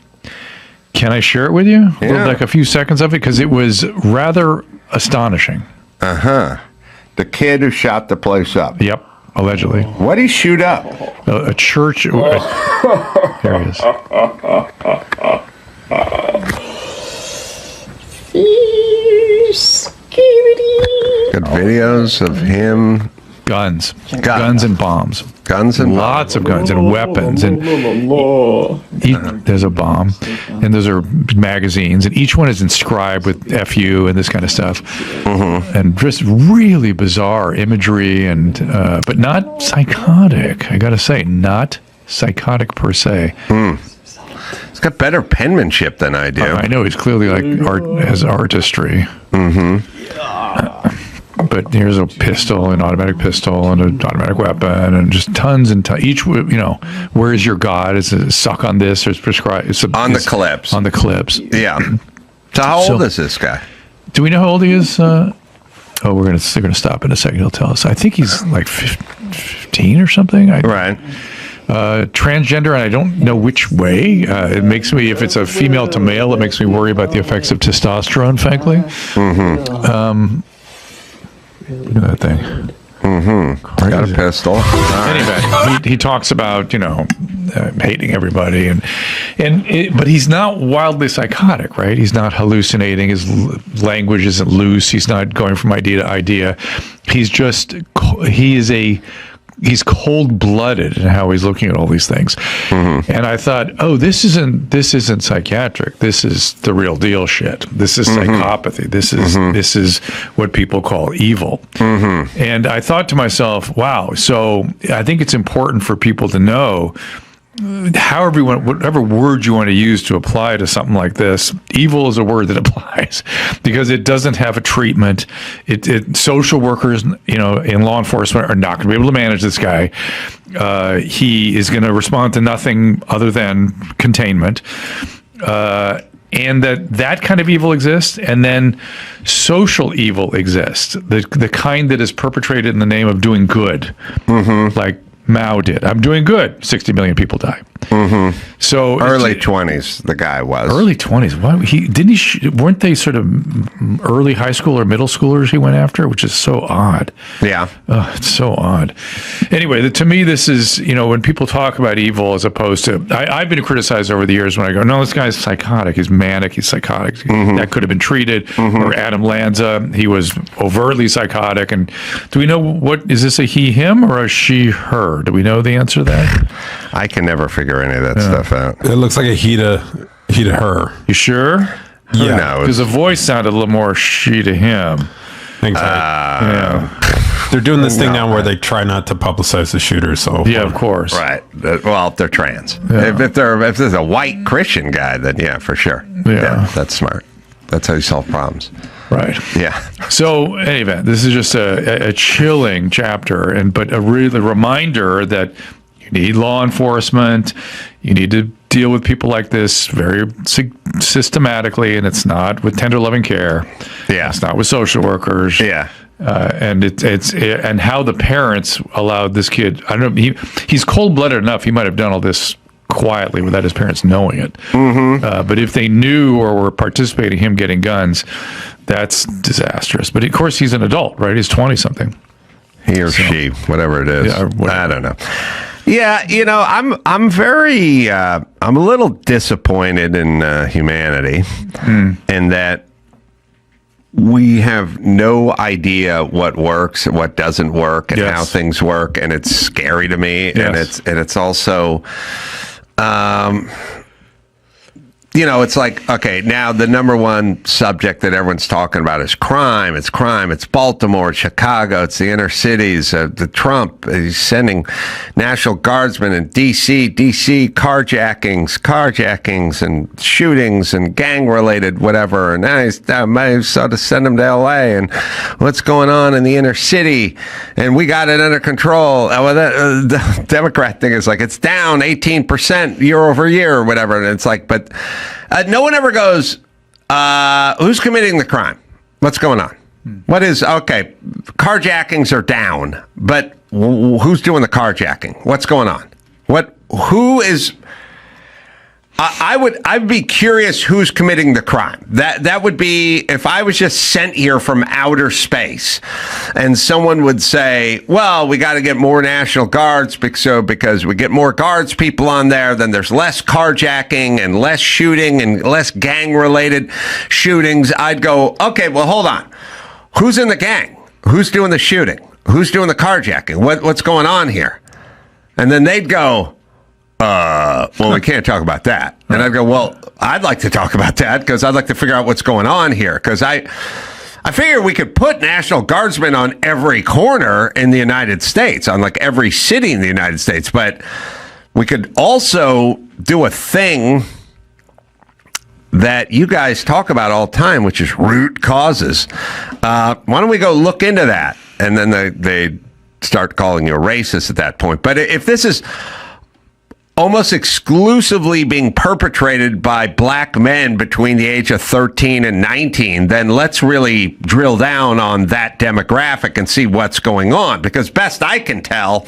Can I share it with you? Yeah. Like a few seconds of it, because it was rather astonishing. The kid who shot the place up. Yep, allegedly. What did he shoot up? A church. Here he is. Good videos of him. Guns and bombs. Guns and lots of guns and weapons. And there's a bomb, and those are magazines, and each one is inscribed with FU and this kind of stuff. And just really bizarre imagery, and but not psychotic. I got to say, not psychotic per se. He's got better penmanship than I do. I know he's clearly has artistry. but here's a pistol, an automatic pistol, and an automatic weapon, and just tons and tons. Each, where is your God? Is it suck on this or is prescribed? On the clips. On the clips. Yeah. So how old is this guy? Do we know how old he is? They're gonna stop in a second. He'll tell us. I think he's like 15 or something. Right. Transgender, and I don't know which way. It makes me, if it's a female to male, it makes me worry about the effects of testosterone, frankly. Mm-hmm. You know that thing. Mm-hmm. Got a pistol. Anyway, he talks about, hating everybody, but he's not wildly psychotic, right? He's not hallucinating. His language isn't loose. He's not going from idea to idea. He's cold-blooded in how he's looking at all these things. Mm-hmm. And I thought, this isn't psychiatric. This is the real deal shit. This is psychopathy. This is what people call evil. Mm-hmm. And I thought to myself, wow, so I think it's important for people to know, whatever word you want to use to apply to something like this, evil is a word that applies because it doesn't have a treatment. Social workers, in law enforcement are not going to be able to manage this guy. He is going to respond to nothing other than containment. And that kind of evil exists, and then social evil exists, the kind that is perpetrated in the name of doing good, like Mao did. I'm doing good. 60 million people die. Mm-hmm. So early 20s, the guy was. Early 20s. Why weren't they sort of early high school or middle schoolers he went after, which is so odd. Yeah. It's so odd. Anyway, to me, this is, when people talk about evil as opposed to, I've been criticized over the years when I go, no, this guy's psychotic. He's manic. He's psychotic. Mm-hmm. That could have been treated. Mm-hmm. Or Adam Lanza, he was overtly psychotic. And do we know is this a he, him, or a she, her? Do we know the answer to that? I can never figure any of that stuff out. It looks like a he to her. You sure? Who knows? Because the voice sounded a little more she to him. They're doing this thing now where they try not to publicize the shooter. So yeah, of course. Right. Well, if they're trans, if there's a white Christian guy, then yeah, for sure. Yeah, that's smart. That's how you solve problems. Right. Yeah. So anyway, this is just a chilling chapter, but a really reminder that you need law enforcement. You need to deal with people like this very systematically, and it's not with tender loving care. Yeah. It's not with social workers. Yeah. And and how the parents allowed this kid. I don't know. He's cold-blooded enough. He might have done all this quietly without his parents knowing it. Mm-hmm. But if they knew or were participating in him getting guns, that's disastrous. But of course, he's an adult, right? He's 20-something. He or she, whatever it is. Yeah, I don't know. Yeah, I'm very, I'm a little disappointed in humanity, in that we have no idea what works, what doesn't work, and how things work, and it's scary to me. Yes. And it's also, it's like, okay, now the number one subject that everyone's talking about is crime. It's crime. It's Baltimore, it's Chicago, it's the inner cities. The Trump, he's sending National Guardsmen in D.C., carjackings and shootings and gang-related whatever. And now he's sort of send them to L.A. and what's going on in the inner city? And we got it under control. The Democrat thing is like, it's down 18% year over year or whatever. And it's like, but no one ever goes, who's committing the crime? What's going on? What is, okay, carjackings are down, but who's doing the carjacking? What's going on? Who is, I'd be curious who's committing the crime. That would be, if I was just sent here from outer space and someone would say, well, we got to get more National Guards because we get more Guards people on there, then there's less carjacking and less shooting and less gang-related shootings. I'd go, okay, well, hold on. Who's in the gang? Who's doing the shooting? Who's doing the carjacking? What's going on here? And then they'd go, well, we can't talk about that. And I'd go, well, I'd like to talk about that because I'd like to figure out what's going on here. Because I figure we could put National Guardsmen on every corner in the United States, on like every city in the United States. But we could also do a thing that you guys talk about all the time, which is root causes. Why don't we go look into that? And then they start calling you a racist at that point. But if this is almost exclusively being perpetrated by black men between the age of 13 and 19, then let's really drill down on that demographic and see what's going on. Because best I can tell,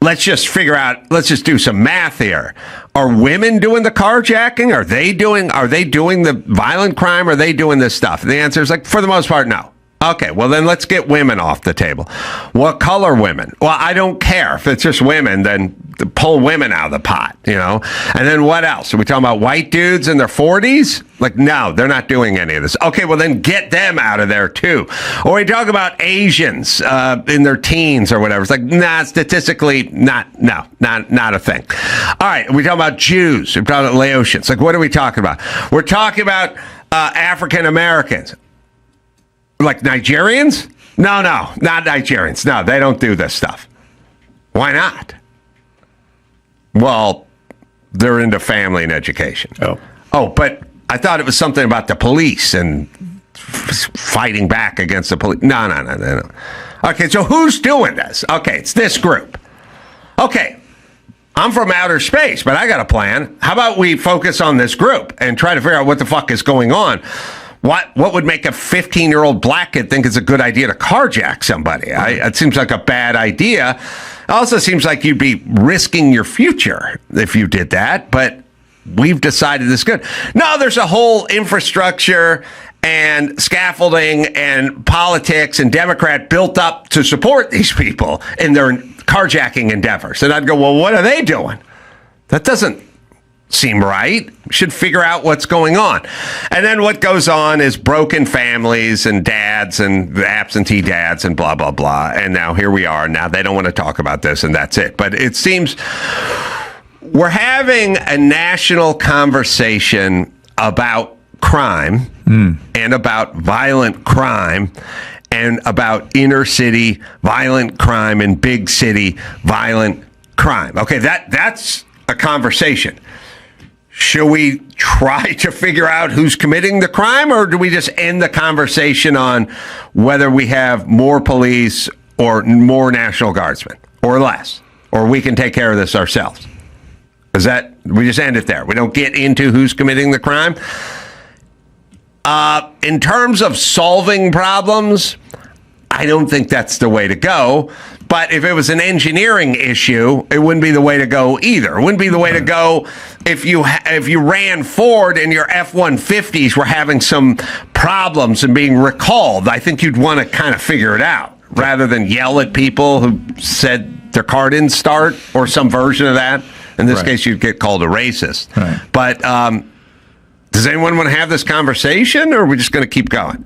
let's just do some math here. Are women doing the carjacking? Are they doing the violent crime? Are they doing this stuff? And the answer is for the most part, no. Okay, well then let's get women off the table. What color women? Well, I don't care. If it's just women, then pull women out of the pot, And then what else? Are we talking about white dudes in their 40s? No, they're not doing any of this. Okay, well then get them out of there too. Or we talk about Asians in their teens or whatever. It's statistically not a thing. All right, we talking about Jews. We're talking about Laotians. What are we talking about? We're talking about African Americans. Nigerians? No, not Nigerians. No, they don't do this stuff. Why not? Well, they're into family and education. Oh, but I thought it was something about the police and fighting back against the police. No. Okay, so who's doing this? Okay, it's this group. Okay, I'm from outer space, but I got a plan. How about we focus on this group and try to figure out what the fuck is going on? What would make a 15-year-old black kid think it's a good idea to carjack somebody? It seems like a bad idea. It also seems like you'd be risking your future if you did that, but we've decided this is good. No, there's a whole infrastructure and scaffolding and politics and Democrat built up to support these people in their carjacking endeavors. And I'd go, well, what are they doing? That doesn't seem right. We should figure out what's going on. And then what goes on is broken families and dads and absentee dads and blah, blah, blah. And now here we are. Now they don't want to talk about this and that's it. But it seems we're having a national conversation about crime and about violent crime and about inner city violent crime and big city violent crime. Okay, that's a conversation. Should we try to figure out who's committing the crime, or do we just end the conversation on whether we have more police or more National Guardsmen or less, or we can take care of this ourselves? We just end it there? We don't get into who's committing the crime? In terms of solving problems, I don't think that's the way to go. But if it was an engineering issue, it wouldn't be the way to go either. It wouldn't be the way to go if you ran Ford and your F-150s were having some problems and being recalled. I think you'd want to kind of figure it out rather than yell at people who said their car didn't start or some version of that. In this case, you'd get called a racist. Right. But does anyone want to have this conversation, or are we just going to keep going?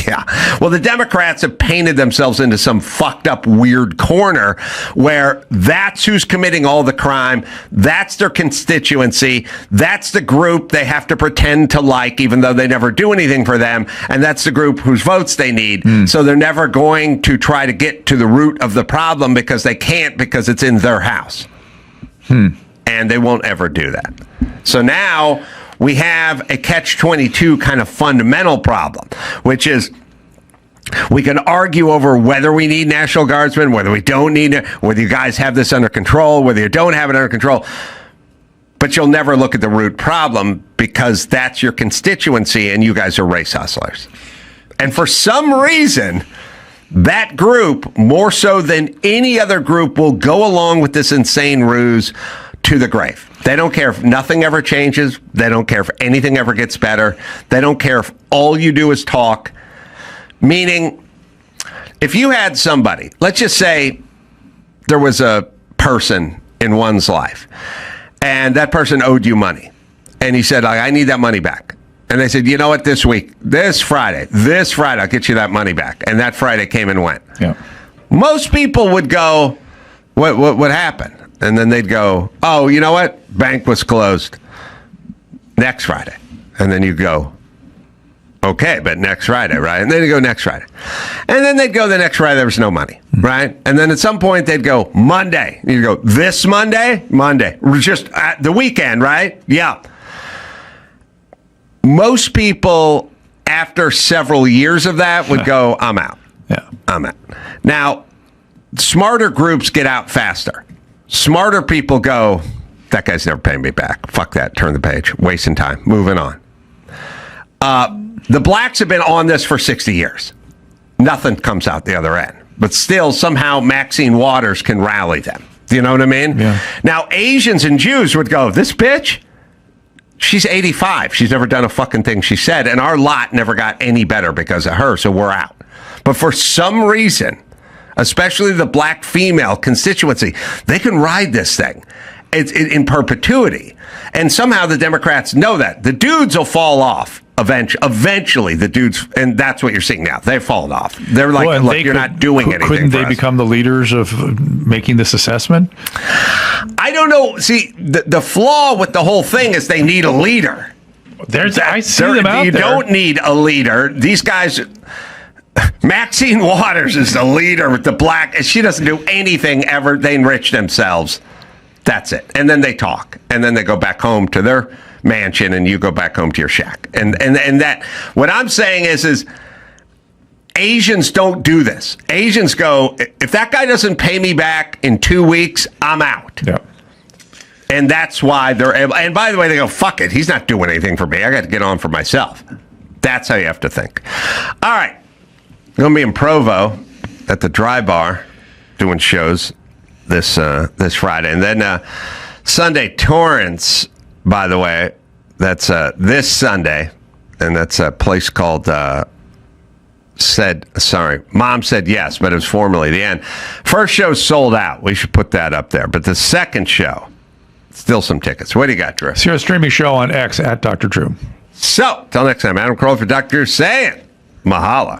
Yeah. Well, the Democrats have painted themselves into some fucked up weird corner where that's who's committing all the crime. That's their constituency. That's the group they have to pretend to like, even though they never do anything for them. And that's the group whose votes they need. So they're never going to try to get to the root of the problem because they can't, because it's in their house. And they won't ever do that. So now we have a catch-22 kind of fundamental problem, which is we can argue over whether we need National Guardsmen, whether we don't need it, whether you guys have this under control, whether you don't have it under control. But you'll never look at the root problem because that's your constituency and you guys are race hustlers. And for some reason, that group, more so than any other group, will go along with this insane ruse to the grave. They don't care if nothing ever changes. They don't care if anything ever gets better. They don't care if all you do is talk. Meaning, if you had somebody, let's just say there was a person in one's life, and that person owed you money, and he said, I need that money back. And they said, you know what, this Friday, I'll get you that money back. And that Friday came and went. Yeah. Most people would go, what happened? And then they'd go, oh, you know what? Bank was closed next Friday. And then you go, Okay, but next Friday, right? And then they go next Friday. And then they'd go the next Friday, there was no money, right? And then at some point they'd go Monday. You'd go, this Monday? Monday. Just at the weekend, right? Yeah. Most people, after several years of that, would go, I'm out. Yeah. I'm out. Now, smarter groups get out faster. Smarter people go, that guy's never paying me back. Fuck that. Turn the page. Wasting time. Moving on. The blacks have been on this for 60 years. Nothing comes out the other end. But still, somehow Maxine Waters can rally them. Do you know what I mean? Yeah. Now, Asians and Jews would go, this bitch, she's 85. She's never done a fucking thing she said. And our lot never got any better because of her, so we're out. But for some reason, especially the black female constituency, they can ride this thing in perpetuity. And somehow the Democrats know that. The dudes will fall off. Eventually, the dudes, and that's what you're seeing now. They've fallen off. They're like, look, you're not doing anything. Couldn't they become the leaders of making this assessment? I don't know. See, the flaw with the whole thing is they need a leader. I see them out there. You don't need a leader. These guys, Maxine Waters is the leader with the black, and she doesn't do anything ever. They enrich themselves. That's it. And then they talk. And then they go back home to their mansion and you go back home to your shack. And that, what I'm saying is Asians don't do this. Asians go, if that guy doesn't pay me back in 2 weeks, I'm out. Yeah. And that's why they're able, and by the way, they go, fuck it. He's not doing anything for me. I got to get on for myself. That's how you have to think. All right. I'm going to be in Provo at the Dry Bar doing shows this Friday. And then Sunday, Torrance, by the way, that's this Sunday. And that's a place called Mom Said Yes, but it was formerly The End. First show sold out. We should put that up there. But the second show, still some tickets. What do you got, Drew? See our streaming show on X at Dr. Drew. So, till next time, Adam Carolla for Dr. Drew saying, Mahala.